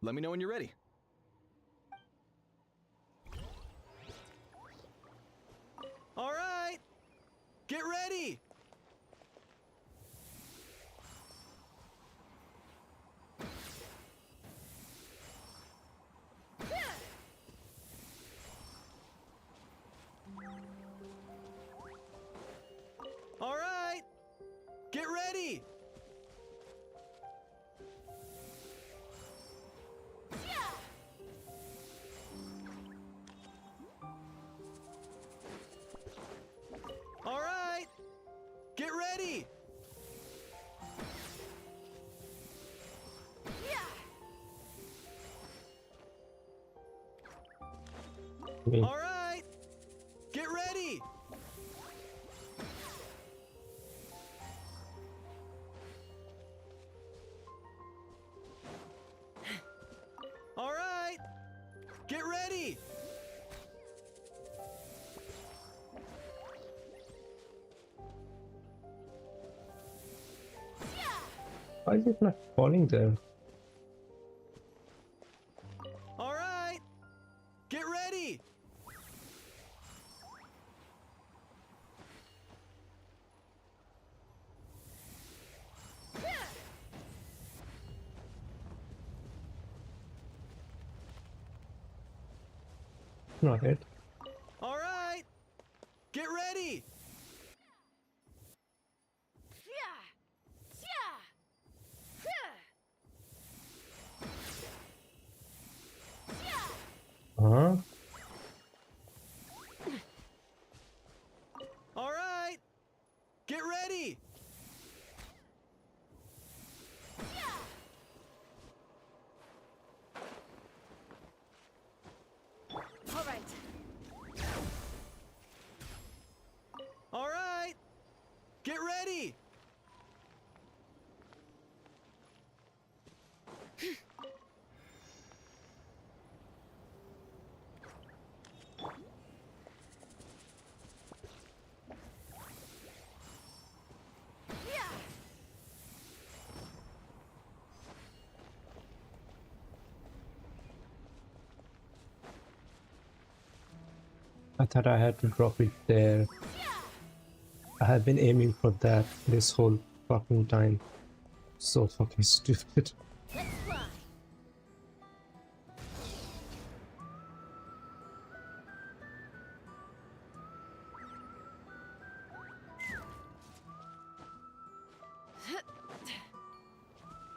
Let me know when you're ready. All right! Get ready! All right! Get ready! All right! Get ready! All right! Get ready! All right! Get ready! Why is it not falling there? All right! Get ready! Not it. All right, get ready. Huh? All right, get ready. All right. All right, get ready. I thought I had to drop it there. I have been aiming for that this whole fucking time. So fucking stupid.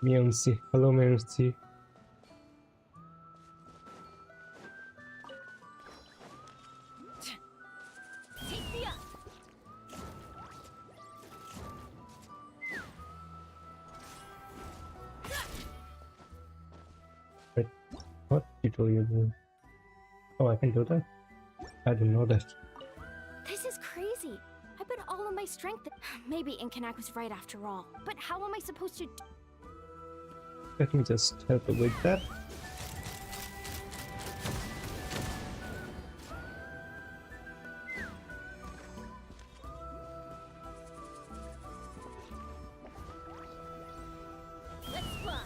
Mionci. Hello, Mionci. Wait, what tutorial? Oh, I can do that? I didn't know that. This is crazy. I put all of my strength. Maybe Inkanak was right after all. But how am I supposed to? Let me just help her with that. Let's fly.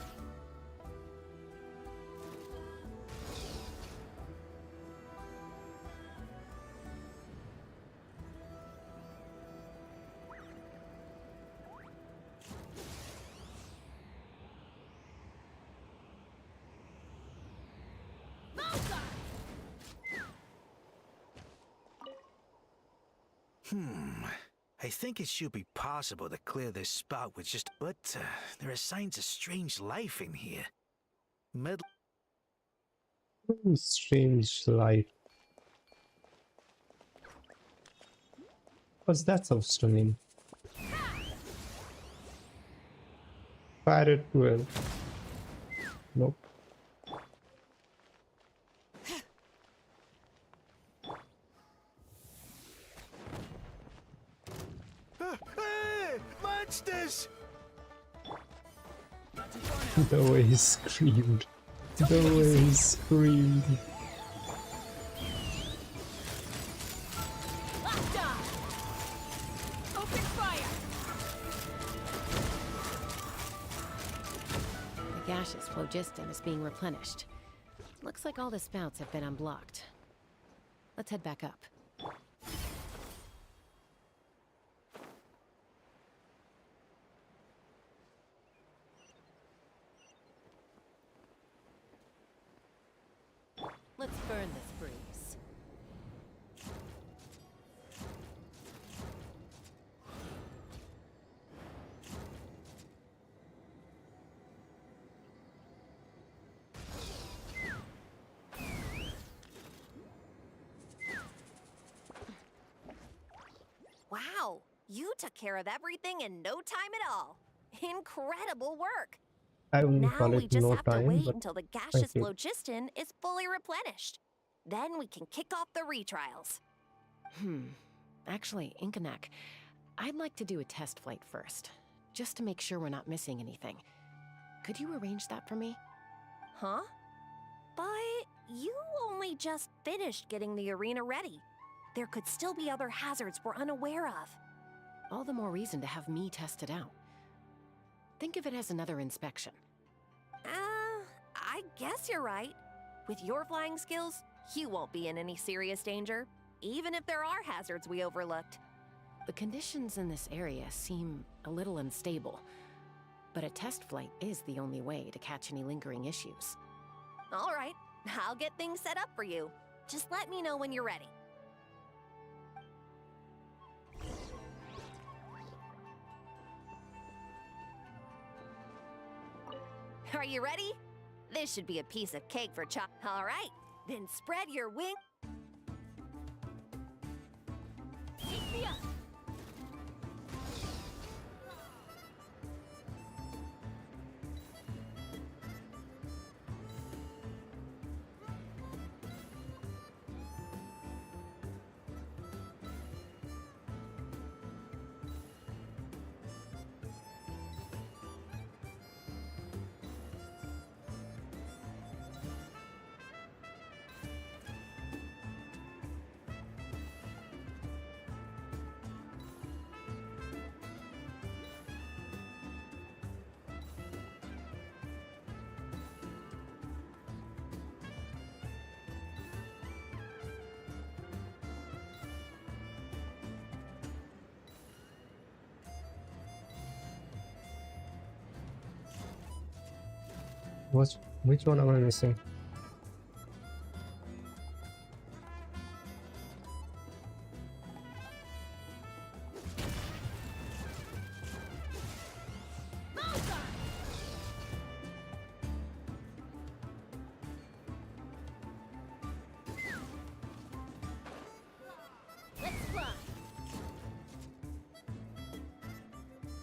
I think it should be possible to clear this spot with just... But there are signs of strange life in here. Strange life. What's that supposed to mean? Fire it well. Nope. Hey, monsters! The way he screamed. The way he screamed. Open fire. The gaseous phlogiston is being replenished. Looks like all the spouts have been unblocked. Let's head back up. Let's burn this breeze. Wow, you took care of everything in no time at all. Incredible work. I wouldn't Now call we it just no have to time, wait but until the thank gaseous you. phlogiston is fully replenished. Then we can kick off the retrials. Actually, Inkanak, I'd like to do a test flight first, just to make sure we're not missing anything. Could you arrange that for me? Huh? But you only just finished getting the arena ready. There could still be other hazards we're unaware of. All the more reason to have me test it out. Think of it as another inspection. I guess you're right. With your flying skills, you won't be in any serious danger, even if there are hazards we overlooked. The conditions in this area seem a little unstable, but a test flight is the only way to catch any lingering issues. All right, I'll get things set up for you. Just let me know when you're ready. Are you ready? This should be a piece of cake for Chop. All right, then spread your wing. Which one am I missing?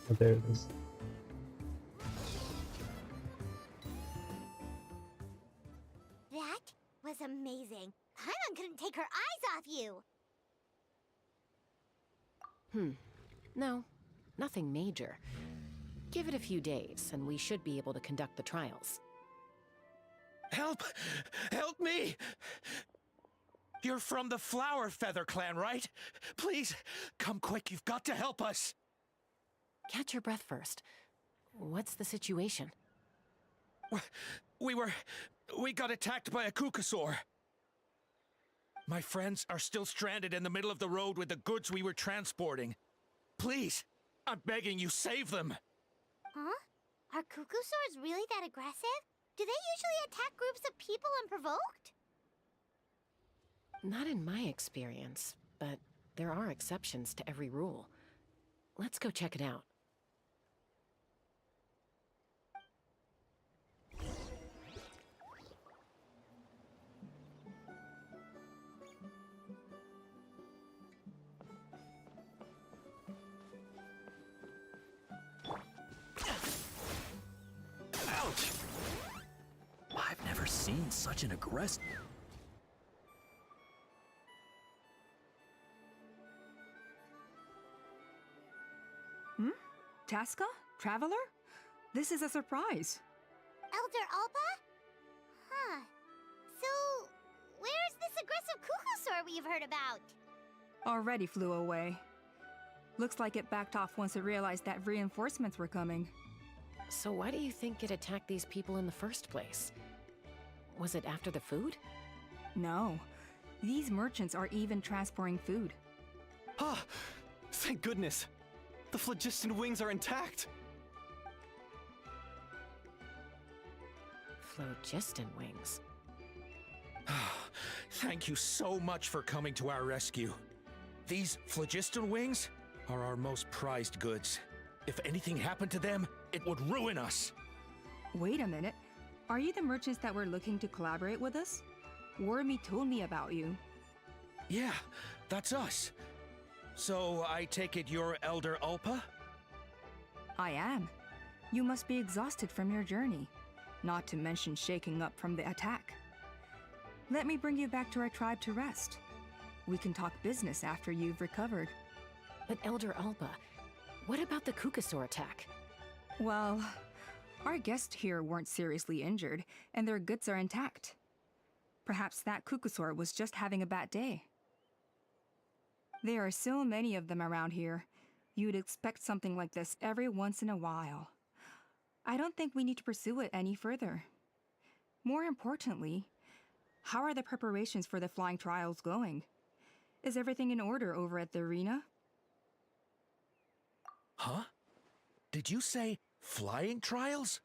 Oh, there it is. That was amazing. Paimon couldn't take her eyes off you. No, nothing major. Give it a few days, and we should be able to conduct the trials. Help! Help me! You're from the Flower Feather clan, right? Please, come quick, you've got to help us! Catch your breath first. What's the situation? We got attacked by a Kukasaur. My friends are still stranded in the middle of the road with the goods we were transporting. Please, I'm begging you, save them! Huh? Are Kukusaurs really that aggressive? Do they usually attack groups of people unprovoked? Not in my experience, but there are exceptions to every rule. Let's go check it out. Ouch! I've never seen such an aggressive... CHASCA? Traveler? This is a surprise. Elder Alpa? Huh. So, where's this aggressive Kukusaur we've heard about? Already flew away. Looks like it backed off once it realized that reinforcements were coming. So why do you think it attacked these people in the first place? Was it after the food? No. These merchants are even transporting food. Ah! Thank goodness! The phlogiston wings are intact! Phlogiston wings? Thank you so much for coming to our rescue. These phlogiston wings are our most prized goods. If anything happened to them, it would ruin us. Wait a minute. Are you the merchants that were looking to collaborate with us? Wormy told me about you. Yeah, that's us. So I take it you're Elder Alpa? I am. You must be exhausted from your journey, not to mention shaking up from the attack. Let me bring you back to our tribe to rest. We can talk business after you've recovered. But Elder Alpa, what about the Kukasaur attack? Well, our guests here weren't seriously injured, and their goods are intact. Perhaps that Kukasaur was just having a bad day. There are so many of them around here. You'd expect something like this every once in a while. I don't think we need to pursue it any further. More importantly, how are the preparations for the flying trials going? Is everything in order over at the arena? Huh? Did you say flying trials?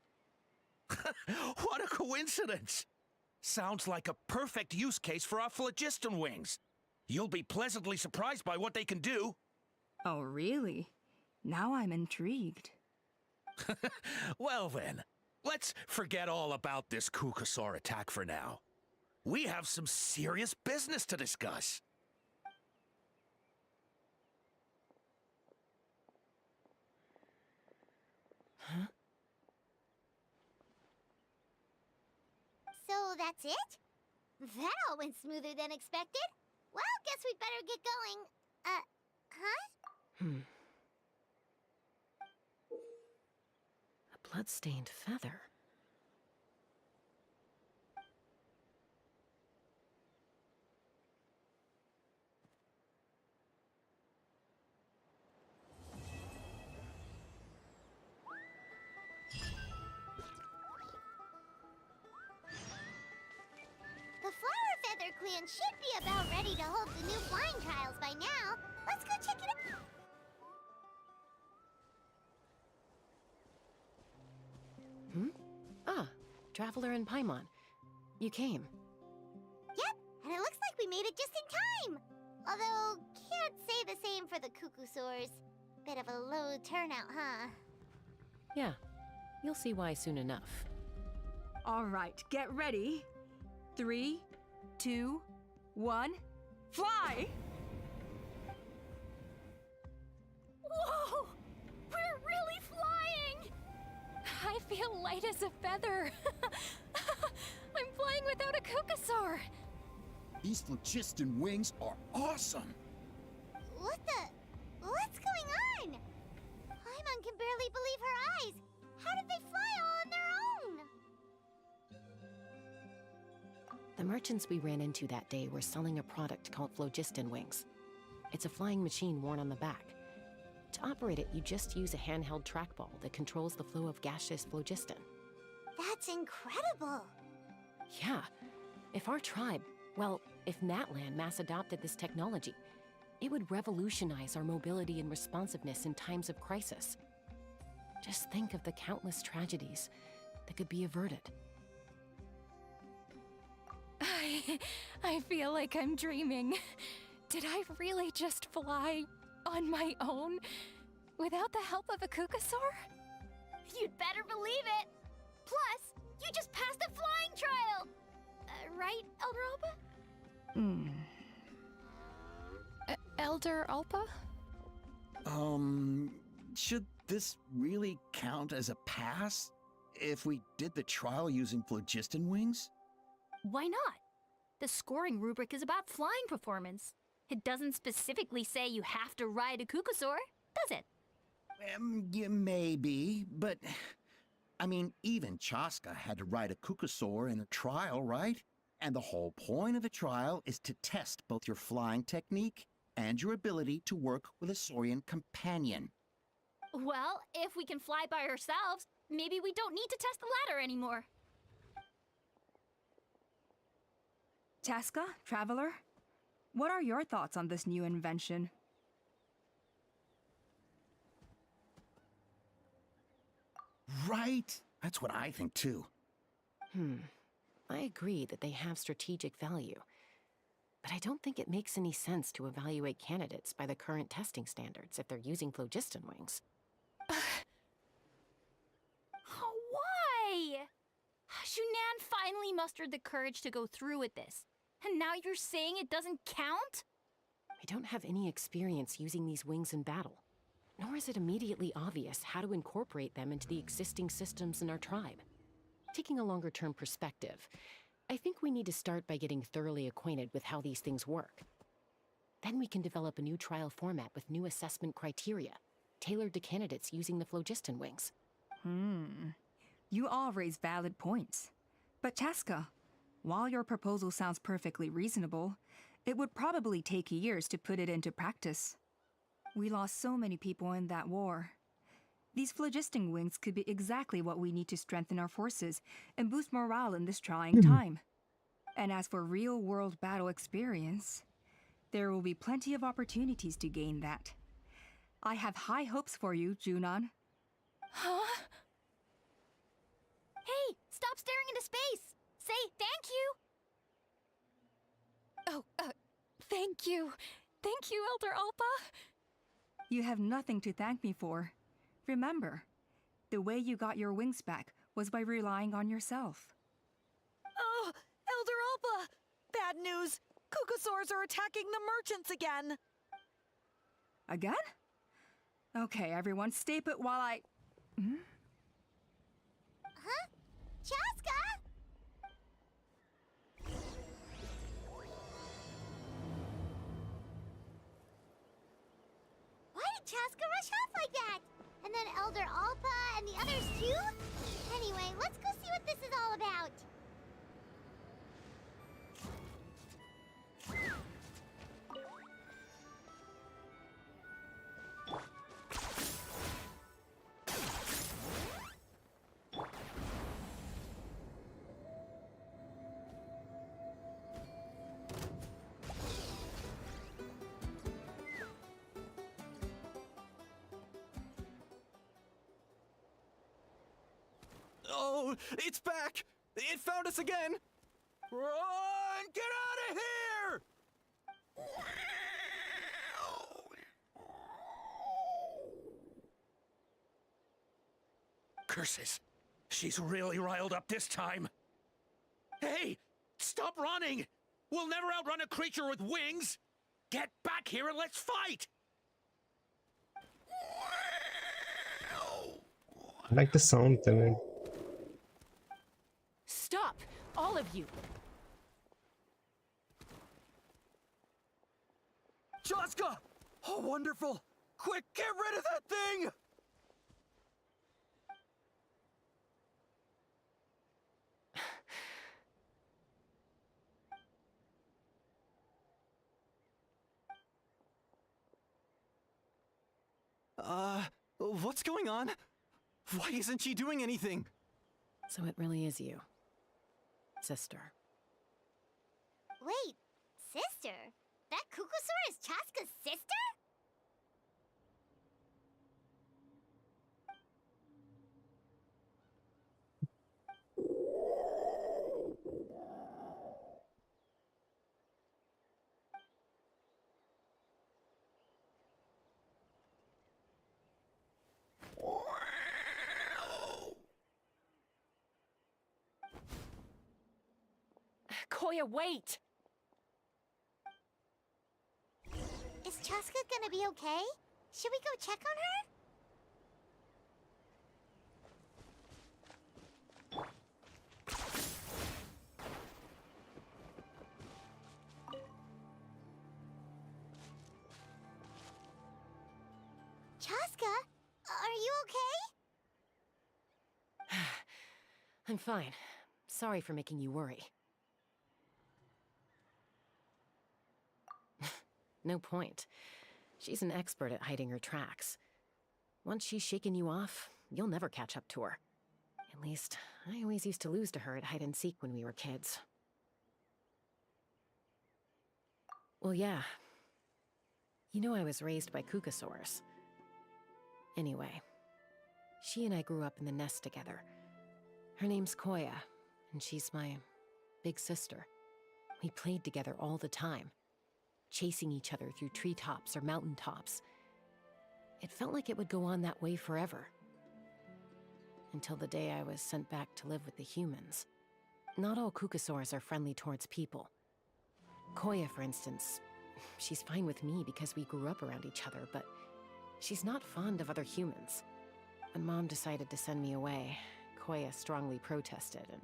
What a coincidence! sounds like a perfect use case for our phlogiston wings. You'll be pleasantly surprised by what they can do. Oh, really? Now I'm intrigued. Well then, let's forget all about this Kukasaur attack for now. We have some serious business to discuss. Huh? So that's it? That all went smoother than expected. Well, guess we'd better get going. Huh? A blood-stained feather. The Flower Feather Clan should be about ready to hold the new flying trials by now. Let's go check it out. Ah, Traveler and Paimon. You came. Yep, and it looks like we made it just in time. Although, can't say the same for the Kukusaurs. Bit of a low turnout, huh? Yeah, you'll see why soon enough. All right, get ready. 3, 2, 1, fly! Whoa! We're really flying! I feel light as a feather. I'm flying without a Kukasaur. These phlogiston wings are awesome! What's going on? Paimon can barely believe her eyes. How did they fly all on their own? The merchants we ran into that day were selling a product called phlogiston wings. It's a flying machine worn on the back. To operate it, you just use a handheld trackball that controls the flow of gaseous phlogiston. That's incredible. Yeah, if our tribe, well, if Natlan mass adopted this technology, it would revolutionize our mobility and responsiveness in times of crisis. Just think of the countless tragedies that could be averted. I feel like I'm dreaming. Did I really just fly on my own without the help of a Kukasaur? You'd better believe it. Plus, you just passed a flying trial. Right, Elder Alba? Elder Alpa? Should this really count as a pass? If we did the trial using phlogiston wings? Why not? The scoring rubric is about flying performance. It doesn't specifically say you have to ride a Kukasaur, does it? Yeah, maybe, but... I mean, even CHASCA had to ride a Kukasaur in a trial, right? And the whole point of the trial is to test both your flying technique and your ability to work with a Saurian companion. Well, if we can fly by ourselves, maybe we don't need to test the ladder anymore. CHASCA, Traveler, what are your thoughts on this new invention? Right? That's what I think too. I agree that they have strategic value, but I don't think it makes any sense to evaluate candidates by the current testing standards if they're using phlogiston wings. Why? Shunan finally mustered the courage to go through with this, and now you're saying it doesn't count? We don't have any experience using these wings in battle, nor is it immediately obvious how to incorporate them into the existing systems in our tribe. Taking a longer-term perspective, I think we need to start by getting thoroughly acquainted with how these things work. Then we can develop a new trial format with new assessment criteria, tailored to candidates using the phlogiston wings. You all raise valid points. But CHASCA, while your proposal sounds perfectly reasonable, it would probably take years to put it into practice. We lost so many people in that war. These phlogiston wings could be exactly what we need to strengthen our forces and boost morale in this trying time. And as for real-world battle experience, there will be plenty of opportunities to gain that. I have high hopes for you, Junon. Huh? Hey, stop staring into space! say thank you. Oh, thank you. Thank you, Elder Alpa. You have nothing to thank me for. Remember, the way you got your wings back was by relying on yourself. Oh, Elder Alpa! Bad news! Kukasaurs are attacking the merchants again! Again? Okay, everyone, stay put while I... Huh? CHASCA? Why did CHASCA rush off like that? And then Elder Alpa and the others too? Anyway, let's go see what this is all about. Oh, it's back! It found us again! Run! Get out of here! Curses! She's really riled up this time. Hey! Stop running! We'll never outrun a creature with wings! Get back here and let's fight! I like the sound, Dylan. Stop! All of you! CHASCA! Oh, wonderful! Quick, get rid of that thing! What's going on? Why isn't she doing anything? So it really is you, sister. Wait, sister? That Kukasaur is CHASCA's sister? Koya, wait! Is CHASCA gonna be okay? Should we go check on her? CHASCA, are you okay? I'm fine. Sorry for making you worry. No point. She's an expert at hiding her tracks. Once she's shaken you off, you'll never catch up to her. At least, I always used to lose to her at hide-and-seek when we were kids. Well, yeah. You know I was raised by Kukasaurs. Anyway, she and I grew up in the nest together. Her name's Koya, and she's my big sister. We played together all the time, chasing each other through treetops or mountaintops. It felt like it would go on that way forever. Until the day I was sent back to live with the humans. Not all Kukasaurs are friendly towards people. Koya, for instance, she's fine with me because we grew up around each other, but she's not fond of other humans. When Mom decided to send me away, Koya strongly protested, and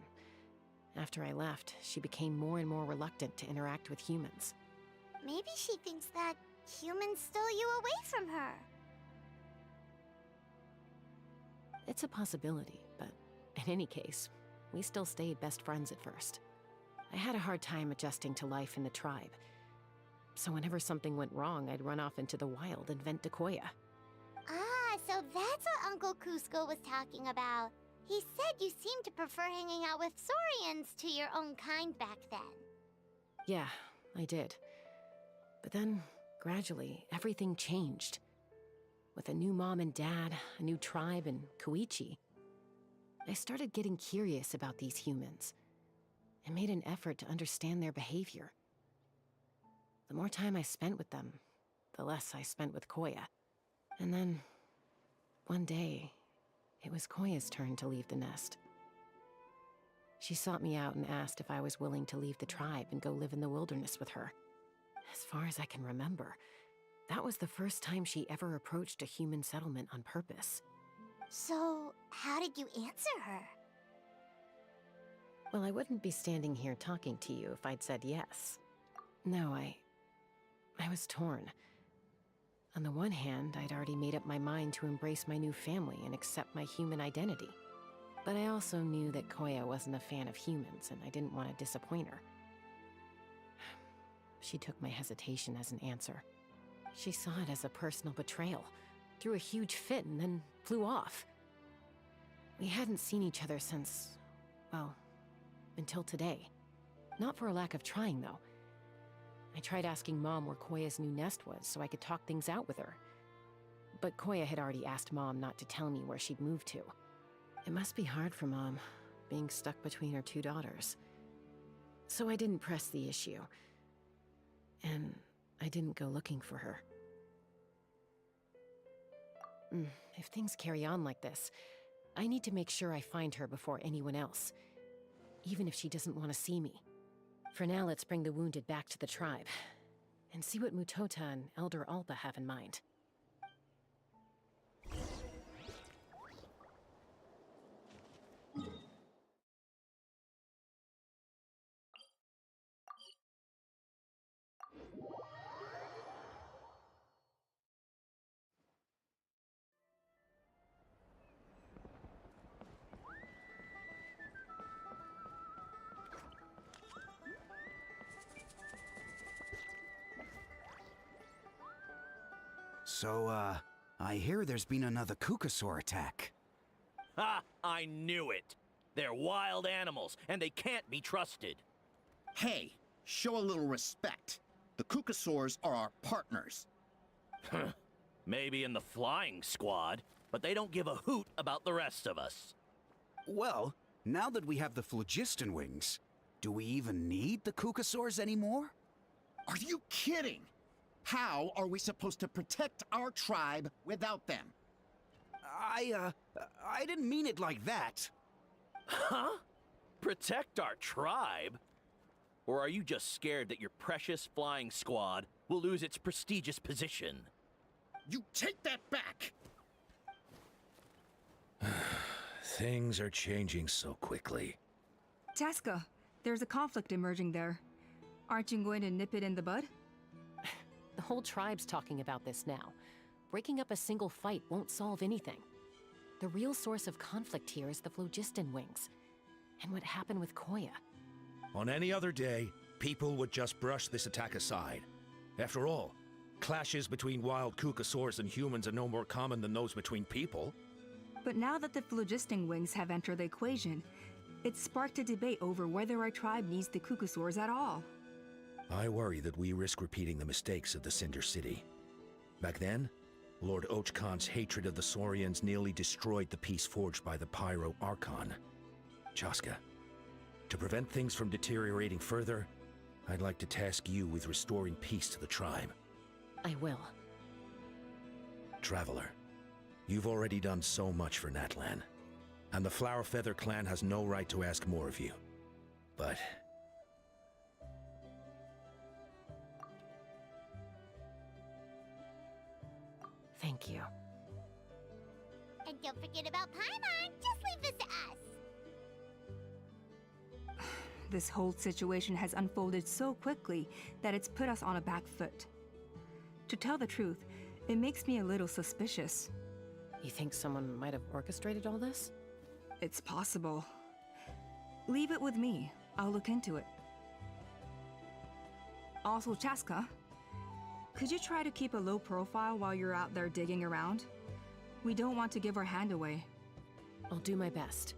after I left, she became more and more reluctant to interact with humans. Maybe she thinks that humans stole you away from her. It's a possibility, but in any case, we still stayed best friends at first. I had a hard time adjusting to life in the tribe. So whenever something went wrong, I'd run off into the wild and vent to Koya. Ah, so that's what Uncle Cusco was talking about. He said you seemed to prefer hanging out with Saurians to your own kind back then. Yeah, I did. But then, gradually, everything changed. With a new mom and dad, a new tribe, and Koichi, I started getting curious about these humans. and made an effort to understand their behavior. The more time I spent with them, the less I spent with Koya. And then, one day, it was Koya's turn to leave the nest. She sought me out and asked if I was willing to leave the tribe and go live in the wilderness with her. As far as I can remember, that was the first time she ever approached a human settlement on purpose. So, how did you answer her? Well, I wouldn't be standing here talking to you if I'd said yes. No, I was torn. On the one hand, I'd already made up my mind to embrace my new family and accept my human identity. But I also knew that Koya wasn't a fan of humans, and I didn't want to disappoint her. She took my hesitation as an answer. She saw it as a personal betrayal, threw a huge fit, and then flew off. We hadn't seen each other since, well, until today. Not for a lack of trying, though. I tried asking Mom where Koya's new nest was so I could talk things out with her. But Koya had already asked Mom not to tell me where she'd moved to. It must be hard for Mom, being stuck between her two daughters. So I didn't press the issue. And I didn't go looking for her. If things carry on like this, I need to make sure I find her before anyone else. Even if she doesn't want to see me. For now, let's bring the wounded back to the tribe. And see what Mutota and Elder Alpa have in mind. So, I hear there's been another Kukasaur attack. Ha! I knew it! They're wild animals, and they can't be trusted. Hey, show a little respect. The Kukasaurs are our partners. Maybe in the flying squad, but they don't give a hoot about the rest of us. Well, now that we have the phlogiston wings, do we even need the Kukasaurs anymore? Are you kidding? How are we supposed to protect our tribe without them? I didn't mean it like that. Huh? Protect our tribe? Or are you just scared that your precious flying squad will lose its prestigious position? You take that back! Things are changing so quickly. CHASCA, there's a conflict emerging there. Aren't you going to nip it in the bud? The whole tribe's talking about this now. Breaking up a single fight won't solve anything. The real source of conflict here is the phlogiston wings. And what happened with Koya. On any other day, people would just brush this attack aside. After all, clashes between wild Kukasaurs and humans are no more common than those between people. But now that the phlogiston wings have entered the equation, it's sparked a debate over whether our tribe needs the Kukasaurs at all. I worry that we risk repeating the mistakes of the Cinder City. Back then, Lord Ochkon's hatred of the Saurians nearly destroyed the peace forged by the Pyro Archon. CHASCA, to prevent things from deteriorating further, I'd like to task you with restoring peace to the tribe. I will. Traveler, you've already done so much for Natlan, and the Flower Feather clan has no right to ask more of you. But thank you. And don't forget about Paimon. Just leave this to us. This whole situation has unfolded so quickly that it's put us on a back foot. To tell the truth, it makes me a little suspicious. You think someone might have orchestrated all this? It's possible. Leave it with me. I'll look into it. Also, CHASCA, could you try to keep a low profile while you're out there digging around? We don't want to give our hand away. I'll do my best.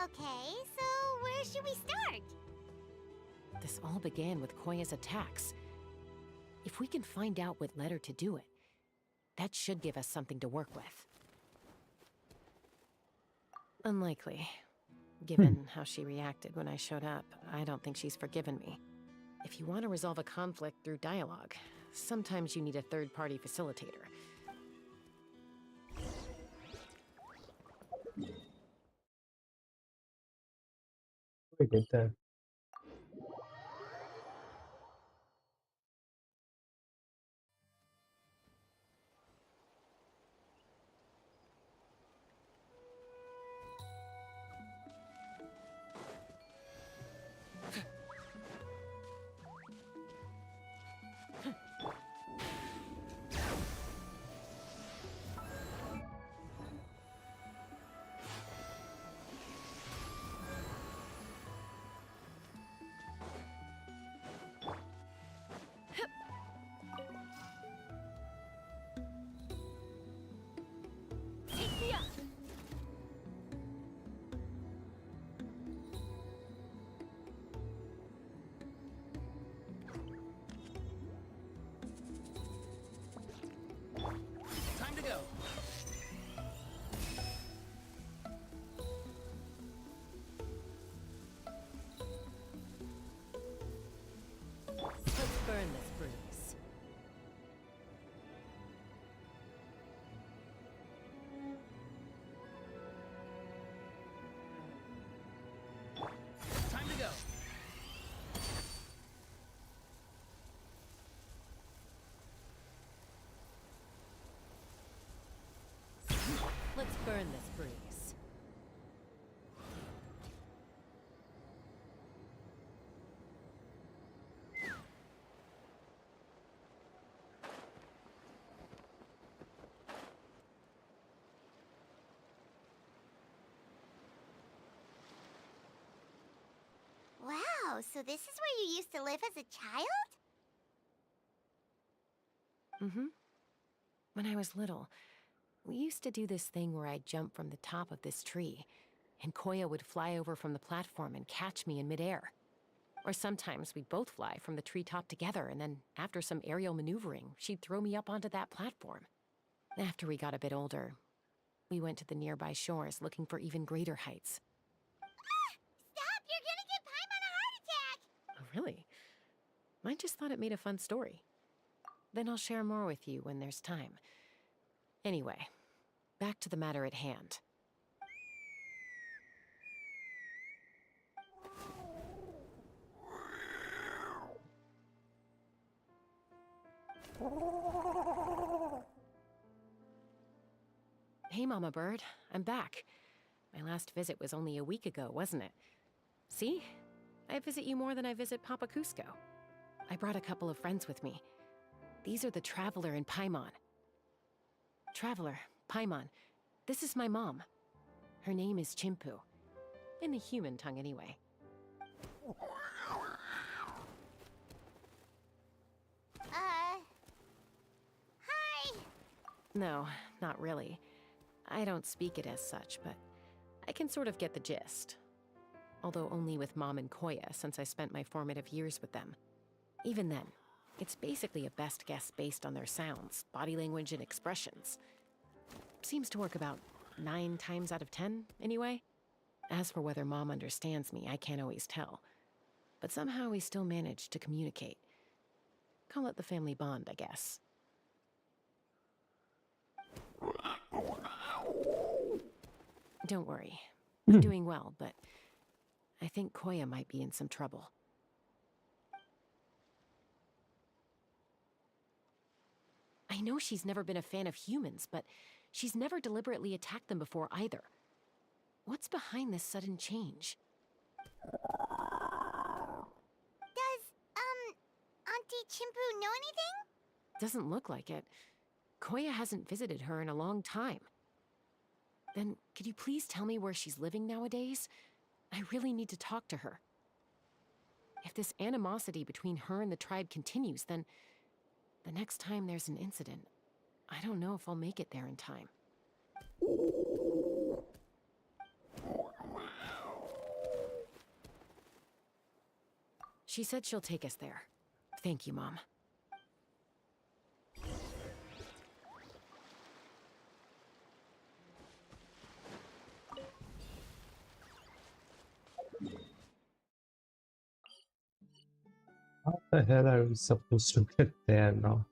Okay, so where should we start? This all began with Koya's attacks. If we can find out what led her to do it, that should give us something to work with. Unlikely. Given how she reacted when I showed up, I don't think she's forgiven me. If you want to resolve a conflict through dialogue, sometimes you need a third-party facilitator. I get that. Time to go. Let's burn this breeze. Time to go. Let's burn this breeze. Wow, so this is where you used to live as a child? Mm-hmm. When I was little, we used to do this thing where I'd jump from the top of this tree, and Koya would fly over from the platform and catch me in midair. Or sometimes we'd both fly from the treetop together, and then after some aerial maneuvering, she'd throw me up onto that platform. After we got a bit older, we went to the nearby shores looking for even greater heights. Stop! You're gonna get Paimon a heart attack! Oh, really? I just thought it made a fun story. Then I'll share more with you when there's time. Anyway, back to the matter at hand. Hey, Mama Bird. I'm back. My last visit was only a week ago, wasn't it? See? I visit you more than I visit Papa Cusco. I brought a couple of friends with me. These are the Traveler and Paimon. Traveler, Paimon, this is my mom. Her name is Chimpu. In the human tongue, anyway. Hi! No, not really. I don't speak it as such, but I can sort of get the gist. Although only with Mom and Koya, since I spent my formative years with them. Even then, it's basically a best guess based on their sounds, body language, and expressions. Seems to work about 9 times out of 10, anyway. As for whether Mom understands me, I can't always tell. But somehow we still manage to communicate. Call it the family bond, I guess. Don't worry. I'm doing well, but I think Koya might be in some trouble. I know she's never been a fan of humans, but she's never deliberately attacked them before either. What's behind this sudden change? Does, Auntie Chimpu know anything? Doesn't look like it. Koya hasn't visited her in a long time. Then, could you please tell me where she's living nowadays? I really need to talk to her. If this animosity between her and the tribe continues, then the next time there's an incident, I don't know if I'll make it there in time. She said she'll take us there. Thank you, Mom. The hell are we supposed to get there now?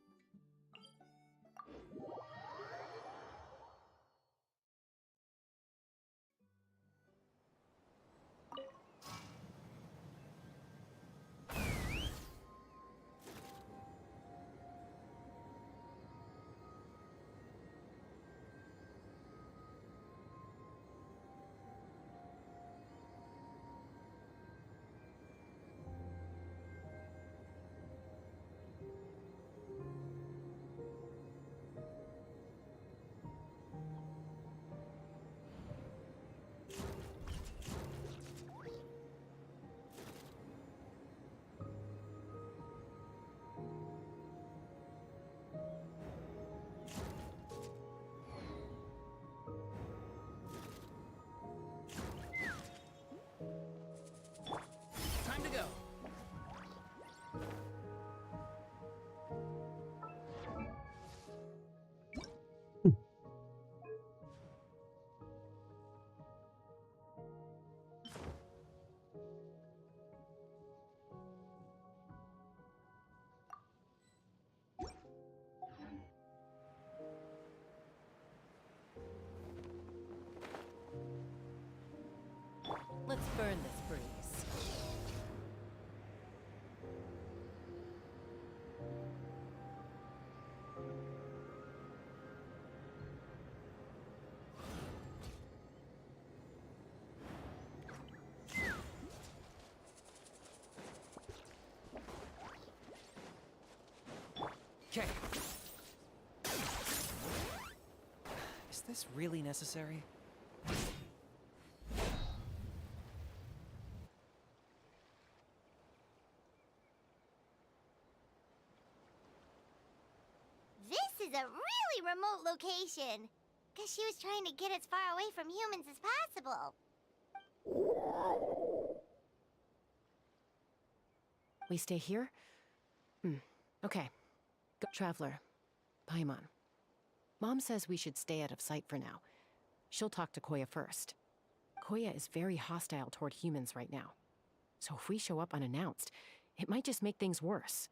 Time to go. Let's burn this breeze. Okay. Is this really necessary? This is a really remote location. Cause she was trying to get as far away from humans as possible. We stay here? Okay. Go, Traveler. Paimon. Mom says we should stay out of sight for now. She'll talk to Koya first. Koya is very hostile toward humans right now. So if we show up unannounced, it might just make things worse.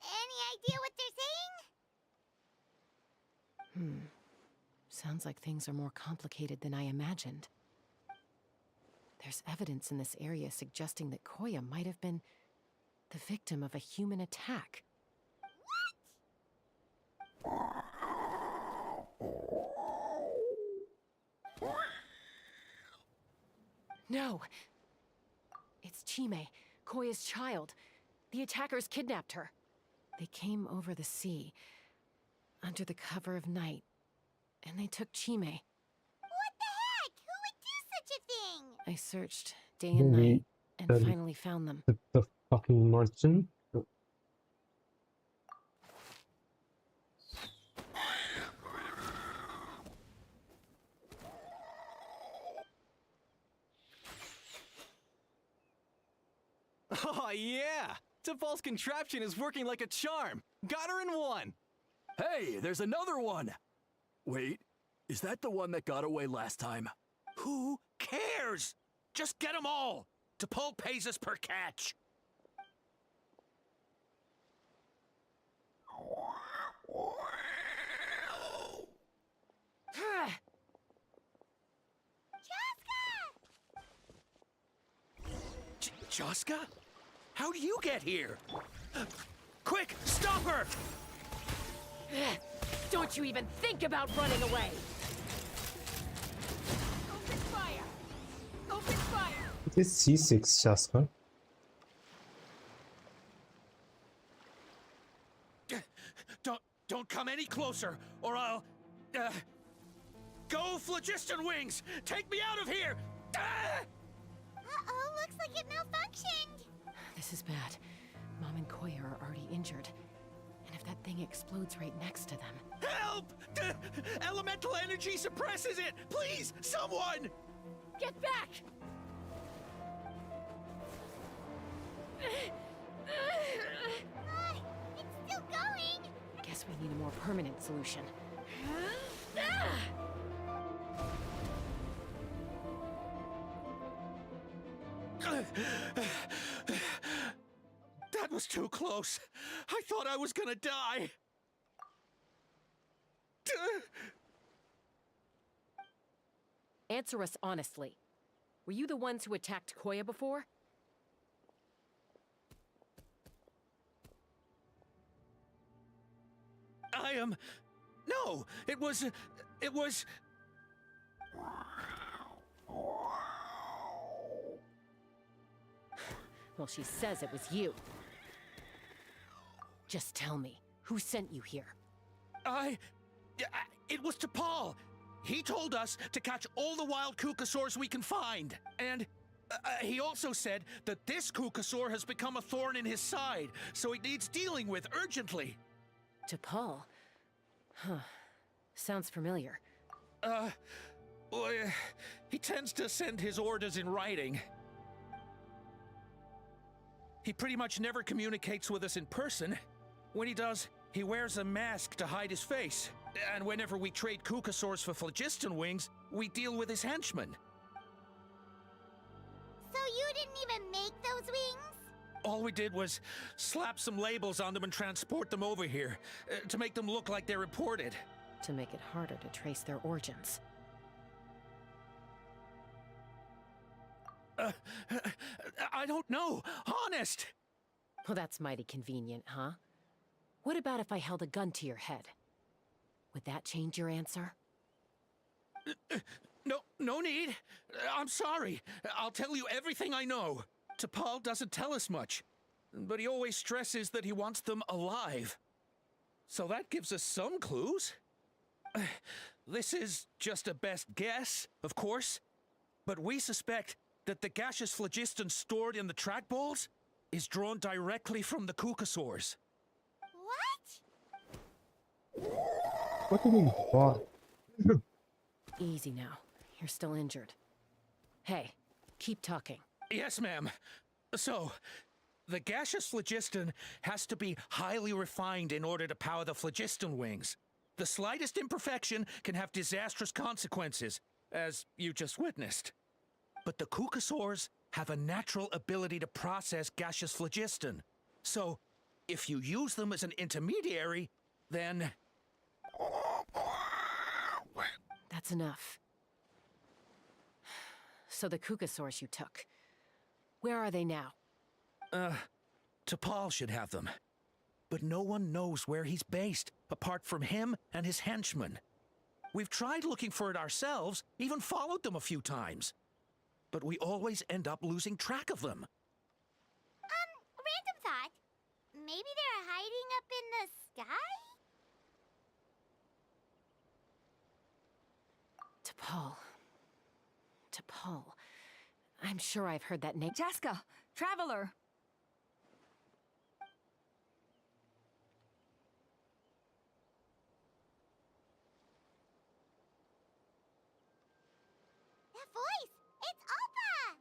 Any idea what they're saying? Sounds like things are more complicated than I imagined. There's evidence in this area suggesting that Koya might have been the victim of a human attack. No! It's Chime, Koya's child. The attackers kidnapped her. They came over the sea, under the cover of night, and they took Chime. What the heck? Who would do such a thing? I searched day and night, and finally found them. The fucking merchant? Oh, yeah! Tafal's contraption is working like a charm! Got her in one! Hey, there's another one! Wait, is that the one that got away last time? Who cares? Just get them all. T'Pol pays us per catch. CHASCA? How do you get here? Quick, stop her! Don't you even think about running away! Open fire! Open fire! It is C6, CHASCA. Don't come any closer, or I'll... Go, Phlogiston Wings! Take me out of here! Uh-oh, looks like it malfunctioned. This is bad. Mom and Koya are already injured. And if that thing explodes right next to them. Help! Elemental energy suppresses it! Please, someone! Get back! It's still going! Guess we need a more permanent solution. That was too close. I thought I was gonna die. Answer us honestly. Were you the ones who attacked Koya before? I am... No, it was... Well, she says it was you. Just tell me, who sent you here? It was T'Pol. He told us to catch all the wild Kukasaurs we can find. And he also said that this Kukasaur has become a thorn in his side, so it needs dealing with urgently. T'Pol? Huh. Sounds familiar. Well, he tends to send his orders in writing. He pretty much never communicates with us in person. When he does, he wears a mask to hide his face. And whenever we trade Kukasaurs for phlogiston wings, we deal with his henchmen. So you didn't even make those wings? All we did was slap some labels on them and transport them over here, to make them look like they're imported. To make it harder to trace their origins. I don't know, honest! Well, that's mighty convenient, huh? What about if I held a gun to your head? Would that change your answer? No need. I'm sorry. I'll tell you everything I know. T'Pol doesn't tell us much, but he always stresses that he wants them alive. So that gives us some clues. This is just a best guess, of course, but we suspect that the gaseous phlogiston stored in the trackballs is drawn directly from the Kukasaurs. What? What do you mean, what? Easy now. You're still injured. Hey, keep talking. Yes, ma'am. So, the gaseous phlogiston has to be highly refined in order to power the phlogiston wings. The slightest imperfection can have disastrous consequences, as you just witnessed. But the Kukasaurs have a natural ability to process gaseous phlogiston. So, if you use them as an intermediary, then... That's enough. So the Kukasaurs you took, where are they now? T'Pol should have them. But no one knows where he's based, apart from him and his henchmen. We've tried looking for it ourselves, even followed them a few times. But we always end up losing track of them. Random thought. Maybe they're hiding up in the sky? T'Pol. T'Pol. I'm sure I've heard that name. CHASCA! Traveler! That voice! It's Alpa!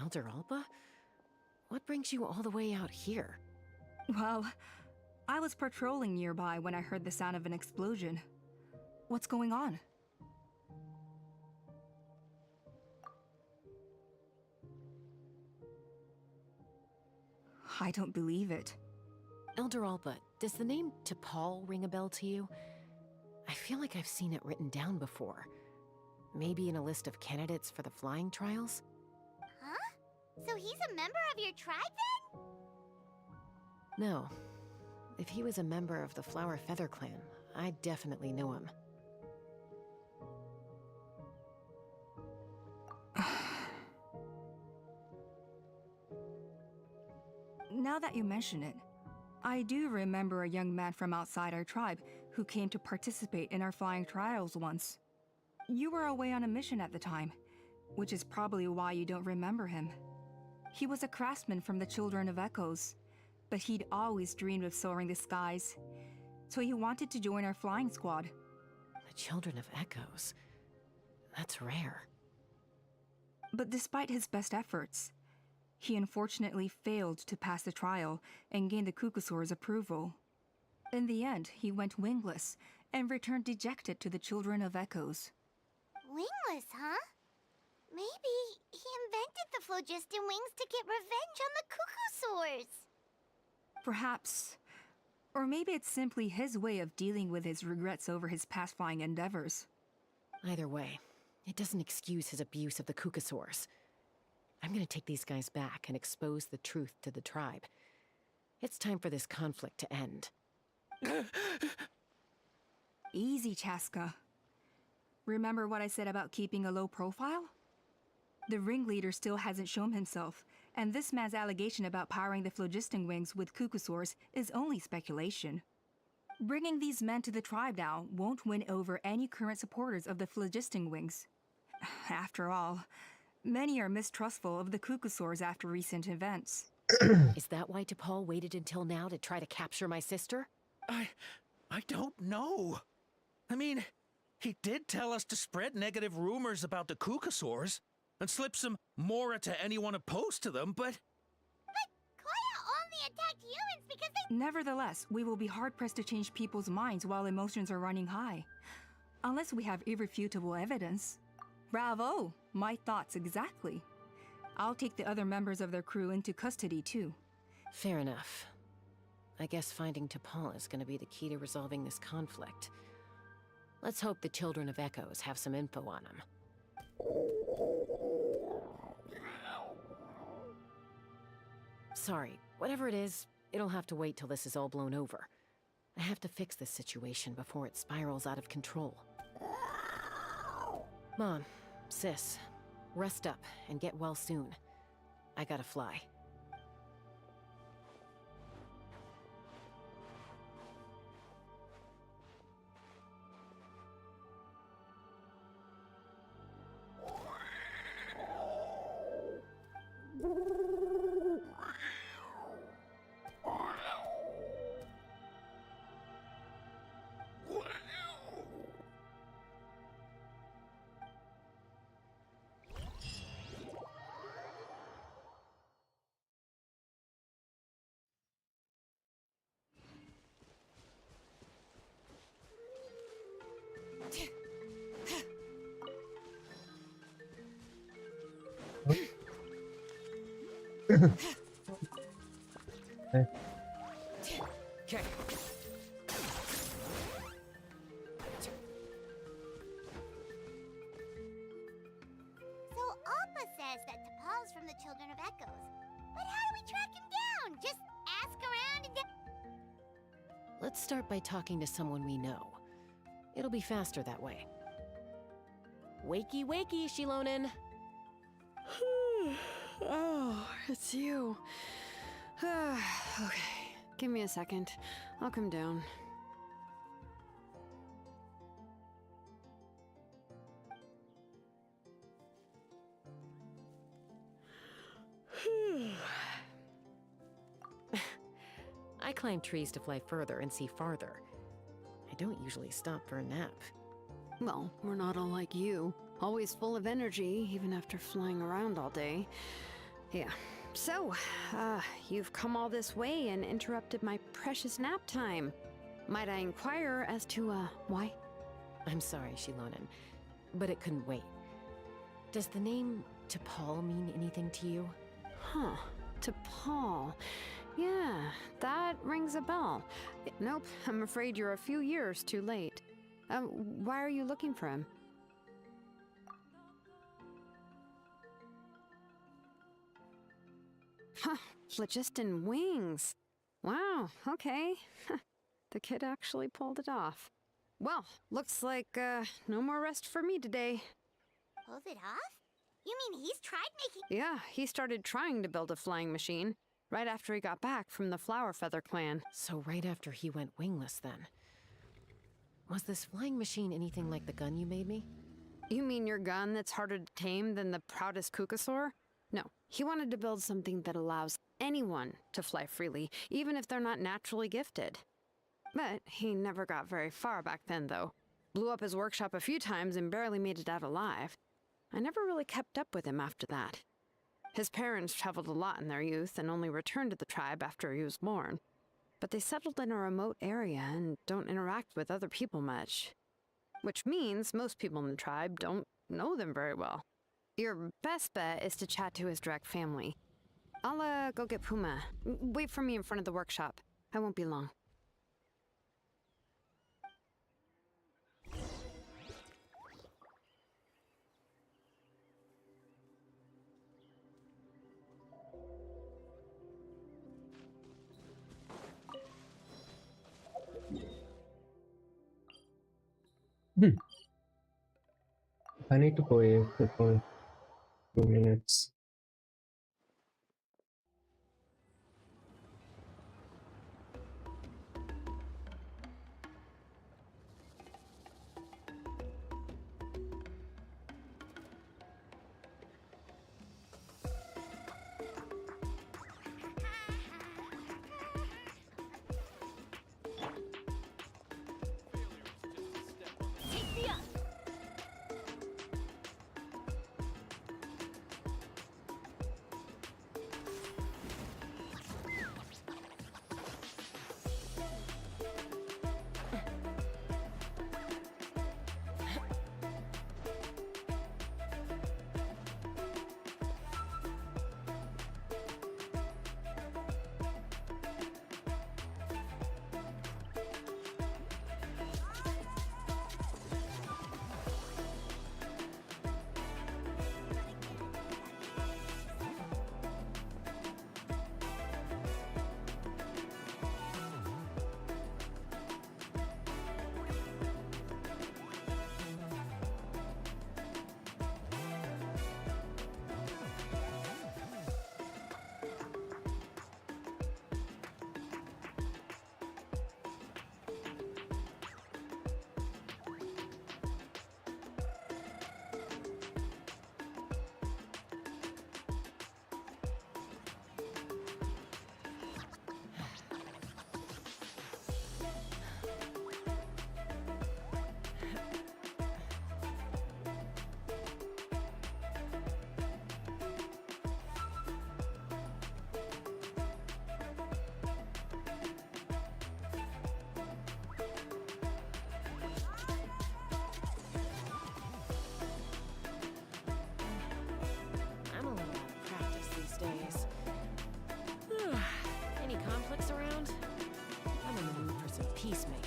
Elder Alba? What brings you all the way out here? Well, I was patrolling nearby when I heard the sound of an explosion. What's going on? I don't believe it. Elder Alba, does the name T'Pol ring a bell to you? I feel like I've seen it written down before. Maybe in a list of candidates for the flying trials? Huh? So he's a member of your tribe then? No. If he was a member of the Flower Feather Clan, I'd definitely know him. Now that you mention it, I do remember a young man from outside our tribe who came to participate in our flying trials once. You were away on a mission at the time, which is probably why you don't remember him. He was a craftsman from the Children of Echoes, but he'd always dreamed of soaring the skies, so he wanted to join our flying squad. The Children of Echoes? That's rare. But despite his best efforts, he unfortunately failed to pass the trial and gain the Kukusaur's approval. In the end, he went wingless and returned dejected to the Children of Echoes. Wingless, huh? Maybe he invented the phlogiston wings to get revenge on the Kukusaurs. Perhaps. Or maybe it's simply his way of dealing with his regrets over his past flying endeavors. Either way, it doesn't excuse his abuse of the Kukusaurs. I'm gonna take these guys back and expose the truth to the tribe. It's time for this conflict to end. Easy, CHASCA. Remember what I said about keeping a low profile? The ringleader still hasn't shown himself, and this man's allegation about powering the phlogiston wings with Kukusaurs is only speculation. Bringing these men to the tribe now won't win over any current supporters of the phlogiston wings. After all, many are mistrustful of the Kukusaurs after recent events. Is that why T'Pol waited until now to try to capture my sister? I don't know. I mean, he did tell us to spread negative rumors about the Kukusaurs and slip some mora to anyone opposed to them, but... But Koya only attacked humans because they... Nevertheless, we will be hard-pressed to change people's minds while emotions are running high. Unless we have irrefutable evidence. Bravo! My thoughts exactly. I'll take the other members of their crew into custody too. Fair enough. I guess finding T'Pol is gonna be the key to resolving this conflict. Let's hope the Children of Echoes have some info on him. Sorry, whatever it is, it'll have to wait till this is all blown over. I have to fix this situation before it spirals out of control. Mom, sis, rest up and get well soon. I gotta fly. Okay. So Appa says that T'Pol's from the Children of Echoes. But how do we track him down? Just ask around and... Let's start by talking to someone we know. It'll be faster that way. Wakey, wakey, Shilonen! Oh, it's you. Okay, give me a second. I'll come down. I climb trees to fly further and see farther. I don't usually stop for a nap. Well, we're not all like you. Always full of energy, even after flying around all day. Yeah. So, you've come all this way and interrupted my precious nap time. Might I inquire as to, why? I'm sorry, Shilonen, but it couldn't wait. Does the name T'Pol mean anything to you? Huh. T'Pol. Yeah, that rings a bell. Nope, I'm afraid you're a few years too late. Why are you looking for him? Huh, phlogiston wings. Wow, okay. The kid actually pulled it off. Well, looks like, no more rest for me today. Pulled it off? You mean he's tried making... Yeah, he started trying to build a flying machine right after he got back from the Flower Feather clan. So right after he went wingless then. Was this flying machine anything like the gun you made me? You mean your gun that's harder to tame than the proudest Kukasaur? No, he wanted to build something that allows anyone to fly freely, even if they're not naturally gifted. But he never got very far back then, though. Blew up his workshop a few times and barely made it out alive. I never really kept up with him after that. His parents traveled a lot in their youth and only returned to the tribe after he was born. But they settled in a remote area and don't interact with other people much. Which means most people in the tribe don't know them very well. Your best bet is to chat to his direct family. I'll go get Puma. Wait for me in front of the workshop. I won't be long. I need to go AFK for 2 minutes. I'm a little out of practice these days. Any conflicts around? I'm in the mood for some peacemaking.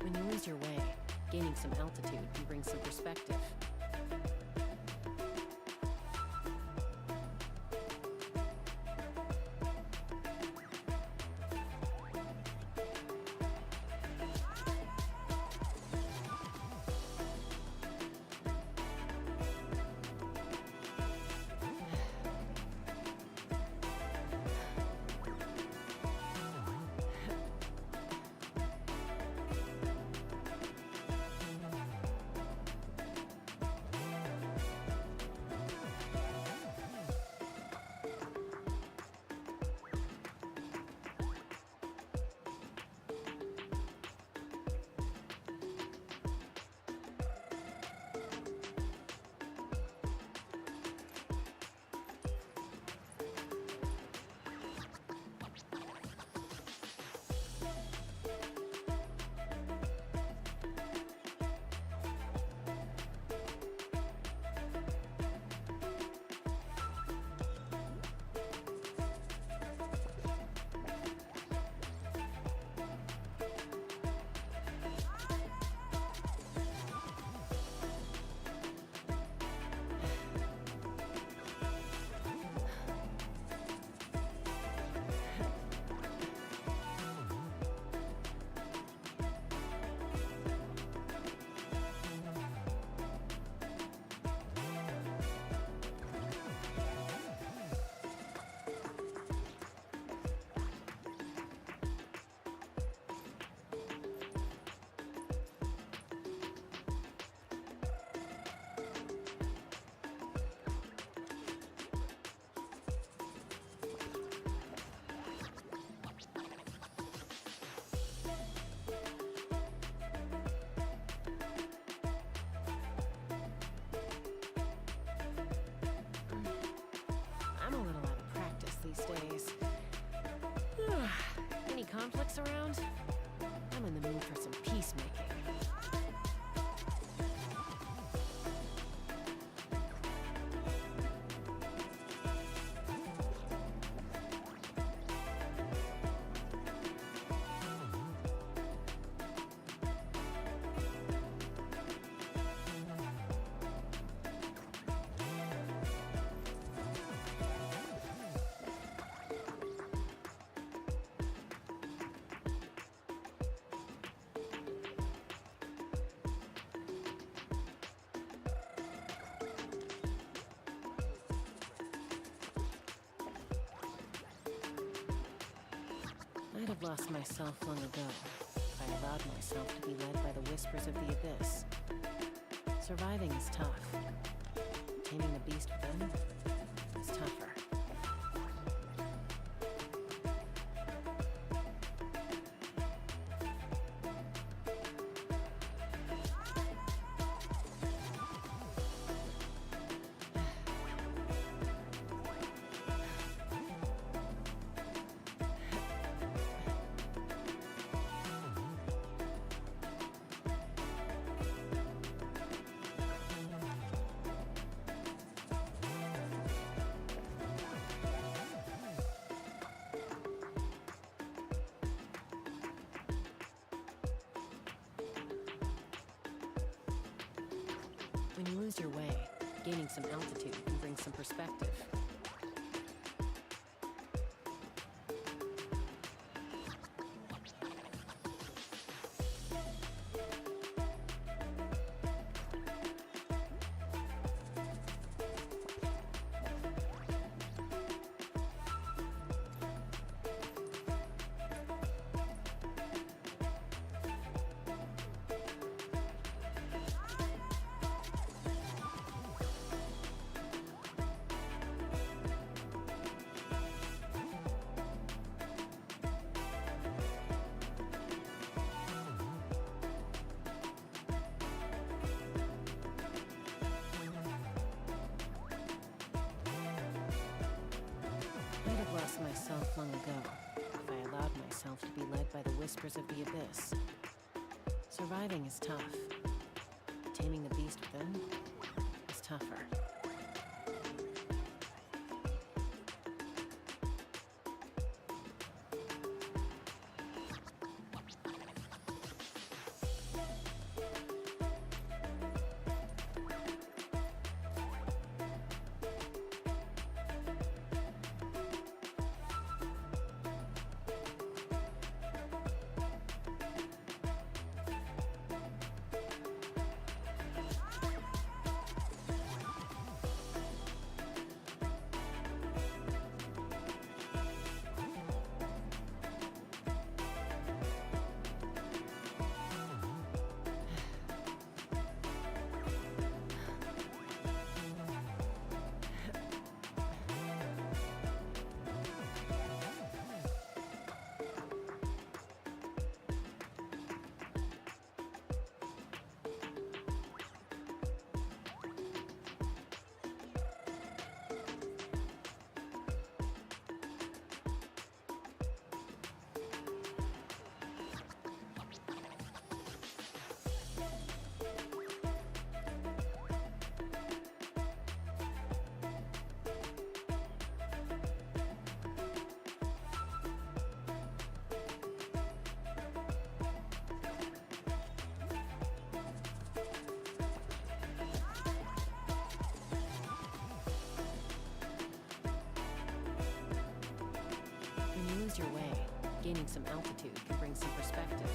When you lose your way, gaining some altitude can bring some perspective. conflicts around, I'm in the mood for some peacemaking. I'd have lost myself long ago if I allowed myself to be led by the whispers of the abyss. Surviving is tough. Taming the beast within is tougher. When you lose your way, gaining some altitude can bring some perspective. I'd have lost myself long ago if I allowed myself to be led by the whispers of the abyss. Surviving is tough. Taming the beast within is tougher. When you lose your way, gaining some altitude can bring some perspective.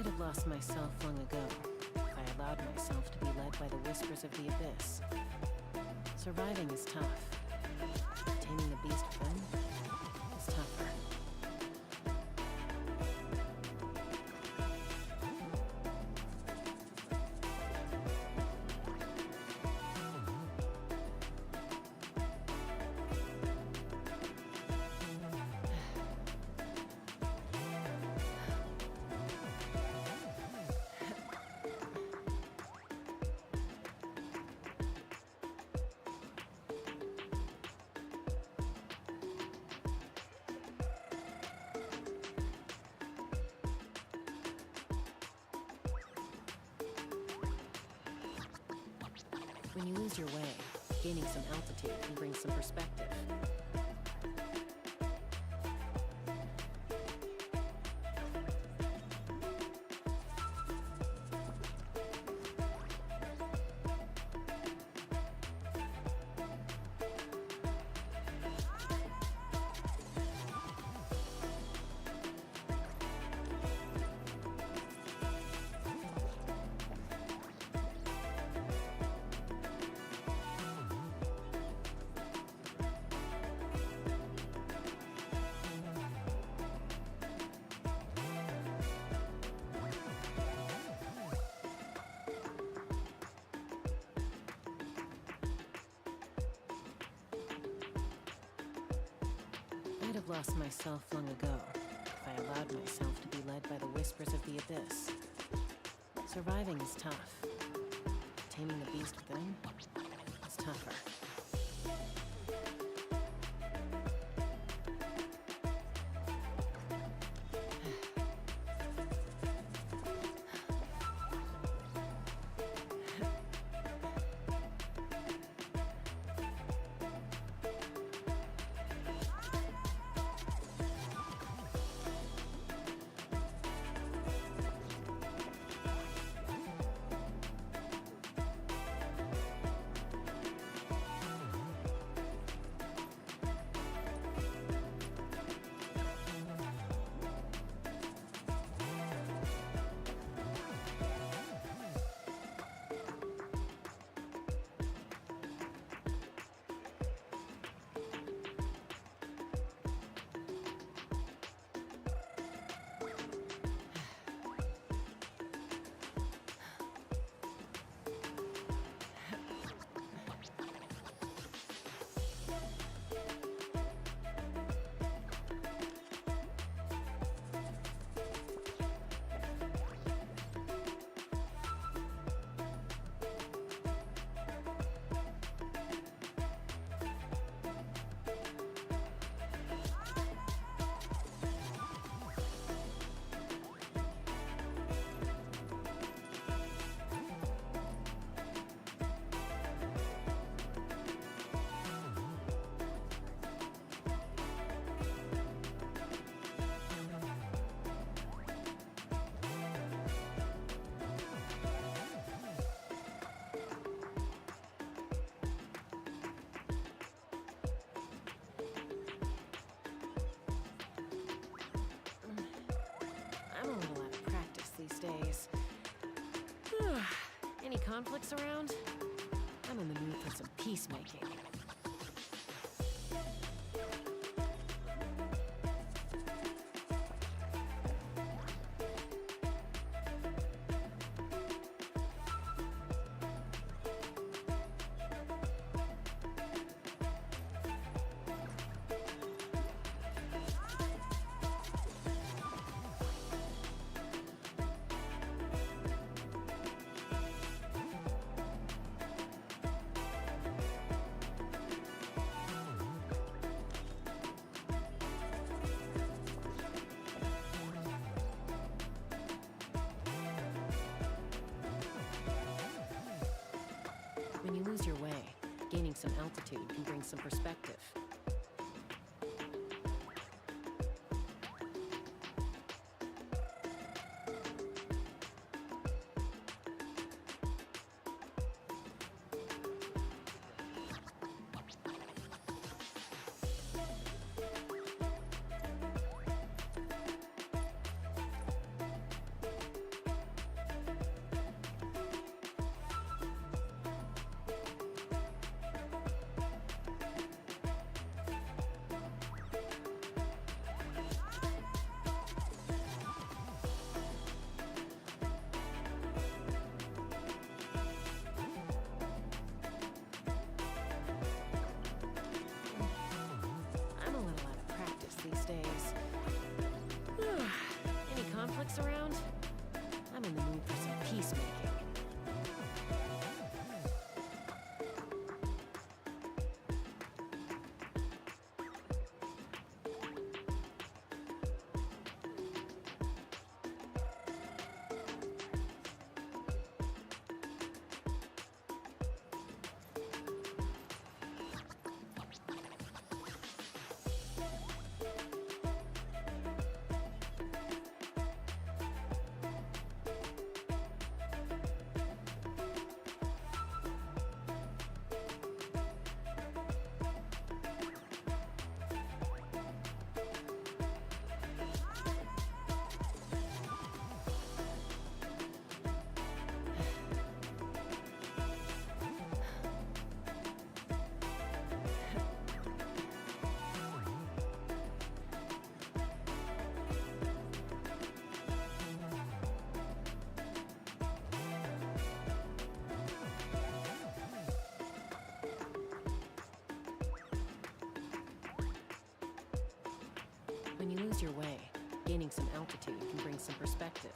I'd have lost myself long ago if I allowed myself to be led by the whispers of the abyss. Surviving is tough. Taming the beast within is tougher. When you lose your way, gaining some altitude can bring some perspective. I'd have lost myself long ago if I allowed myself to be led by the whispers of the abyss. Surviving is tough. Taming the beast within is tougher. I'm a little out of practice these days. Any conflicts around? I'm in the mood for some peacemaking. When you lose your way, gaining some altitude can bring some perspective. I'm in the mood for some peacemaking. When you lose your way, gaining some altitude can bring some perspective.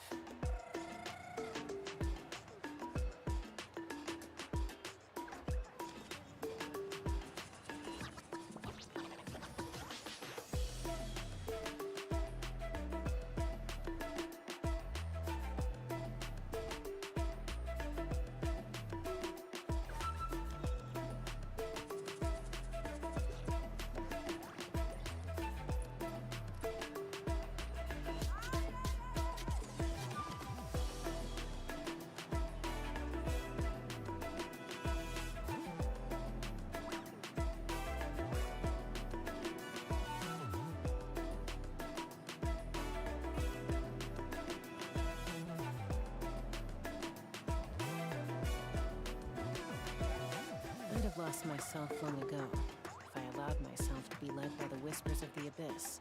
I'd have lost myself long ago if I allowed myself to be led by the whispers of the abyss.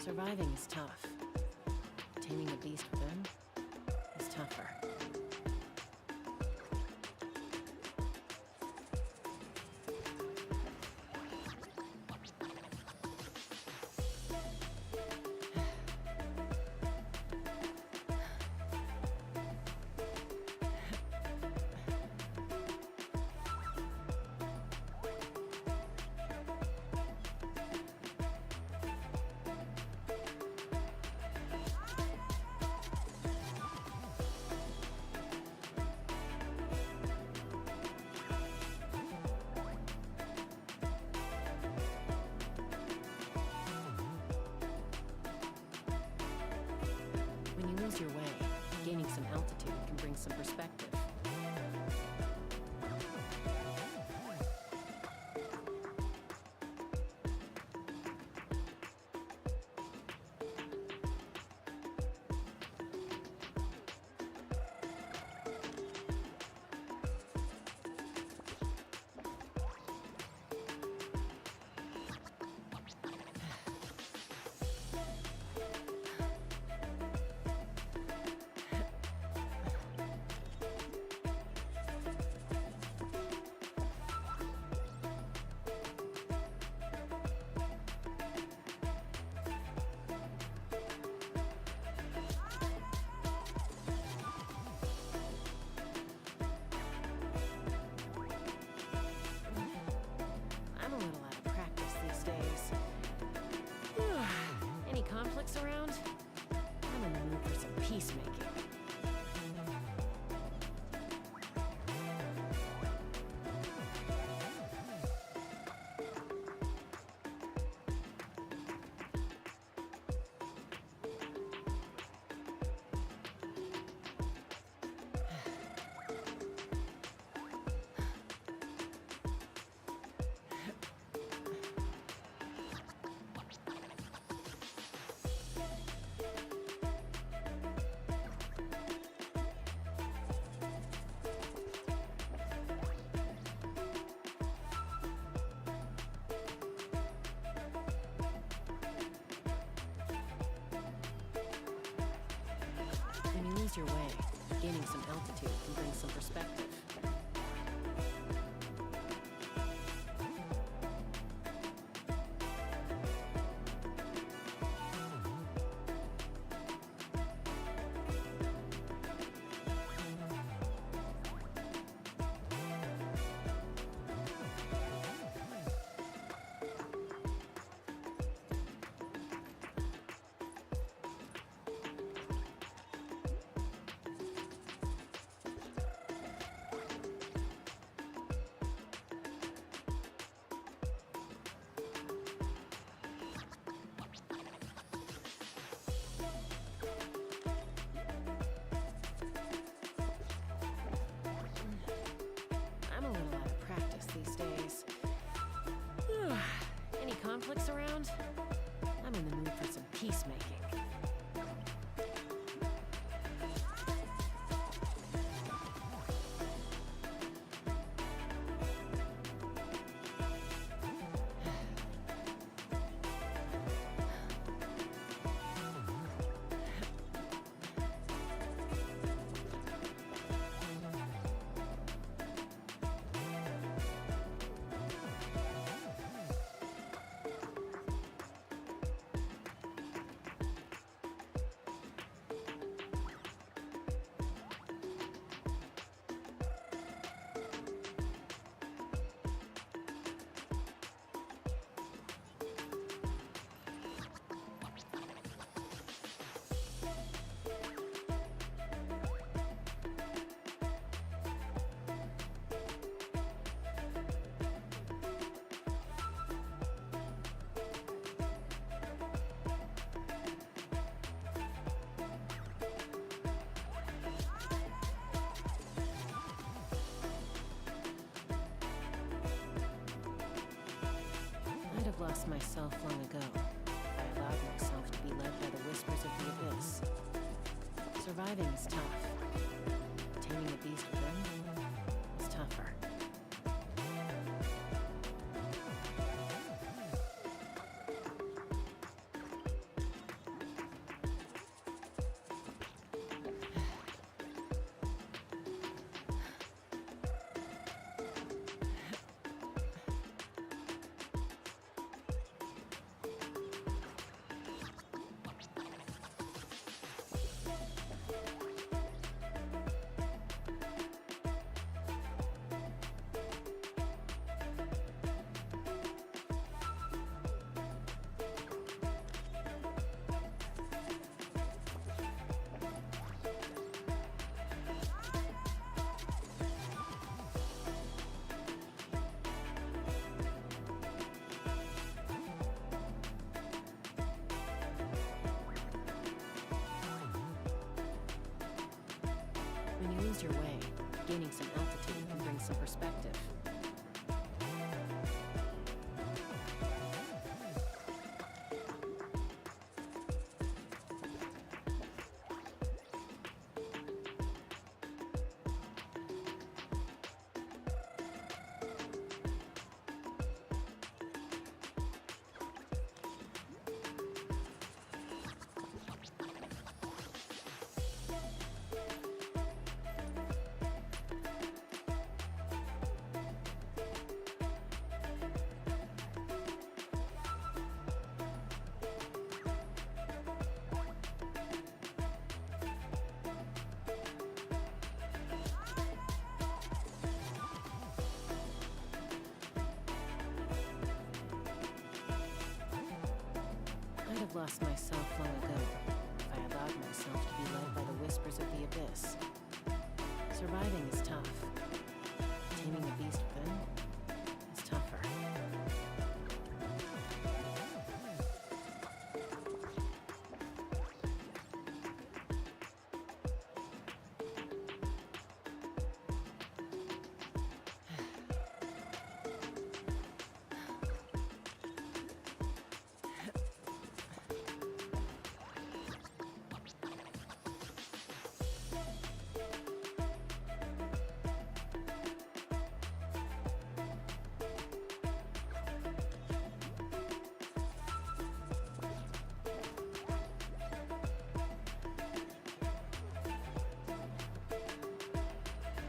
Surviving is tough. Taming the beast within is tougher. When you lose your way, gaining some altitude can bring some perspective. I'm a little out of practice these days. Any conflicts around? I'm in the mood for some peacemaking. When you lose your way, gaining some altitude can bring some perspective. peacemaking. I'd have lost myself long ago if I allowed myself to be led by the whispers of the abyss. Surviving is tough. Taming the beast within is tougher. When you lose your way, gaining some altitude can bring some perspective. I'd have lost myself long ago if I allowed myself to be led by the whispers of the abyss. Surviving is tough. Taming the beast within is tougher.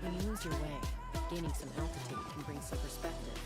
When you lose your way, gaining some altitude can bring some perspective.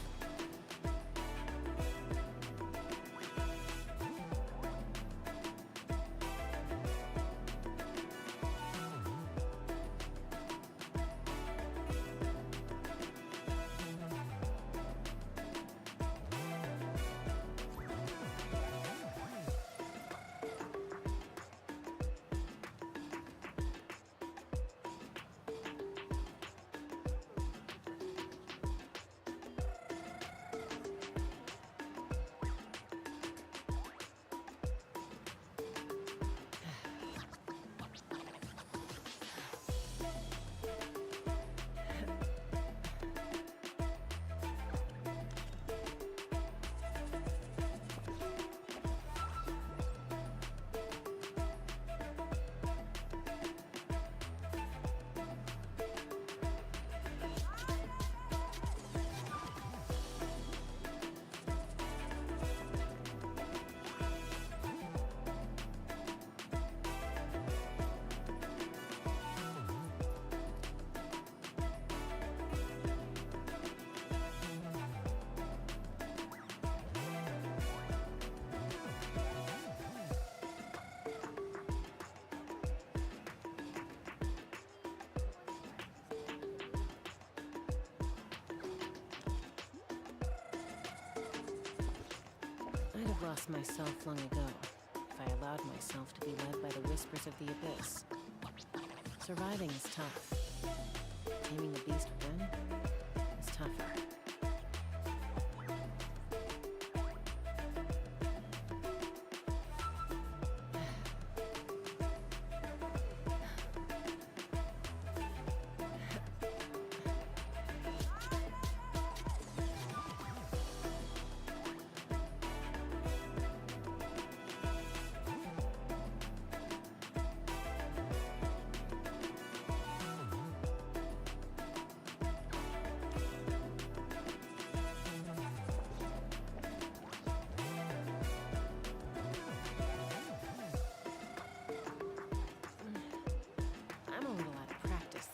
have lost myself long ago if I allowed myself to be led by the whispers of the abyss. Surviving is tough. Taming the beast within is tougher.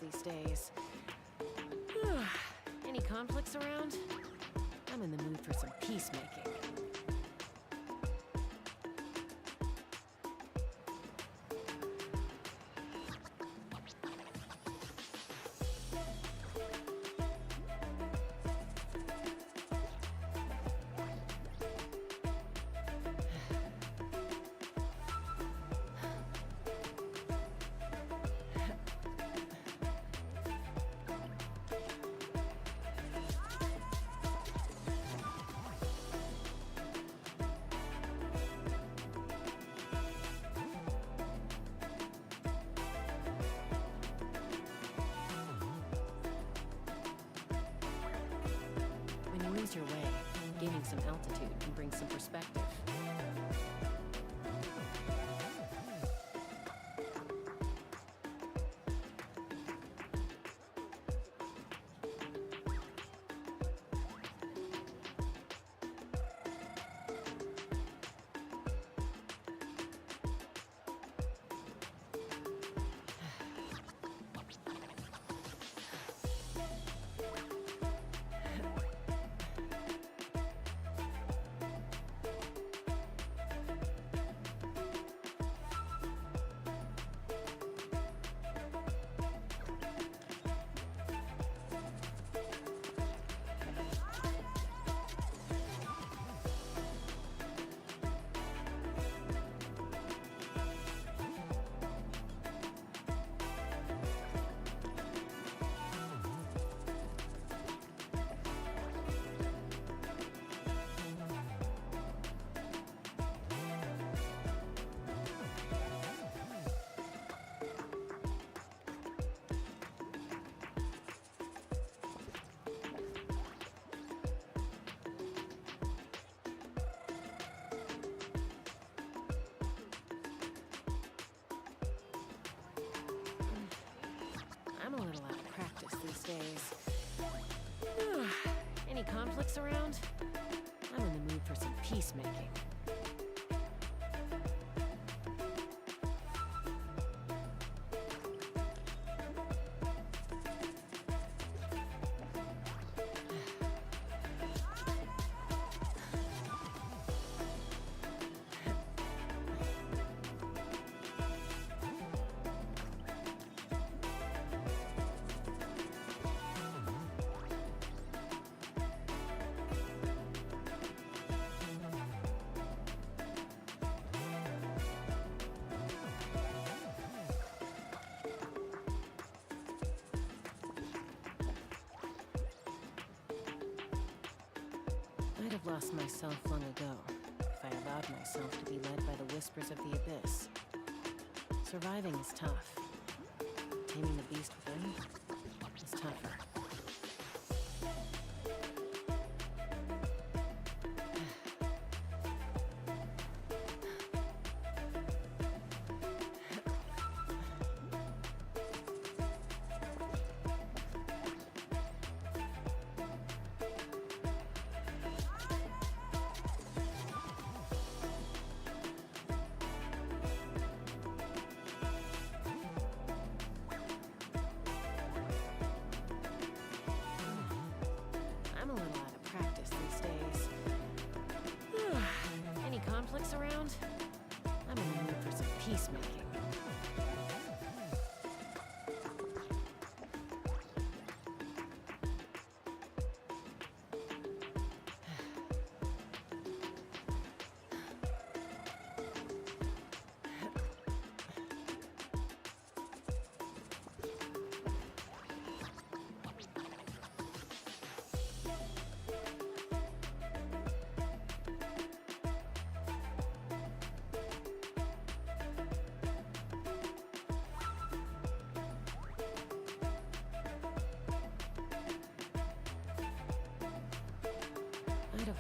These days. Any conflicts around? I'm in the mood for some peacemaking. Lose your way, gaining some altitude can bring some perspective. I'm a little out of practice these days. Any conflicts around? I'm in the mood for some peacemaking. I'd have lost myself long ago if I allowed myself to be led by the whispers of the abyss. Surviving is tough. Taming the beast within is tougher.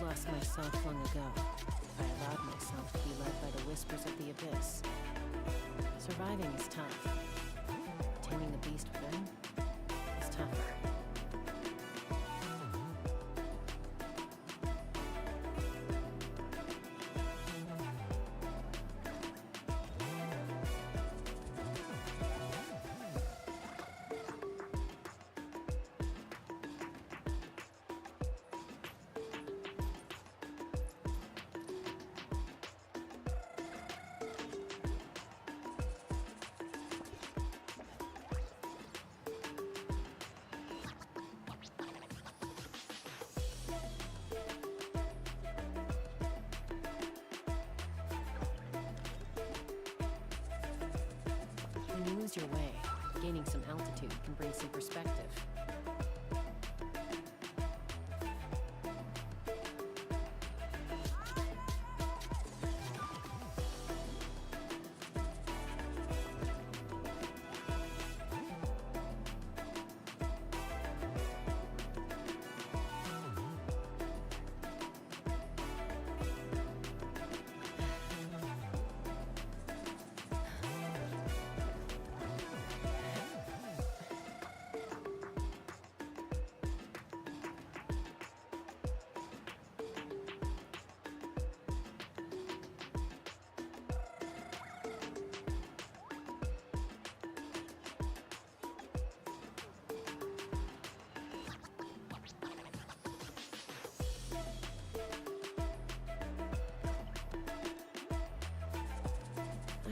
lost myself long ago if I allowed myself to be led by the whispers of the abyss. Surviving is tough. Taming the beast within is tougher. When you lose your way, gaining some altitude can bring some perspective.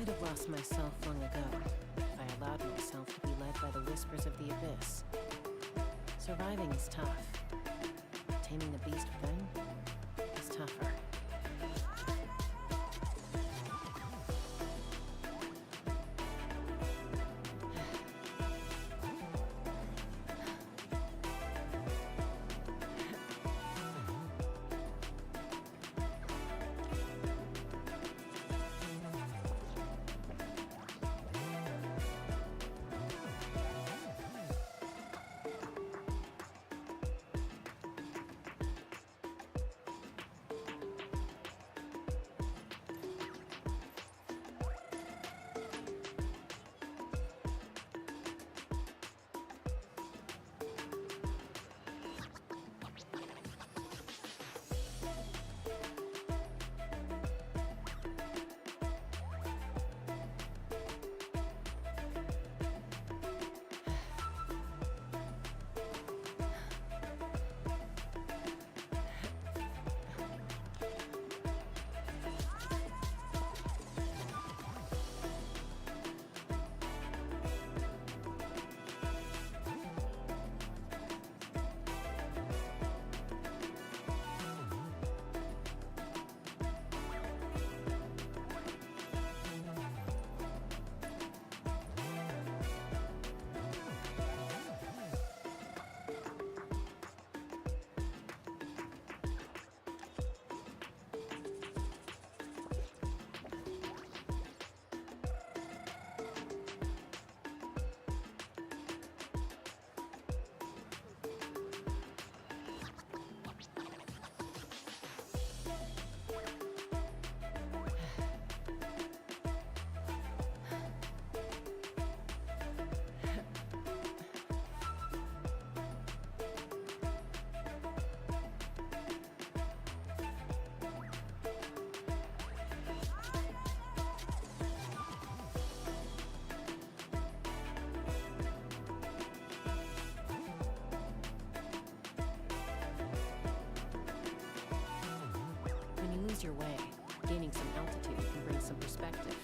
I'd have lost myself long ago if I allowed myself to be led by the whispers of the abyss. Surviving is tough. Taming the beast within is tougher. Your way, gaining some altitude can bring some perspective.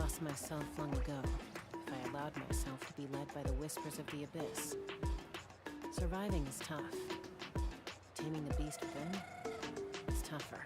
lost myself long ago if I allowed myself to be led by the whispers of the abyss. Surviving is tough. Taming the beast within is tougher.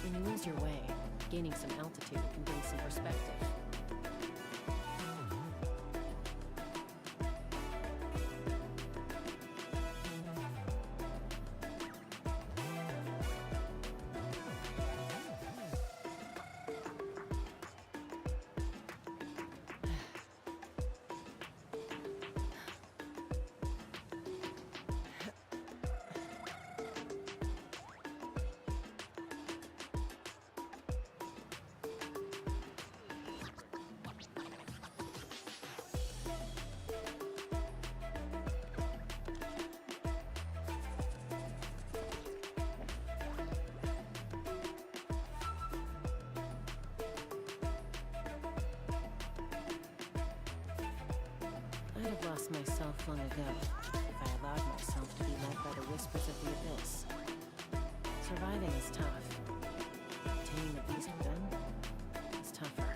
When you lose your way, gaining some altitude can bring some perspective. I'd have lost myself long ago if I allowed myself to be led by the whispers of the abyss. Surviving is tough. Taming the beast within is tougher.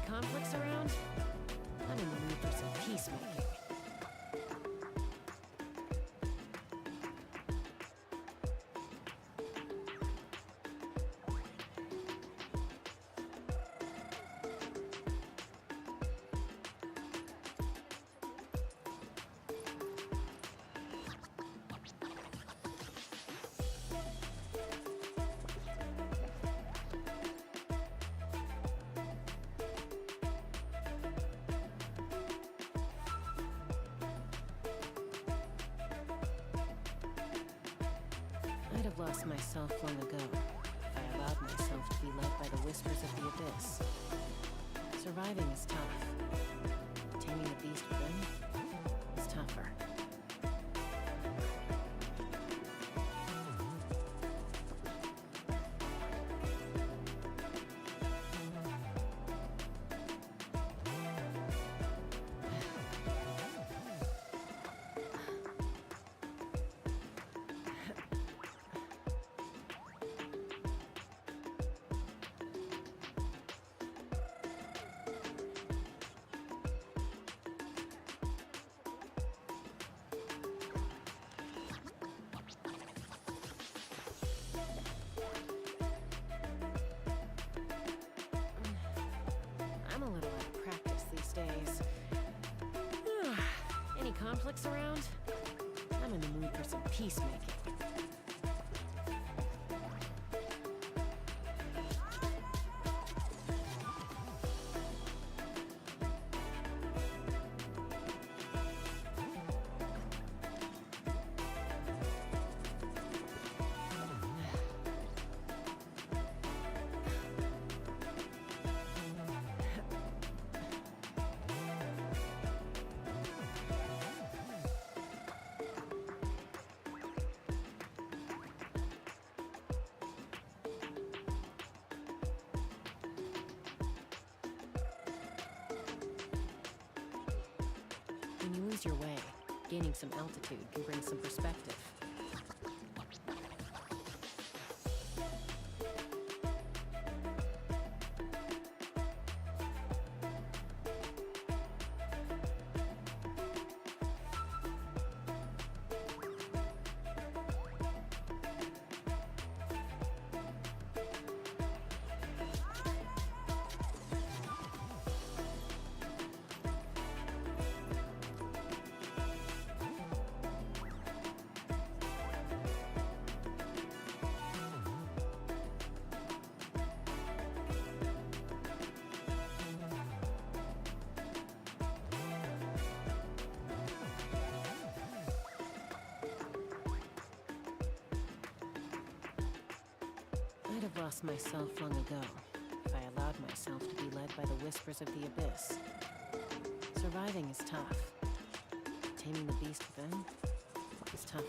Conflicts around? I'm in the mood for some peacemaking. I'd have lost myself long ago if I allowed myself to be led by the whispers of the abyss. Surviving is tough. Taming the beast within is tougher. conflicts around? I'm in the mood for some peacemaking. When you lose your way, gaining some altitude can bring some perspective. I'd have lost myself long ago if I allowed myself to be led by the whispers of the abyss. Surviving is tough. Taming the beast within is tougher.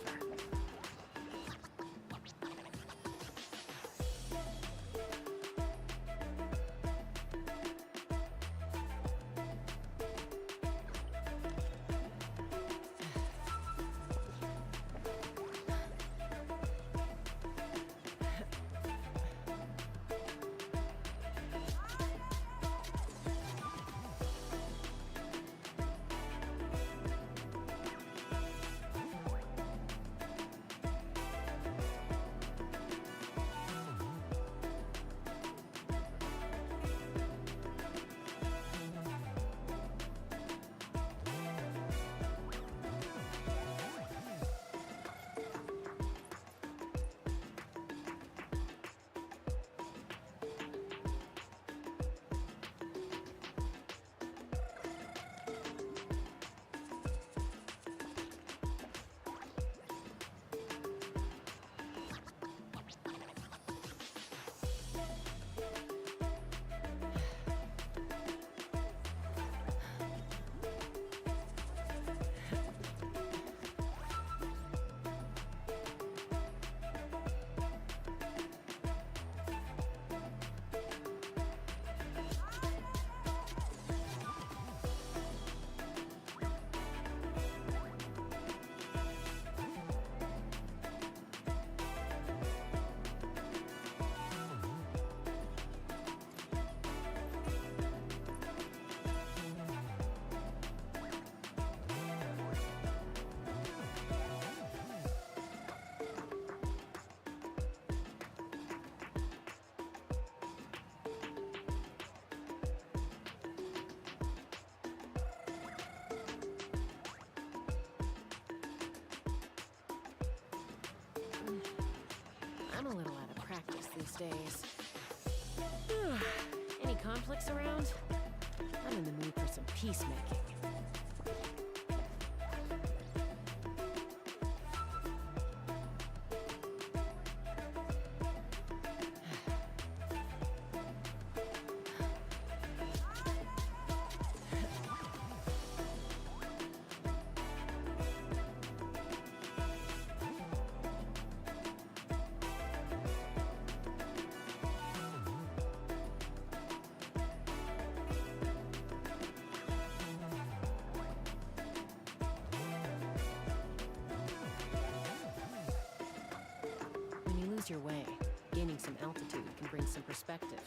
I'm a little out of practice these days. Any conflicts around? I'm in the mood for some peacemaking. Your way. Gaining some altitude can bring some perspective.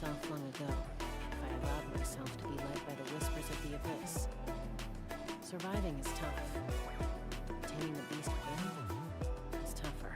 myself long ago if I allowed myself to be led by the whispers of the abyss. Surviving is tough. Taming the beast within is tougher.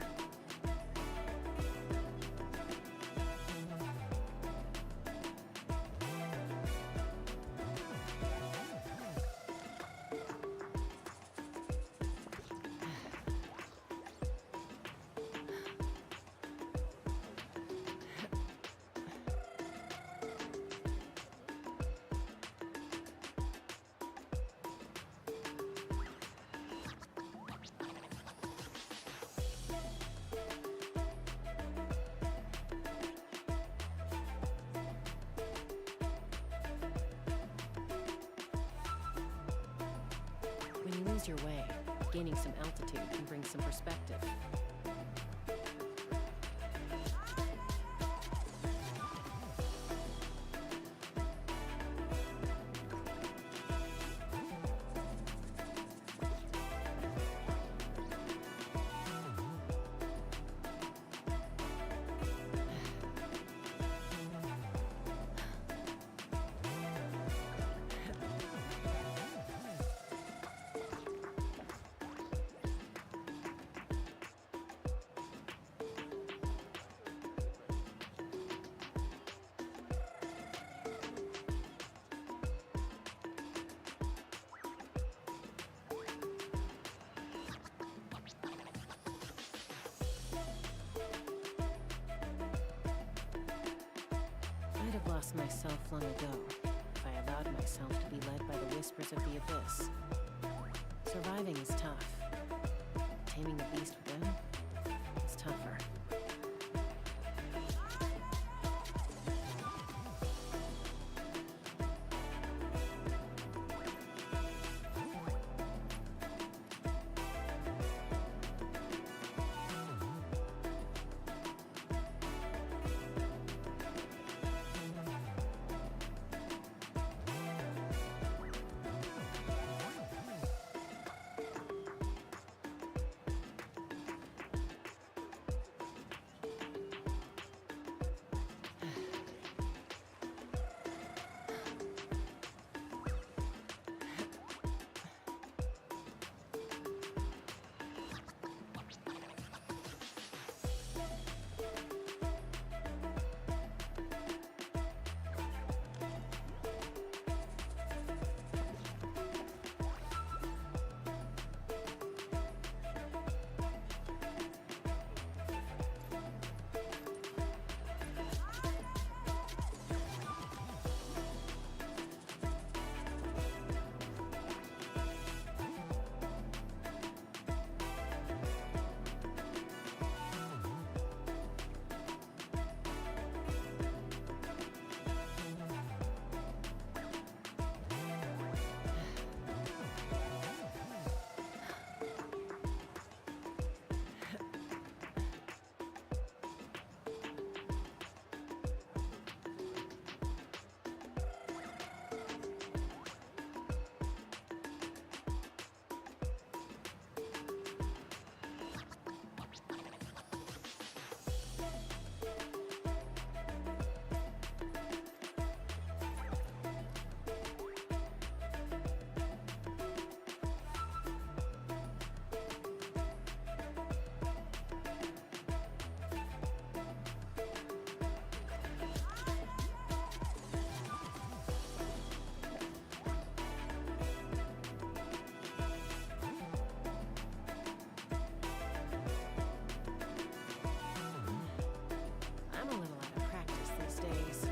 When you lose your way, gaining some altitude can bring some perspective. I'd have lost myself long ago if I allowed myself to be led by the whispers of the abyss. Surviving is tough. Taming the beast within is tougher. I'm a little out of practice these days.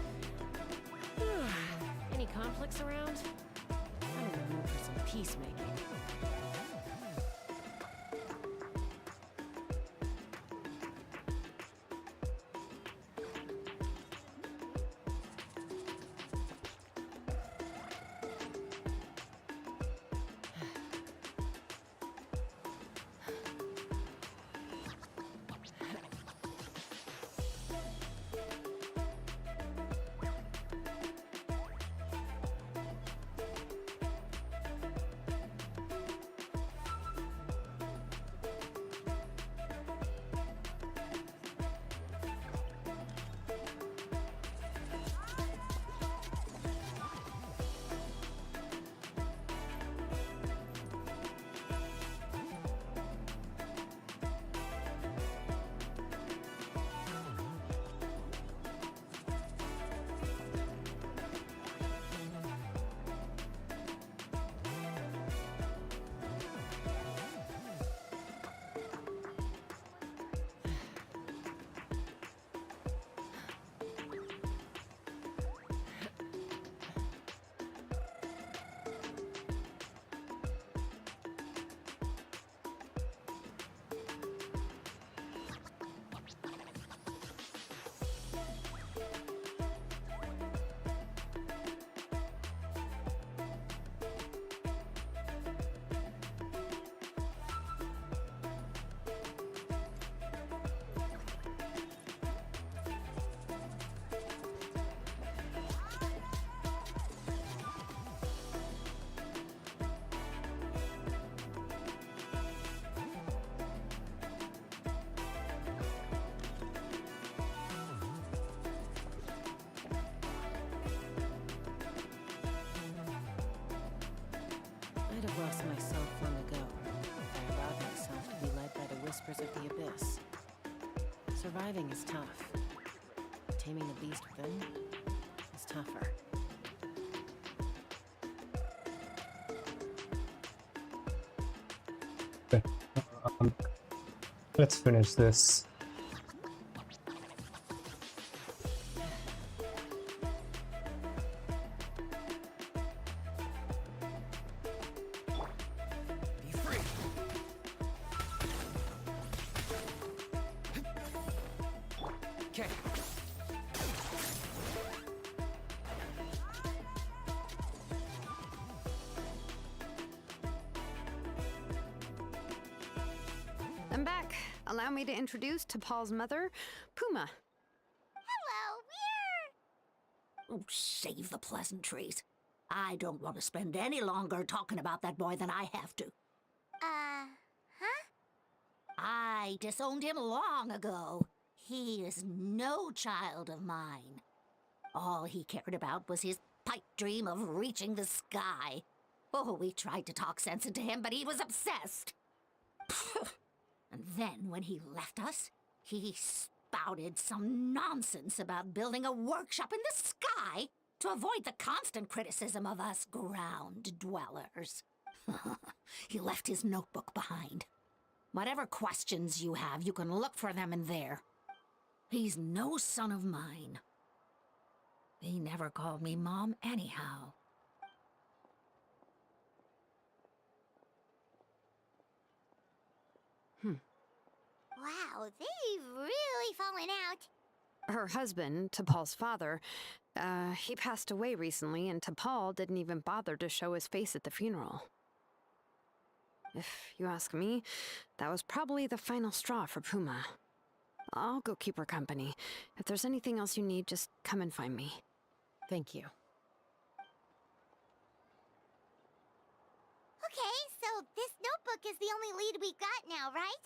Any conflicts around? I'm in the mood for some peacemaking. whispers of the abyss. Surviving is tough. Taming the beast within is tougher. Okay. Let's finish this. Be free. Okay. I'm back. Allow me to introduce to Paul's mother, Puma. Hello, Oh, save the pleasantries. I don't want to spend any longer talking about that boy than I have to. huh? I disowned him long ago. He is no child of mine. All he cared about was his pipe dream of reaching the sky. Oh, we tried to talk sense into him, but he was obsessed. And then when he left us, he spouted some nonsense about building a workshop in the sky to avoid the constant criticism of us ground dwellers. He left his notebook behind. Whatever questions you have, you can look for them in there. He's no son of mine. He never called me Mom anyhow. Wow, they've really fallen out. Her husband, T'Pol's father, he passed away recently, and T'Pol didn't even bother to show his face at the funeral. If you ask me, that was probably the final straw for Puma. I'll go keep her company. If there's anything else you need, just come and find me. Thank you. Okay, so this notebook is the only lead we've got now, right?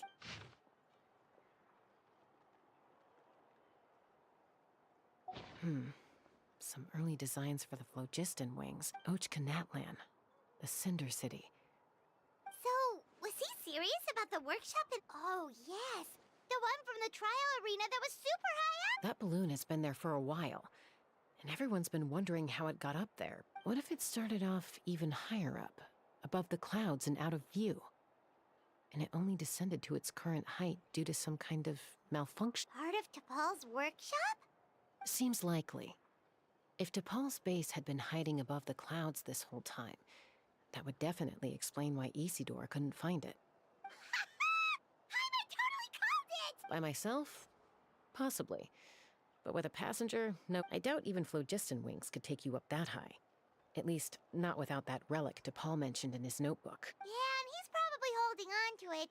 Some early designs for the phlogiston wings. Natlan, the Cinder City. So, was he serious about the workshop in— Oh, yes! The one from the trial arena that was super high up? That balloon has been there for a while, and everyone's been wondering how it got up there. What if it started off even higher up, above the clouds and out of view? And it only descended to its current height due to some kind of malfunction. Part of T'Pol's workshop? Seems likely. If T'Pol's base had been hiding above the clouds this whole time, that would definitely explain why Isidore couldn't find it. I totally called it! By myself? Possibly. But with a passenger, no. I doubt even phlogiston wings could take you up that high. At least, not without that relic T'Pol mentioned in his notebook. Yeah, and he's probably holding on to it.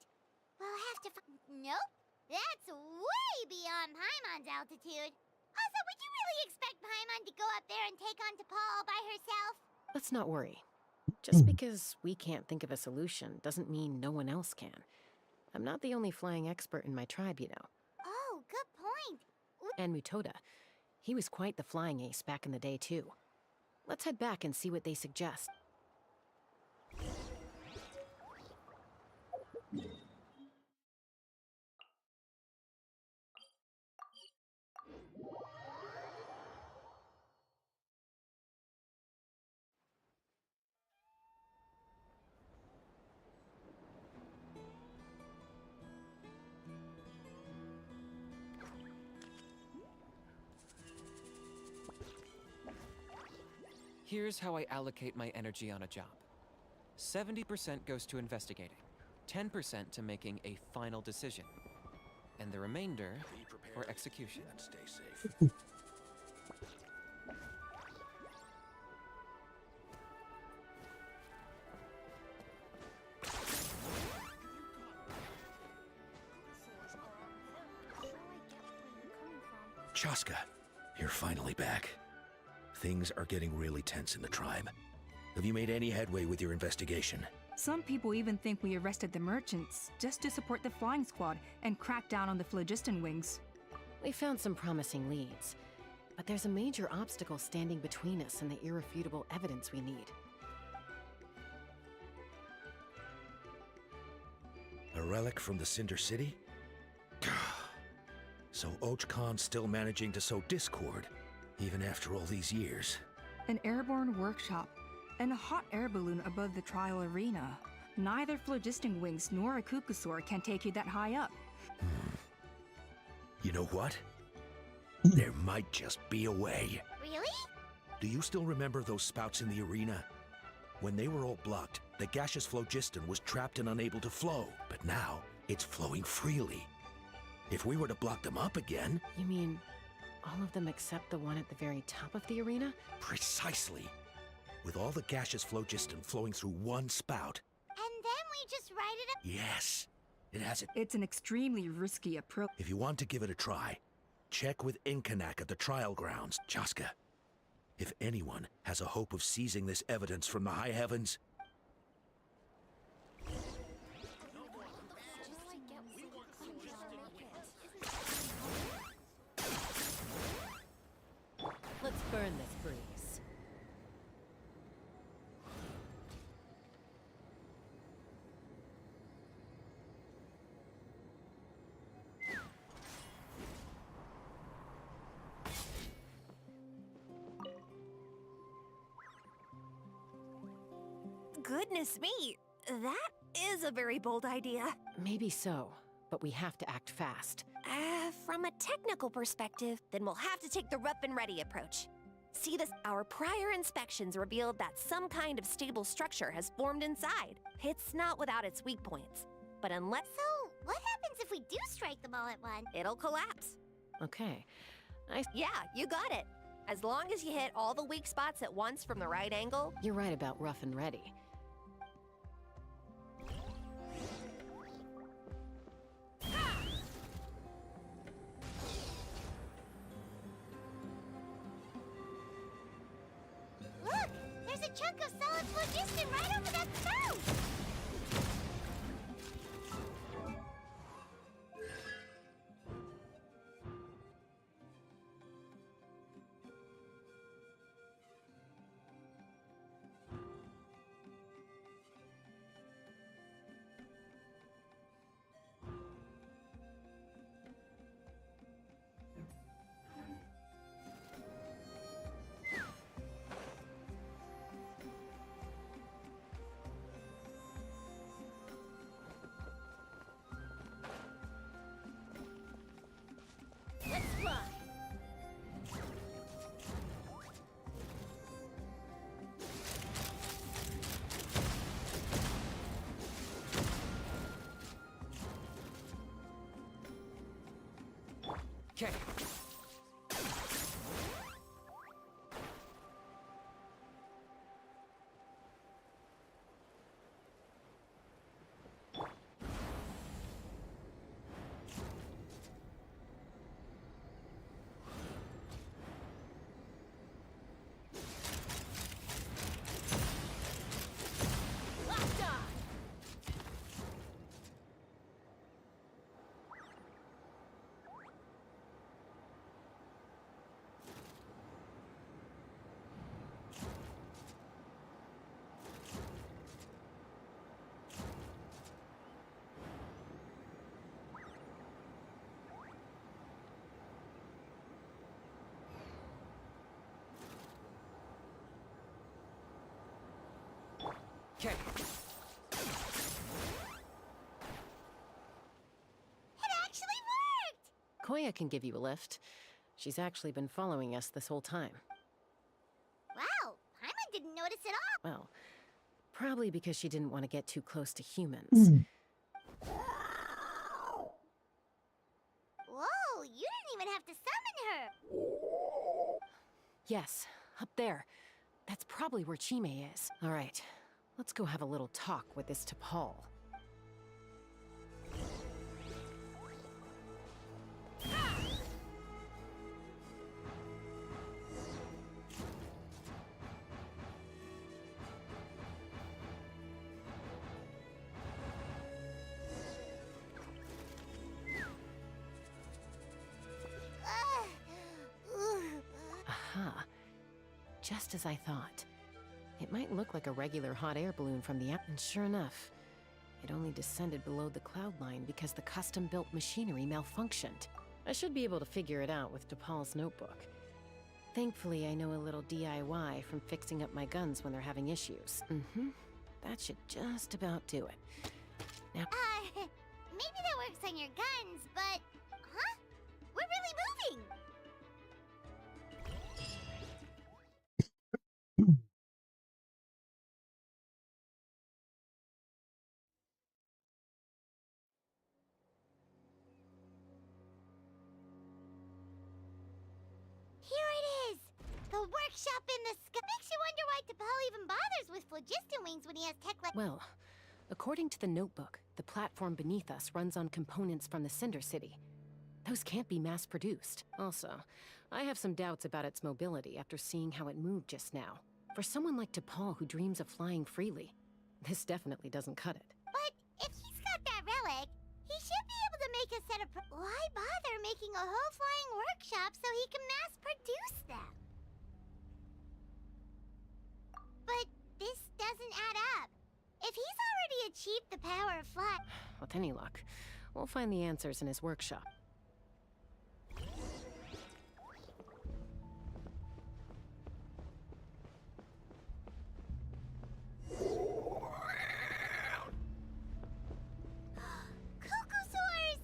We'll have to Nope! That's way beyond Paimon's altitude. Also, would you really expect Paimon to go up there and take on T'Pol all by herself? Let's not worry. Just because we can't think of a solution doesn't mean no one else can. I'm not the only flying expert in my tribe, you know. Oh, good point. And Mutoda. He was quite the flying ace back in the day, too. Let's head back and see what they suggest. Here's how I allocate my energy on a job. 70% goes to investigating, 10% to making a final decision, and the remainder for execution. Stay safe. CHASCA, you're finally back. Things are getting really tense in the tribe. Have you made any headway with your investigation? Some people even think we arrested the merchants just to support the flying squad and crack down on the phlogiston wings. We found some promising leads, but there's a major obstacle standing between us and the irrefutable evidence we need. A relic from the Cinder City? So ARCHON's still managing to sow discord, even after all these years. An airborne workshop and a hot air balloon above the trial arena. Neither phlogiston wings nor a Kukusaur can take you that high up. You know what? There might just be a way. Really? Do you still remember those spouts in the arena? When they were all blocked, the gaseous phlogiston was trapped and unable to flow, but now it's flowing freely. If we were to block them up again... You mean all of them except the one at the very top of the arena? Precisely. With all the gaseous phlogiston flowing through one spout. And then we just ride it up. Yes. It has it. It's an extremely risky approach. If you want to give it a try, check with Inkanak at the trial grounds, CHASCA. If anyone has a hope of seizing this evidence from the high heavens... Let's burn this breeze. Goodness me, that is a very bold idea. Maybe so, but we have to act fast. From a technical perspective, then we'll have to take the rough and ready approach. See this? Our prior inspections revealed that some kind of stable structure has formed inside. It's not without its weak points, but unless... So, what happens if we do strike them all at once? It'll collapse. Okay. Yeah, you got it. As long as you hit all the weak spots at once from the right angle... You're right about rough and ready. Look! There's a chunk of solid phlogiston right over that spout! Let's fly! Okay. Locked on! Okay. It actually worked! Koya can give you a lift. She's actually been following us this whole time. Wow, Paimon didn't notice at all. Well, probably because she didn't want to get too close to humans. Whoa, you didn't even have to summon her! Yes, up there. That's probably where Chime is. All right, let's go have a little talk with this T'Pol. Aha. Just as I thought. It might look like a regular hot air balloon from the and sure enough, It only descended below the cloud line because the custom-built machinery malfunctioned. I should be able to figure it out with DePaul's notebook. Thankfully, I know a little DIY from fixing up my guns when they're having issues. That should just about do it. Now... maybe that works on your guns, but... Huh? We're really moving! Here it is! The workshop in the sky! Makes you wonder why T'Pol even bothers with phlogiston wings when he has tech like... Well, according to the notebook, the platform beneath us runs on components from the Cinder City. Those can't be mass-produced. Also, I have some doubts about its mobility after seeing how it moved just now. For someone like T'Pol who dreams of flying freely, this definitely doesn't cut it. But if he's got that relic, he should be able to make a set of... Why bother making a whole flying workshop so he can mass-produce them? But this doesn't add up. If he's already achieved the power of flight... With any luck, we'll find the answers in his workshop. Cuckoosaurs!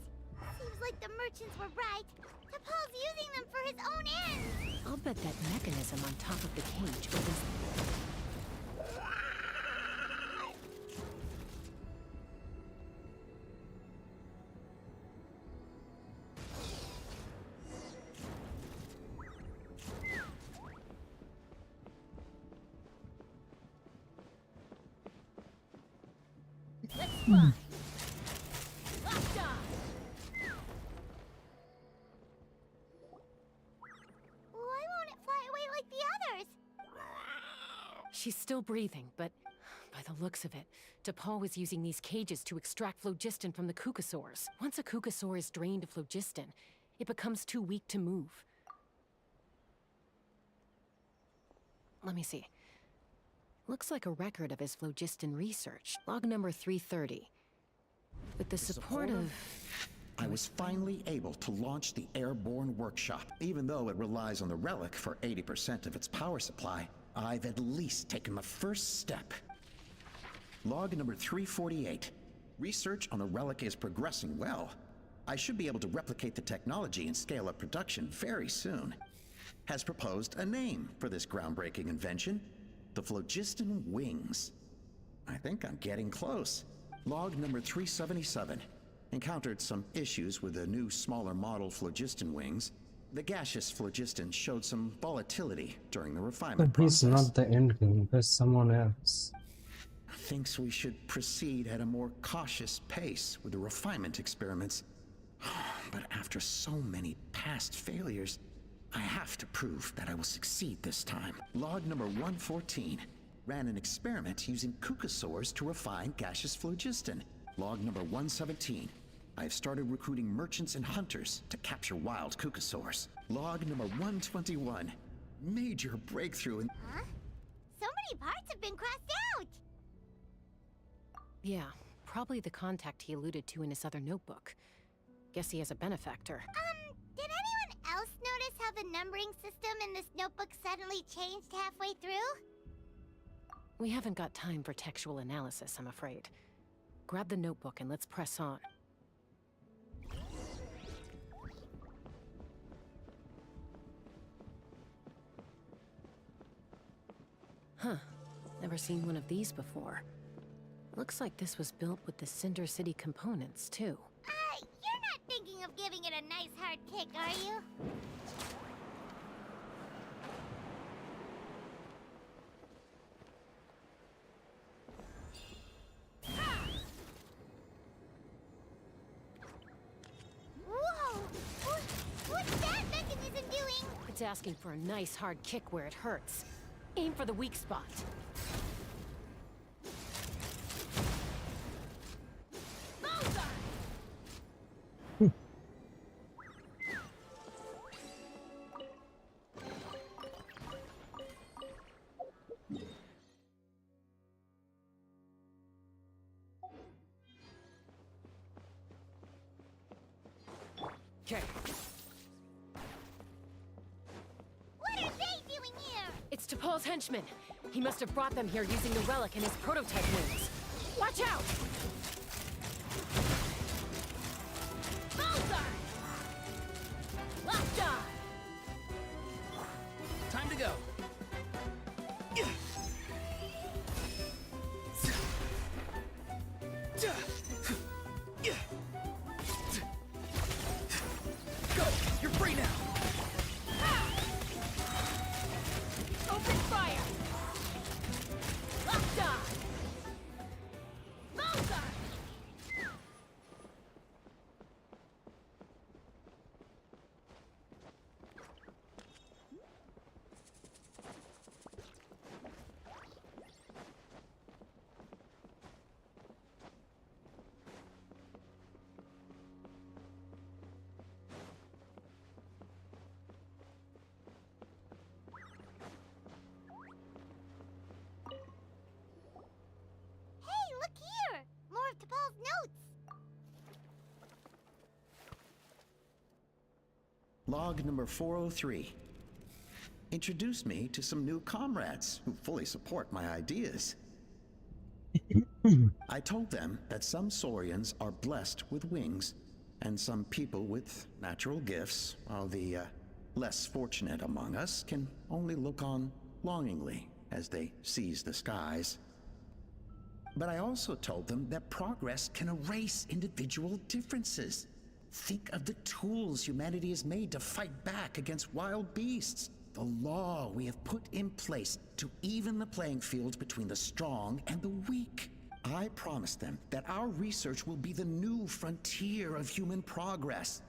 Seems like the merchants were right. T'Pol's using them for his own ends. I'll bet that mechanism on top of the cage opens... Let's fly! Locked on! Why won't it fly away like the others? She's still breathing, but by the looks of it, T'Pol was using these cages to extract phlogiston from the Cucosaurs. Once a Cucosaur is drained of phlogiston, it becomes too weak to move. Let me see. Looks like a record of his phlogiston research. Log number 330. With the support of... I was finally able to launch the airborne workshop. Even though it relies on the relic for 80% of its power supply, I've at least taken the first step. Log number 348. Research on the relic is progressing well. I should be able to replicate the technology and scale up production very soon. Has proposed a name for this groundbreaking invention. The phlogiston wings. I think I'm getting close. Log number 377. Encountered some issues with the new smaller model phlogiston wings. The gaseous phlogiston showed some volatility during the refinement But he's process. not the end game, there's someone else. Thinks we should proceed at a more cautious pace with the refinement experiments. But after so many past failures, I have to prove that I will succeed this time. Log number 114. Ran an experiment using Cucosaurs to refine gaseous phlogiston. Log number 117. I have started recruiting merchants and hunters to capture wild Cucosaurs. Log number 121. Major breakthrough in... Huh? So many parts have been crossed out! Yeah, probably the contact he alluded to in his other notebook. Guess he has a benefactor. Did anyone else notice how the numbering system in this notebook suddenly changed halfway through? We haven't got time for textual analysis, I'm afraid. Grab the notebook and let's press on. Huh. Never seen one of these before. Looks like this was built with the Cinder City components, too. You're not thinking of giving it a nice hard kick, are you? Whoa! What's that mechanism doing? It's asking for a nice hard kick where it hurts. Aim for the weak spot. Okay. What are they doing here? It's T'Pol's henchman. He must have brought them here using the relic and his prototype wings. Watch out! Bullseye! Lockjaw! Time to go. Go! You're free now! Open fire! Lockjaw! Bullseye! Hey, look here! More of T'Pol's notes! Log number 403. Introduced me to some new comrades who fully support my ideas. I told them that some Saurians are blessed with wings, and some people with natural gifts, while the less fortunate among us can only look on longingly as they seize the skies. But I also told them that progress can erase individual differences. Think of the tools humanity has made to fight back against wild beasts. The law we have put in place to even the playing field between the strong and the weak. I promised them that our research will be the new frontier of human progress.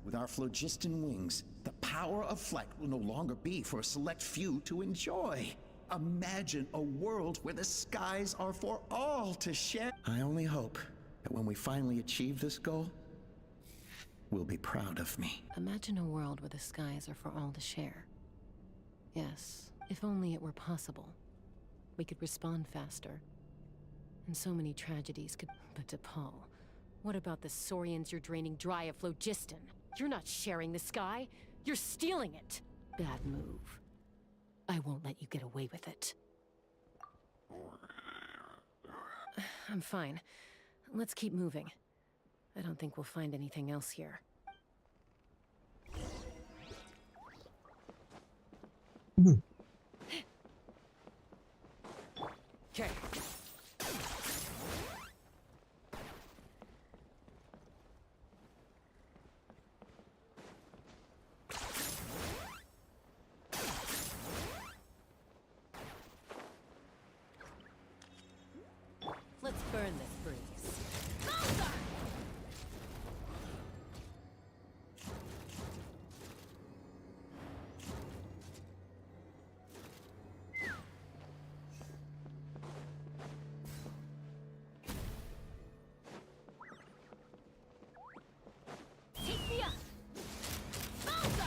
With our phlogiston wings, the power of flight will no longer be for a select few to enjoy. Imagine a world where the skies are for all to share. I only hope that when we finally achieve this goal, will be proud of me. Imagine a world where the skies are for all to share. Yes, if only it were possible. We could respond faster. And so many tragedies could... But T'Pol, what about the Saurians you're draining dry of phlogiston? You're not sharing the sky. You're stealing it. Bad move. I won't let you get away with it. I'm fine. Let's keep moving. I don't think we'll find anything else here. Okay. Let's burn this breeze. Take me up! Bullseye!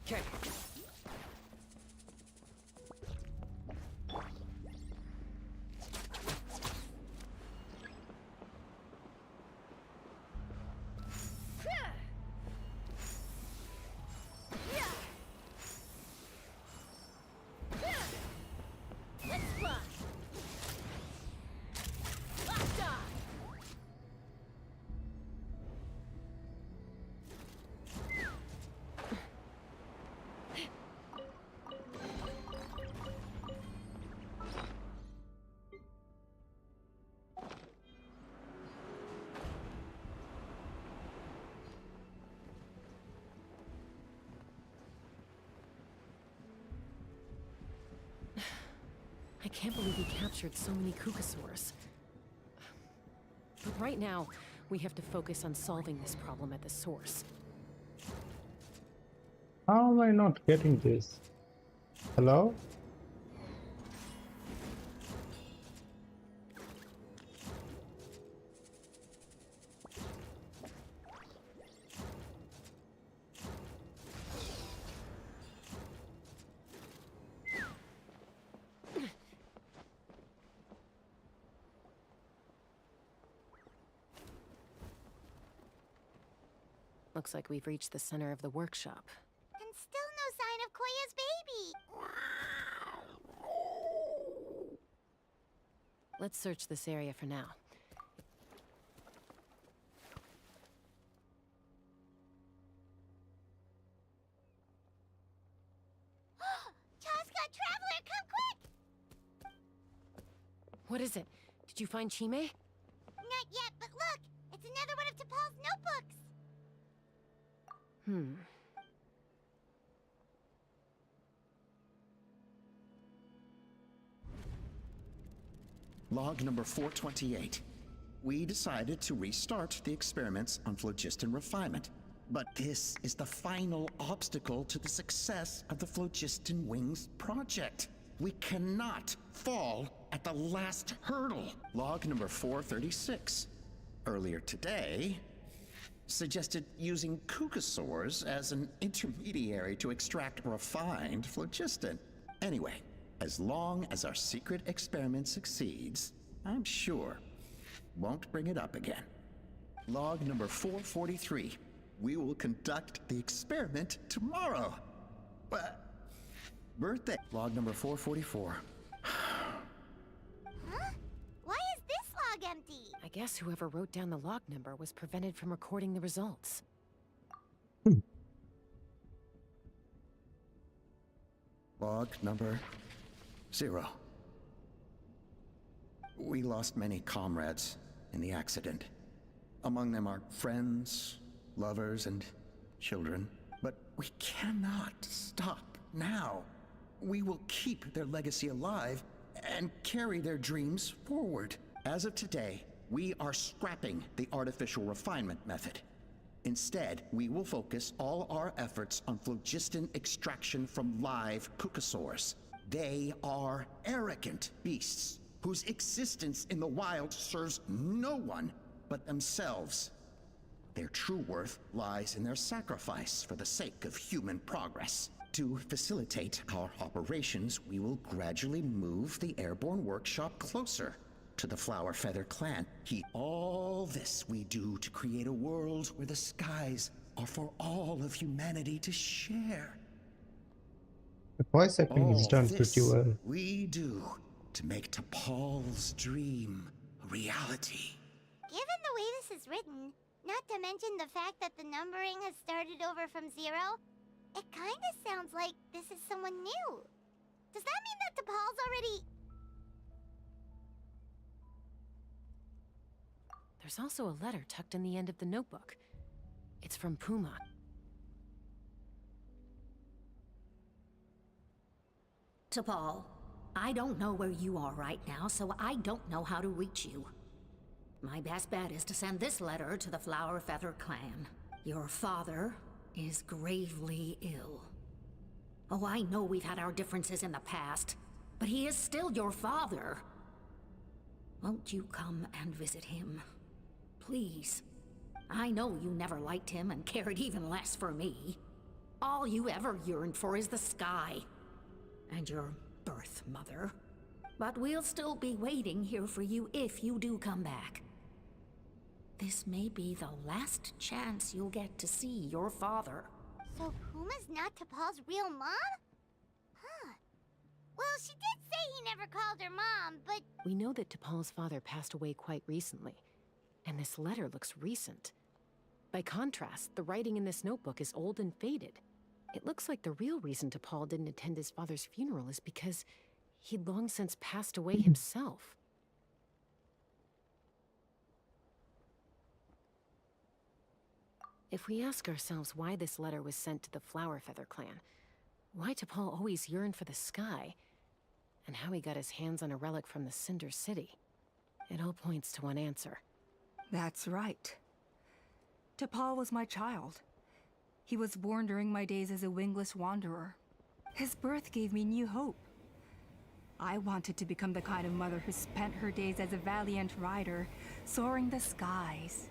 Okay. Let's fly! Lockjaw! I can't believe he captured so many Kukasaurs. But right now, we have to focus on solving this problem at the source. How am I not getting this? Hello? Looks like we've reached the center of the workshop. And still no sign of Koya's baby. Let's search this area for now. CHASCA, Traveler, come quick! What is it? Did you find Chime? Not yet, but look! It's another one of T'Pol's notebooks! Log number 428. We decided to restart the experiments on phlogiston refinement. But this is the final obstacle to the success of the Phlogiston Wings project. We cannot fall at the last hurdle. Log number 436. Earlier today, suggested using Kukasaurs as an intermediary to extract refined phlogiston. Anyway, as long as our secret experiment succeeds, I'm sure won't bring it up again. Log number 443. We will conduct the experiment tomorrow. Birthday. Log number 444. Huh? Why is this log empty? I guess whoever wrote down the log number was prevented from recording the results. Log number 0. We lost many comrades in the accident. Among them are friends, lovers, and children. But we cannot stop now. We will keep their legacy alive and carry their dreams forward. As of today, we are scrapping the artificial refinement method. Instead, we will focus all our efforts on phlogiston extraction from live Kukasaurs. They are arrogant beasts whose existence in the wild serves no one but themselves. Their true worth lies in their sacrifice for the sake of human progress. To facilitate our operations, we will gradually move the airborne workshop closer to the Flower Feather clan. All this we do to create a world where the skies are for all of humanity to share. The voice acting is done pretty well. We do to make T'Pol's dream a reality. Given the way this is written, not to mention the fact that the numbering has started over from 0, it kinda sounds like this is someone new. Does that mean that T'Pol's already... There's also a letter tucked in the end of the notebook. It's from Puma. T'Pol, I don't know where you are right now, so I don't know how to reach you. My best bet is to send this letter to the Flower Feather clan. Your father is gravely ill. Oh, I know we've had our differences in the past, but he is still your father. Won't you come and visit him? Please. I know you never liked him and cared even less for me. All you ever yearned for is the sky. And your birth mother. But we'll still be waiting here for you if you do come back. This may be the last chance you'll get to see your father. So Puma's not T'Pol's real mom? Huh. Well, she did say he never called her mom, but... We know that T'Pol's father passed away quite recently, and this letter looks recent. By contrast, the writing in this notebook is old and faded. It looks like the real reason T'Pol didn't attend his father's funeral is because he'd long since passed away himself. If we ask ourselves why this letter was sent to the Flower Feather clan, why T'Pol always yearned for the sky, and how he got his hands on a relic from the Cinder City, it all points to one answer. That's right. T'Pol was my child. He was born during my days as a wingless wanderer. His birth gave me new hope. I wanted to become the kind of mother who spent her days as a valiant rider, soaring the skies.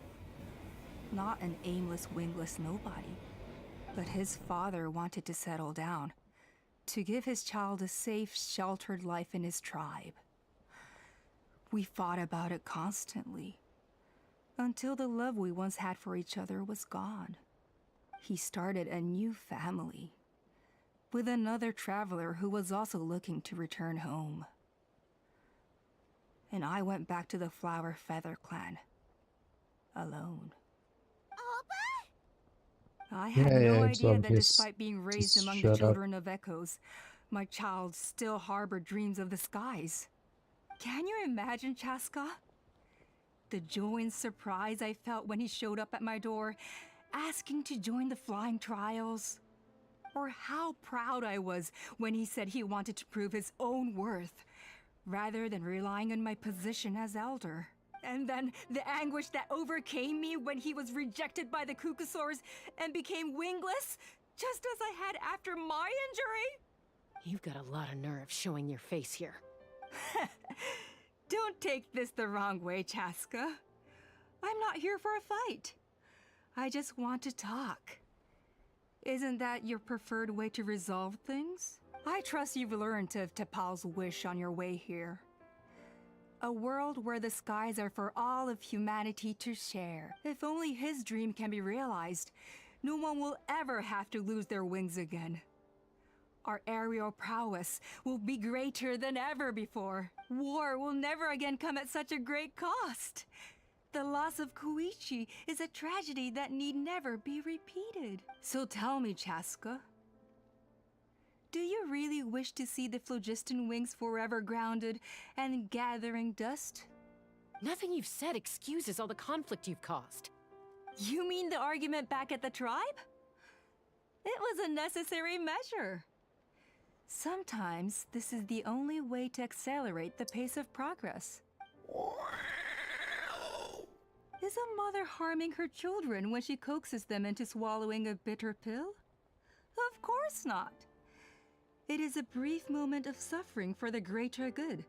Not an aimless, wingless nobody. But his father wanted to settle down, to give his child a safe, sheltered life in his tribe. We fought about it constantly, until the love we once had for each other was gone. He started a new family with another traveler who was also looking to return home. And I went back to the Flower Feather clan. Alone. I had no it's idea that obvious. despite being raised Just among the shut up. children of echoes, my child still harbored dreams of the skies. Can you imagine, CHASCA? The joy and surprise I felt when he showed up at my door, asking to join the flying trials. Or how proud I was when he said he wanted to prove his own worth, rather than relying on my position as elder. And then the anguish that overcame me when he was rejected by the Cucusaurs and became wingless, just as I had after my injury. You've got a lot of nerve showing your face here. Don't take this the wrong way, CHASCA. I'm not here for a fight. I just want to talk. Isn't that your preferred way to resolve things? I trust you've learned of Tepal's wish on your way here. A world where the skies are for all of humanity to share. If only his dream can be realized, no one will ever have to lose their wings again. Our aerial prowess will be greater than ever before. War will never again come at such a great cost. The loss of Koichi is a tragedy that need never be repeated. So tell me, CHASCA, do you really wish to see the phlogiston wings forever grounded and gathering dust? Nothing you've said excuses all the conflict you've caused. You mean the argument back at the tribe? It was a necessary measure. Sometimes this is the only way to accelerate the pace of progress. Is a mother harming her children when she coaxes them into swallowing a bitter pill? Of course not. It is a brief moment of suffering for the greater good,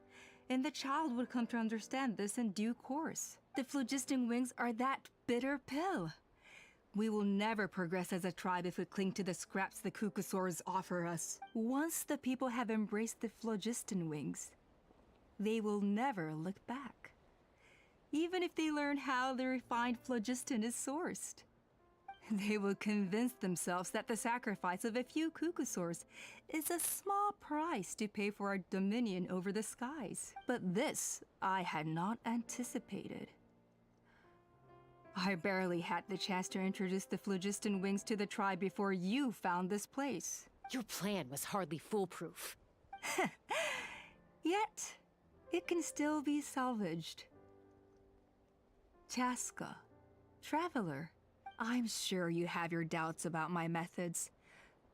and the child would come to understand this in due course. The phlogiston wings are that bitter pill. We will never progress as a tribe if we cling to the scraps the Cucusaurs offer us. Once the people have embraced the phlogiston wings, they will never look back. Even if they learn how the refined phlogiston is sourced. They will convince themselves that the sacrifice of a few Cucusaurs is a small price to pay for our dominion over the skies. But this I had not anticipated. I barely had the chance to introduce the phlogiston wings to the tribe before you found this place. Your plan was hardly foolproof. Yet, it can still be salvaged. CHASCA, traveler, I'm sure you have your doubts about my methods,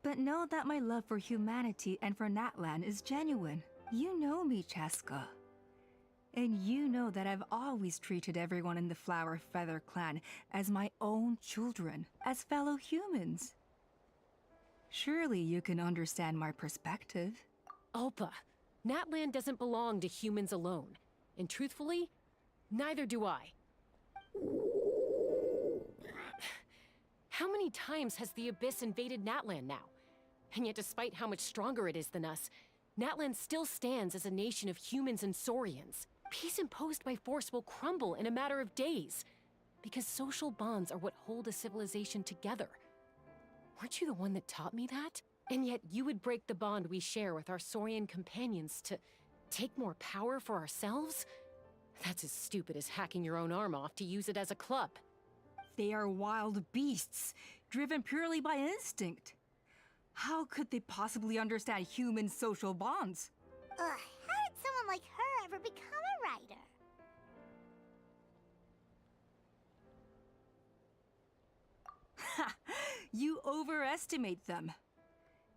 but know that my love for humanity and for Natlan is genuine. You know me, CHASCA. And you know that I've always treated everyone in the Flower Feather clan as my own children, as fellow humans. Surely you can understand my perspective. Alpa, Natlan doesn't belong to humans alone. And truthfully, neither do I. How many times has the Abyss invaded Natlan now? And yet despite how much stronger it is than us, Natlan still stands as a nation of humans and Saurians. Peace imposed by force will crumble in a matter of days, because social bonds are what hold a civilization together. Weren't you the one that taught me that? And yet you would break the bond we share with our Saurian companions to take more power for ourselves? That's as stupid as hacking your own arm off to use it as a club. They are wild beasts, driven purely by instinct. How could they possibly understand human social bonds? How did someone like her ever become a writer? Ha! You overestimate them.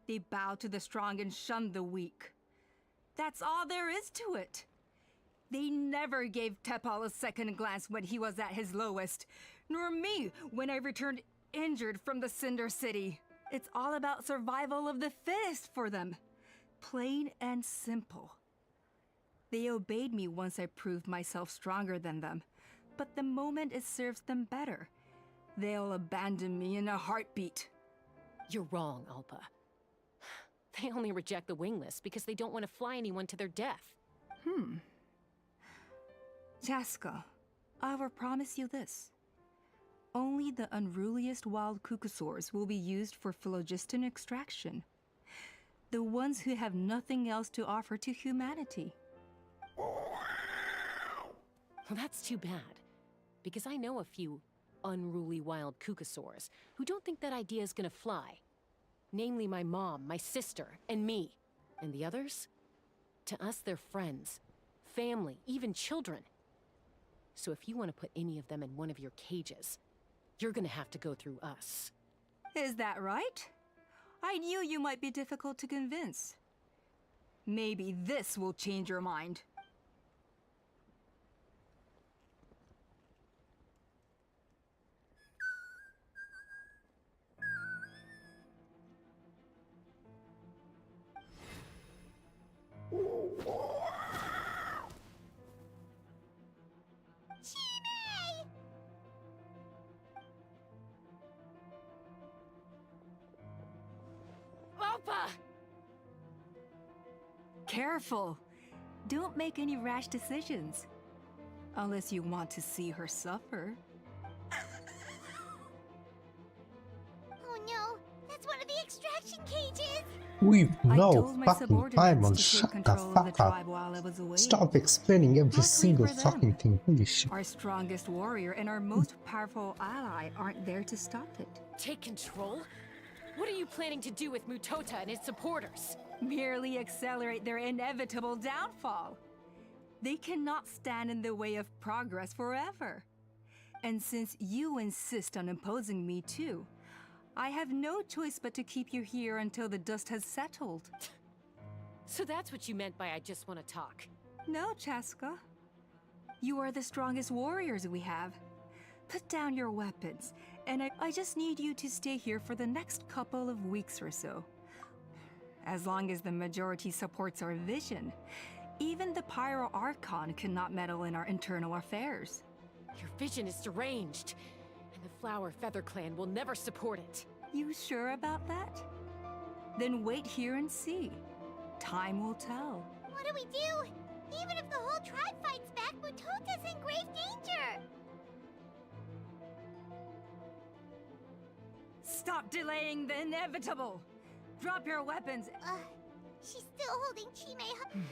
They bow to the strong and shun the weak. That's all there is to it. They never gave Tepal a second glance when he was at his lowest, nor me when I returned injured from the Cinder City. It's all about survival of the fittest for them. Plain and simple. They obeyed me once I proved myself stronger than them, but the moment it serves them better, they'll abandon me in a heartbeat. You're wrong, Alpa. They only reject the wingless because they don't want to fly anyone to their death. CHASCA, I will promise you this. only the unruliest wild cucosaurs will be used for phlogiston extraction. The ones who have nothing else to offer to humanity. Well, that's too bad. Because I know a few unruly wild cucosaurs who don't think that idea is gonna fly. Namely my mom, my sister, and me. And the others? To us, they're friends, family, even children. So if you want to put any of them in one of your cages, you're gonna have to go through us. Is that right? I knew you might be difficult to convince. Maybe this will change your mind. Opa! Careful! Don't make any rash decisions. Unless you want to see her suffer. Oh no, that's one of the extraction cages! We've I no told my fucking time subordinates on to shut take the control of the fuck tribe up. while I was away. Stop explaining every Luckily single for them, fucking thing. Holy shit. Our strongest warrior and our most powerful ally aren't there to stop it. Take control? What are you planning to do with Mutota and his supporters? Merely accelerate their inevitable downfall. They cannot stand in the way of progress forever. And since you insist on imposing me too, I have no choice but to keep you here until the dust has settled. So that's what you meant by I just want to talk. No, CHASCA. You are the strongest warriors we have. Put down your weapons, and I just need you to stay here for the next couple of weeks or so. As long as the majority supports our vision, even the Pyro Archon cannot meddle in our internal affairs. Your vision is deranged, and the Flower Feather Clan will never support it. You sure about that? Then wait here and see. Time will tell. What do we do? Even if the whole tribe fights back, Mutota's in grave danger! Stop delaying the inevitable! Drop your weapons! She's still holding Chime.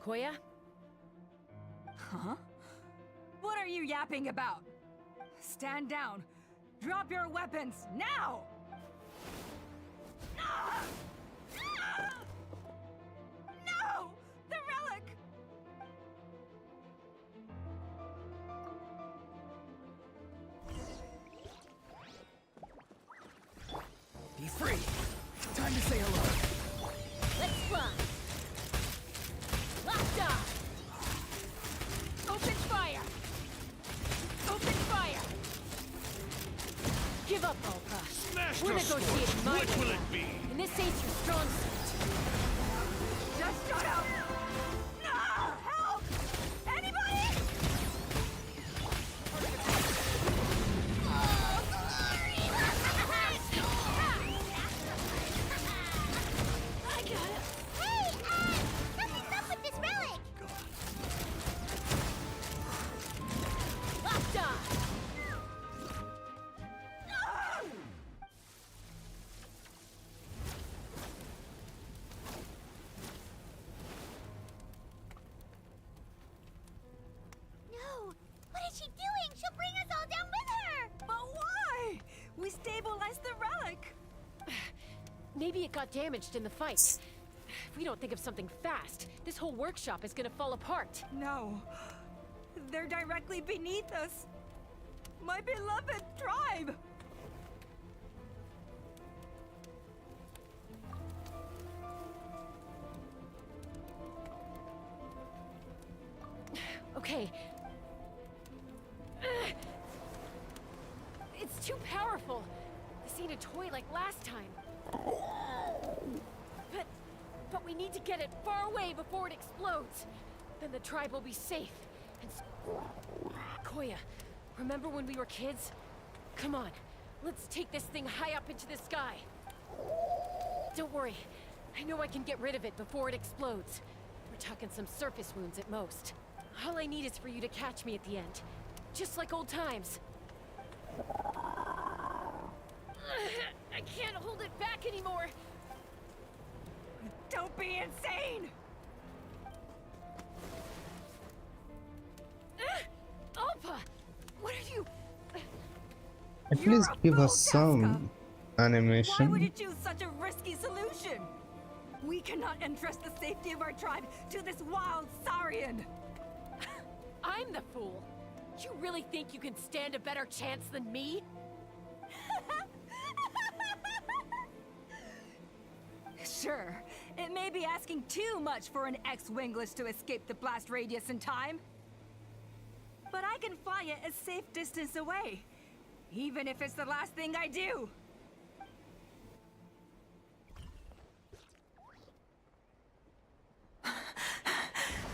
Koya? Huh? What are you yapping about? Stand down! Drop your weapons, now! No! The relic! Be free! Time to say hello! Let's fly! Locked on! Open fire! Open fire! Give up, Alpha. Smash We're the negotiating scorch. my What will deal, it be? and this ain't your strong suit. Just shut up! No! Help! Anybody? I got it! Hey, something's up with this relic! Locked on! No! What is she doing? She'll bring us all down with her! But why? We stabilized the relic! Maybe it got damaged in the fight. If we don't think of something fast, this whole workshop is gonna fall apart. No. They're directly beneath us. My beloved tribe! Okay. It's too powerful. This ain't a toy like last time. But we need to get it far away before it explodes. then the tribe will be safe. And Koya, remember when we were kids? Come on, let's take this thing high up into the sky. Don't worry, I know I can get rid of it before it explodes. We're talking some surface wounds at most. All I need is for you to catch me at the end. Just like old times. I can't hold it back anymore! Don't be insane! Alpa! What are you... At least give us some Why would animation. you choose such a risky solution? We cannot entrust the safety of our tribe to this wild Saurian! I'm the fool! You really think you can stand a better chance than me? Sure, it may be asking too much for an ex-wingless to escape the blast radius in time. But I can fly it a safe distance away, even if it's the last thing I do.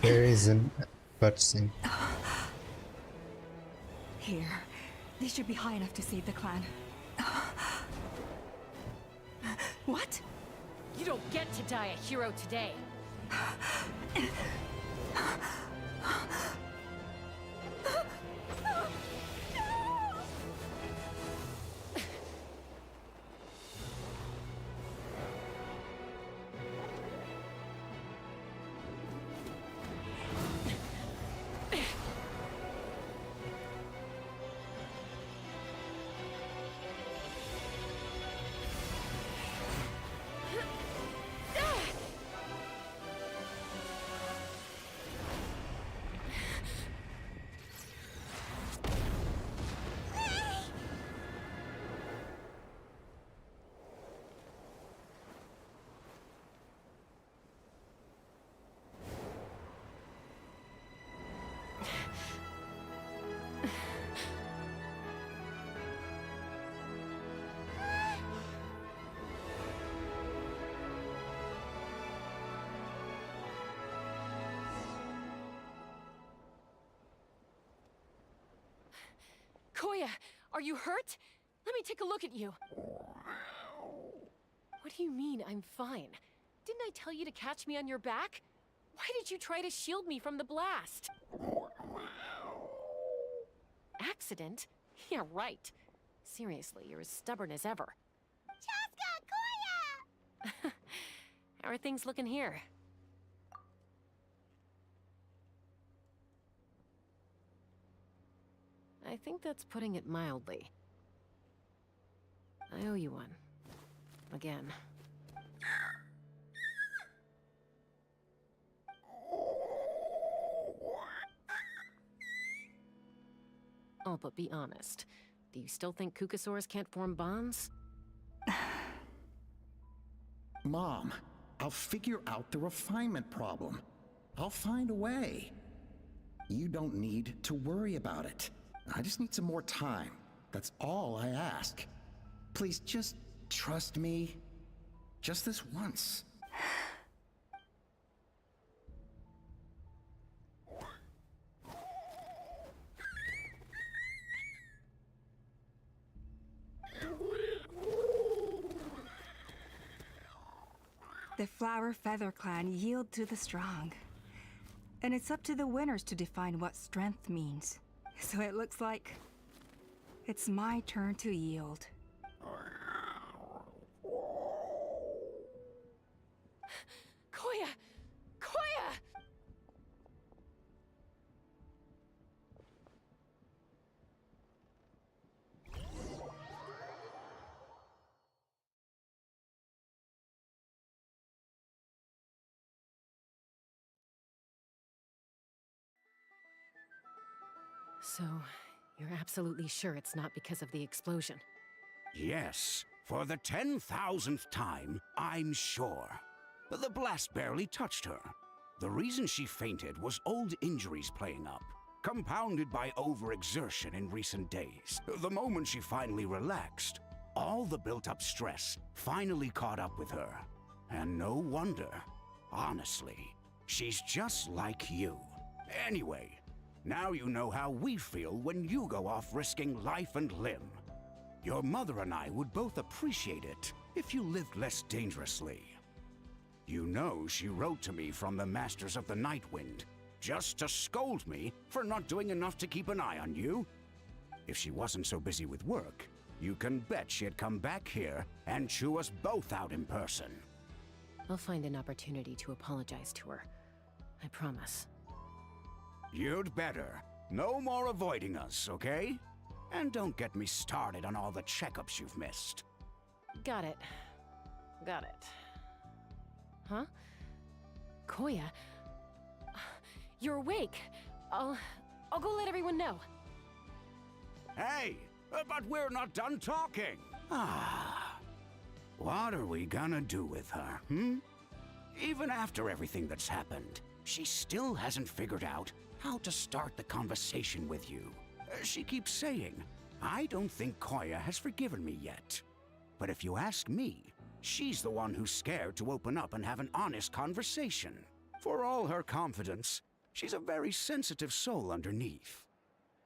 There is a cutscene. Here, this should be high enough to save the clan. What? You don't get to die a hero today. Koya, are you hurt? Let me take a look at you. What do you mean, I'm fine? Didn't I tell you to catch me on your back? Why did you try to shield me from the blast? Accident? Yeah, right. Seriously, you're as stubborn as ever. CHASCA, Koya! How are things looking here? I think that's putting it mildly. I owe you one. Again. Oh, but be honest. Do you still think Kukasaurs can't form bonds? Mom, I'll figure out the refinement problem. I'll find a way. You don't need to worry about it. I just need some more time. That's all I ask. Please just trust me. Just this once. The Flower Feather Clan yield to the strong. And it's up to the winners to define what strength means. So it looks like it's my turn to yield. Koya! Koya! So, you're absolutely sure it's not because of the explosion? Yes, for the 10,000th time, I'm sure. The blast barely touched her. The reason she fainted was old injuries playing up, compounded by overexertion in recent days. The moment she finally relaxed, all the built-up stress finally caught up with her. And no wonder. Honestly, she's just like you. Anyway, now you know how we feel when you go off risking life and limb. Your mother and I would both appreciate it if you lived less dangerously. You know she wrote to me from the Masters of the Nightwind, just to scold me for not doing enough to keep an eye on you. If she wasn't so busy with work, you can bet she'd come back here and chew us both out in person. I'll find an opportunity to apologize to her. I promise. You'd better. No more avoiding us, okay? And don't get me started on all the checkups you've missed. Got it. Got it. Huh? Koya? You're awake. I'll go let everyone know. Hey, but we're not done talking. What are we gonna do with her, hmm? Even after everything that's happened, she still hasn't figured out how to start the conversation with you. She keeps saying, I don't think Koya has forgiven me yet. But if you ask me, she's the one who's scared to open up and have an honest conversation. For all her confidence, she's a very sensitive soul underneath.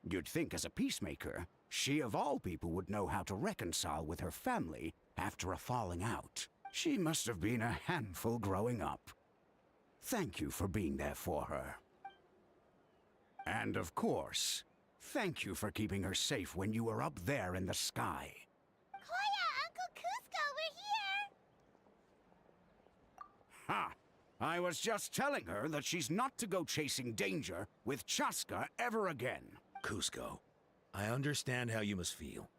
You'd think as a peacemaker, she of all people would know how to reconcile with her family after a falling out. She must have been a handful growing up. Thank you for being there for her. And of course, thank you for keeping her safe when you were up there in the sky. Koya, Uncle Cusco, we're here! Ha! I was just telling her that she's not to go chasing danger with CHASCA ever again. Cusco, I understand how you must feel.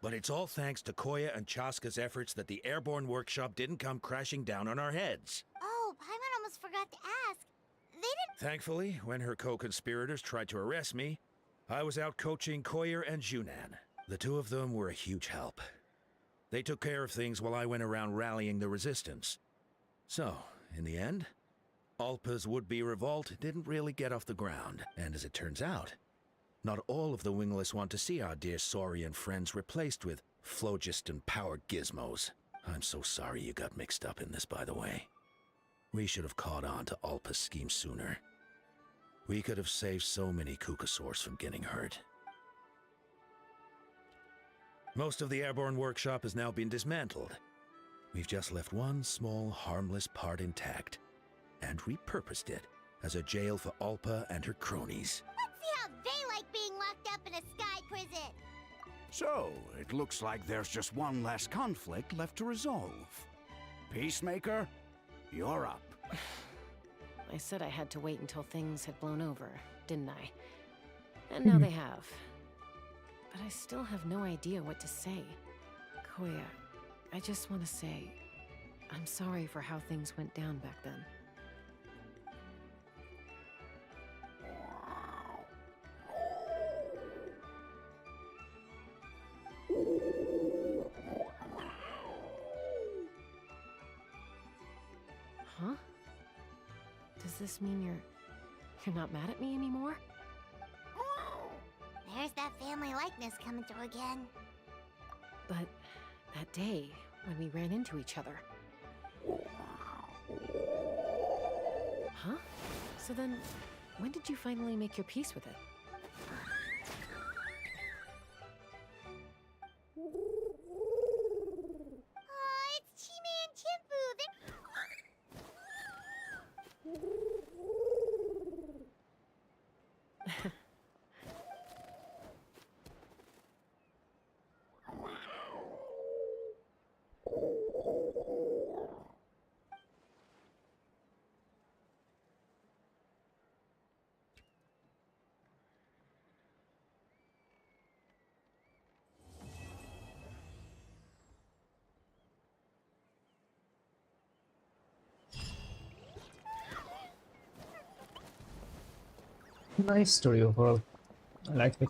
But it's all thanks to Koya and CHASCA's efforts that the airborne workshop didn't come crashing down on our heads. Oh, Paimon almost forgot to ask. They didn't... Thankfully, when her co-conspirators tried to arrest me, I was out coaching Koyer and Junan. The two of them were a huge help. They took care of things while I went around rallying the resistance. So, in the end, Alpa's would-be revolt didn't really get off the ground. And as it turns out, not all of the wingless want to see our dear Saurian friends replaced with phlogiston-powered gizmos. I'm so sorry you got mixed up in this, by the way. We should have caught on to Alpa's scheme sooner. We could have saved so many Kukasaurs from getting hurt. Most of the airborne workshop has now been dismantled. We've just left one small, harmless part intact, and repurposed it as a jail for Alpa and her cronies. Let's see how they like being locked up in a sky prison. So, it looks like there's just one less conflict left to resolve. Peacemaker, you're up. I said I had to wait until things had blown over, didn't I? And now they have. But I still have no idea what to say. Koya, I just want to say, I'm sorry for how things went down back then. Huh? Does this mean you're not mad at me anymore? There's that family likeness coming through again. But that day, when we ran into each other... Huh? So then, when did you finally make your peace with it? Oh, it's Chime and Chimpu. Nice story overall. I like it.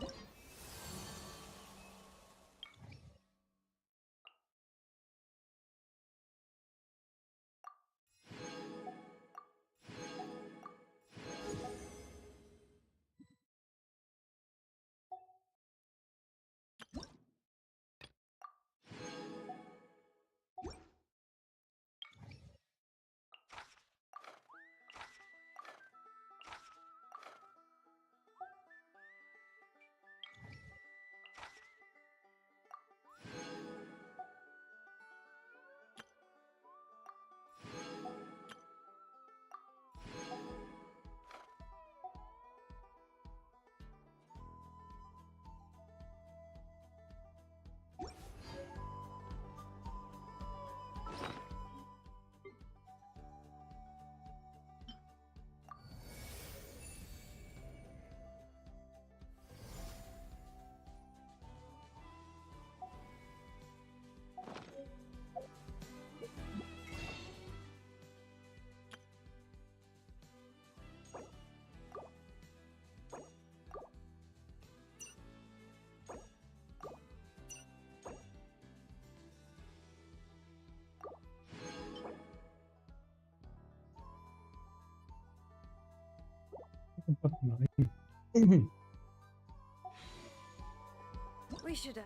We should have.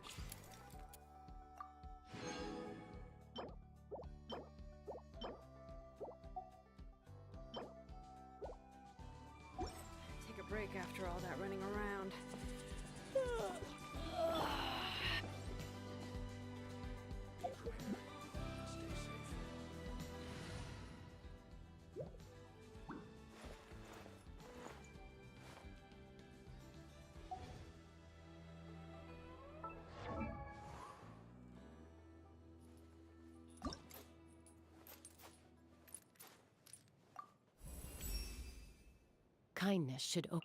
Take a break after all that running around. Kindness should open.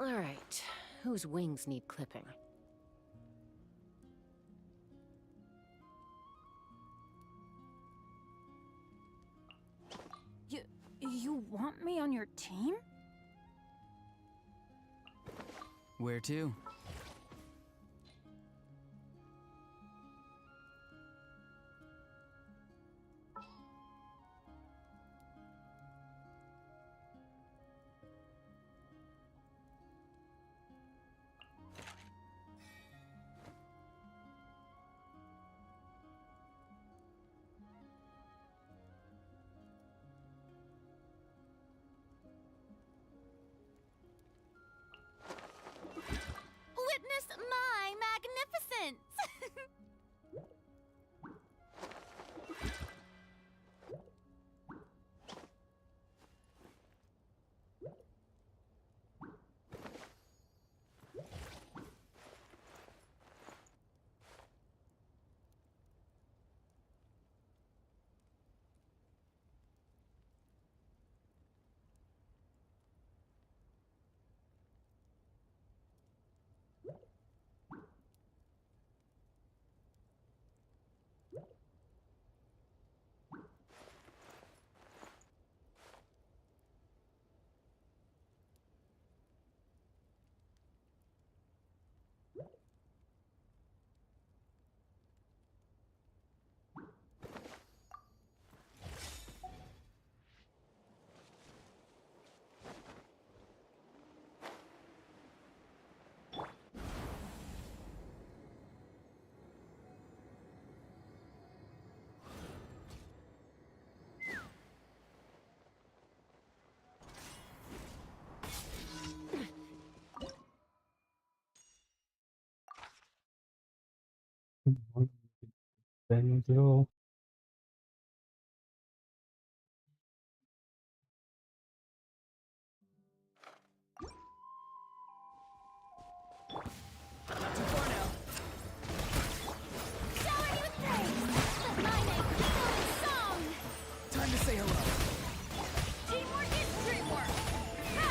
All right, whose wings need clipping? You want me on your team? Where to? Witness my magnificence! Benzo. Not too far now. Shower you with praise! Let my name echo in song! Time to say hello. Teamwork is dreamwork! Ha!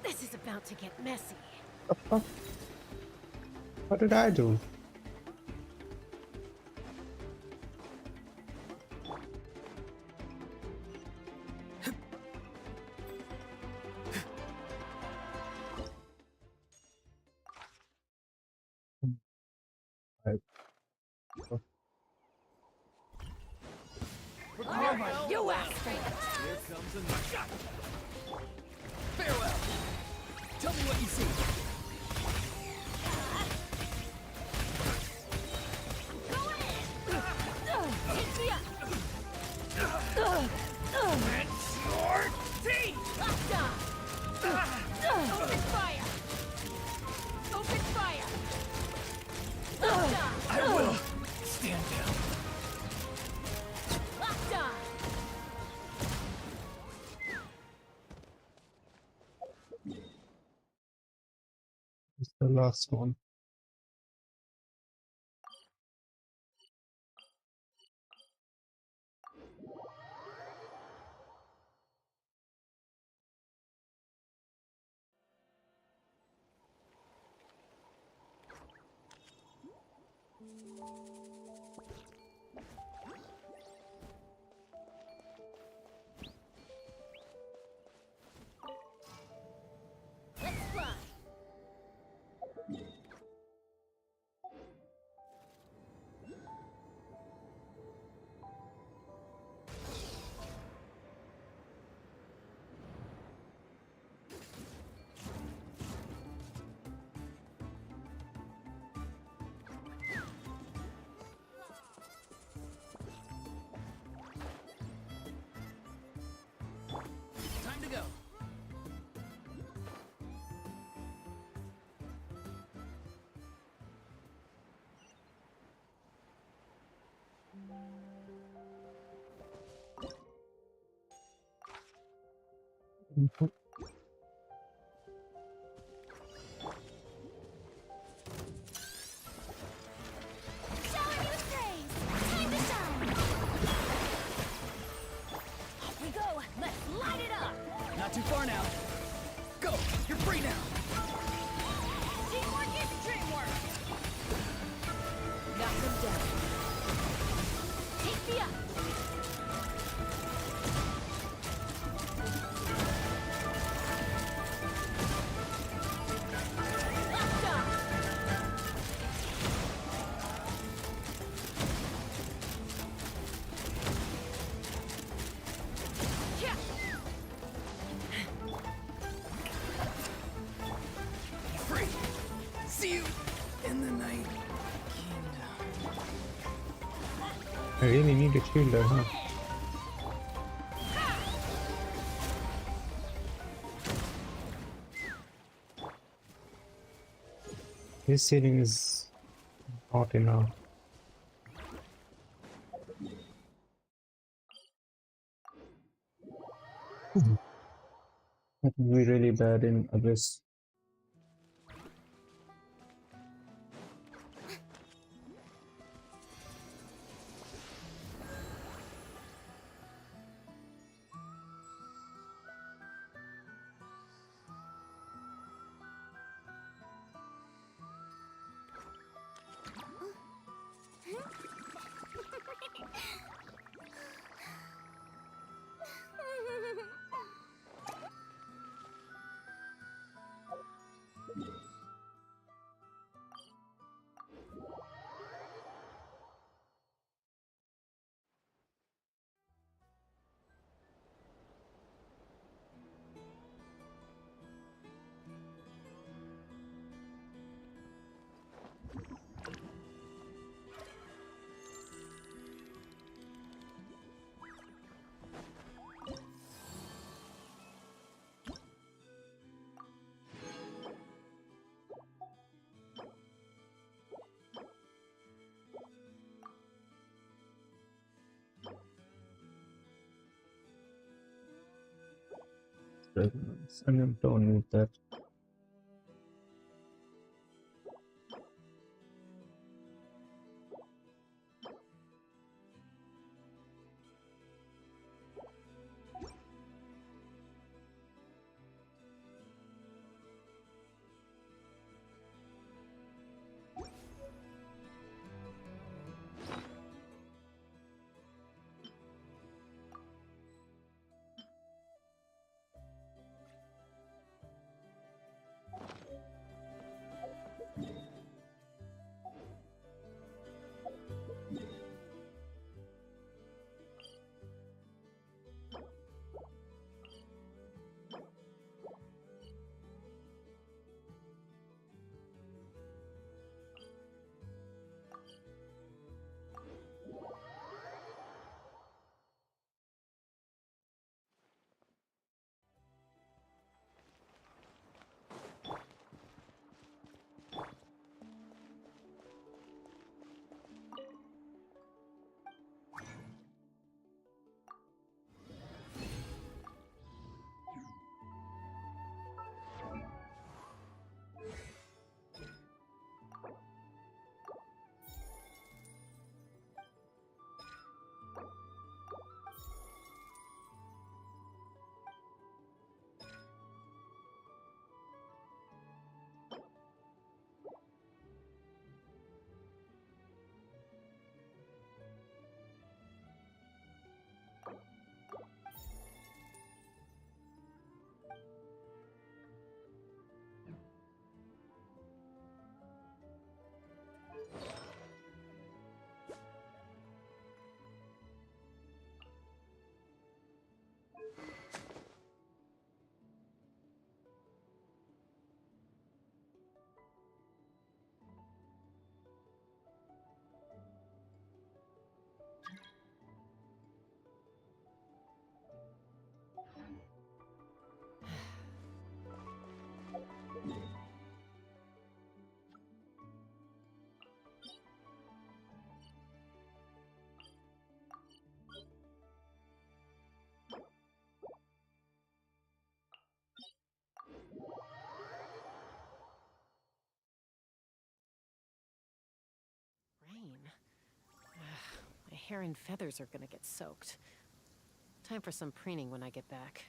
This is about to get messy. What did I do? You asked for it. Here comes a shot. Farewell. Tell me what you see. Hit me up! It's your team! Open fire! Open fire! I will stand down. Locked on! It's the last one. Let's fly! Time to go. Mhm. Shower you with praise! Time to shine! Off we go! Let's light it up! Not too far now. Go. You're free now. Teamwork is dreamwork! Knock them down. Take me up! Locked on! Yeah! Free. See you in the night. I really need a shield, huh? This healing is not enough. That would be really bad in Abyss. resonance. I don't need that. Rain. My hair and feathers are gonna get soaked. Time for some preening when I get back.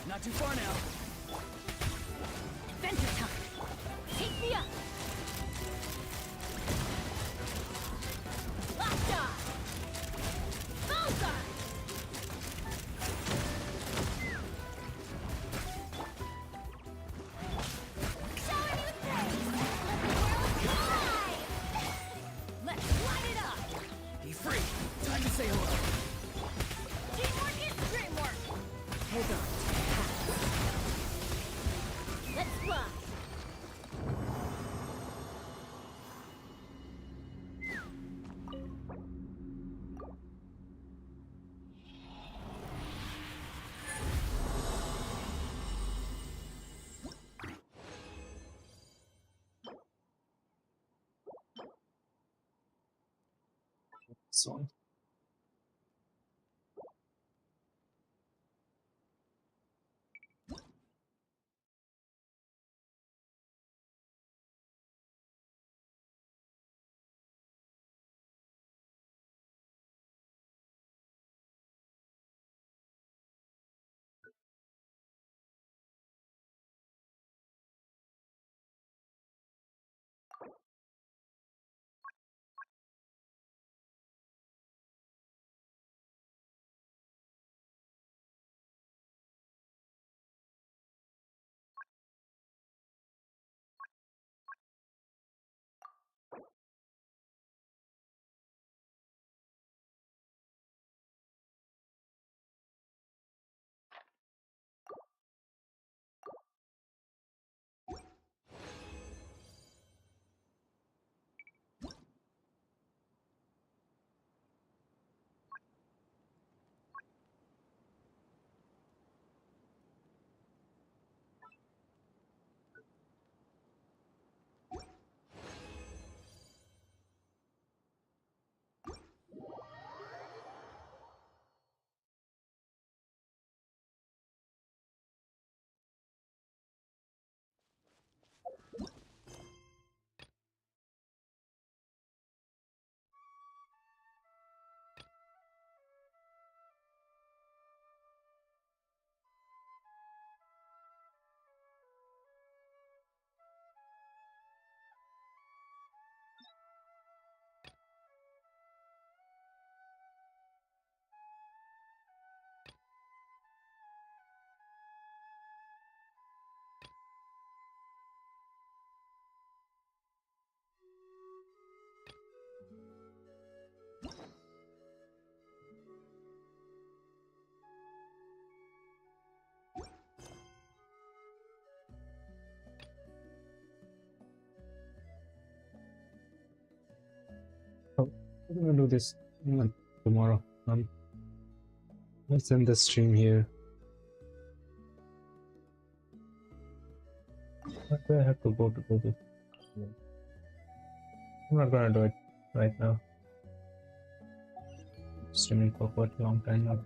Not too far now. Adventure time! Take me up! Lockjaw! Bullseye! Show me the face! Let's light it up! Be free. Time to say hello. Teamwork is dreamwork! Hold on. Let's fly! So I'm gonna do this tomorrow. Let's end the stream here. Where do I have to go to do this? I'm not gonna do it right now. Streaming for quite a long time now.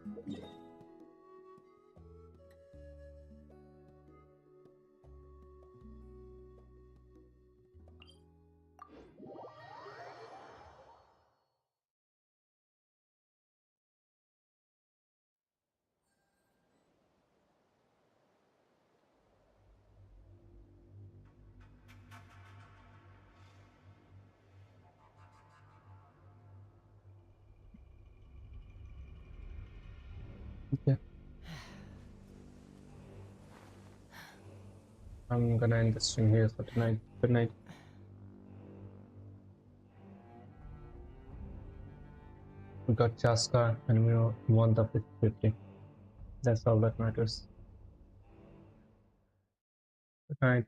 Okay. I'm gonna end the stream here for tonight. Good night. We got CHASCA and we won the 50-50. That's all that matters. Good night.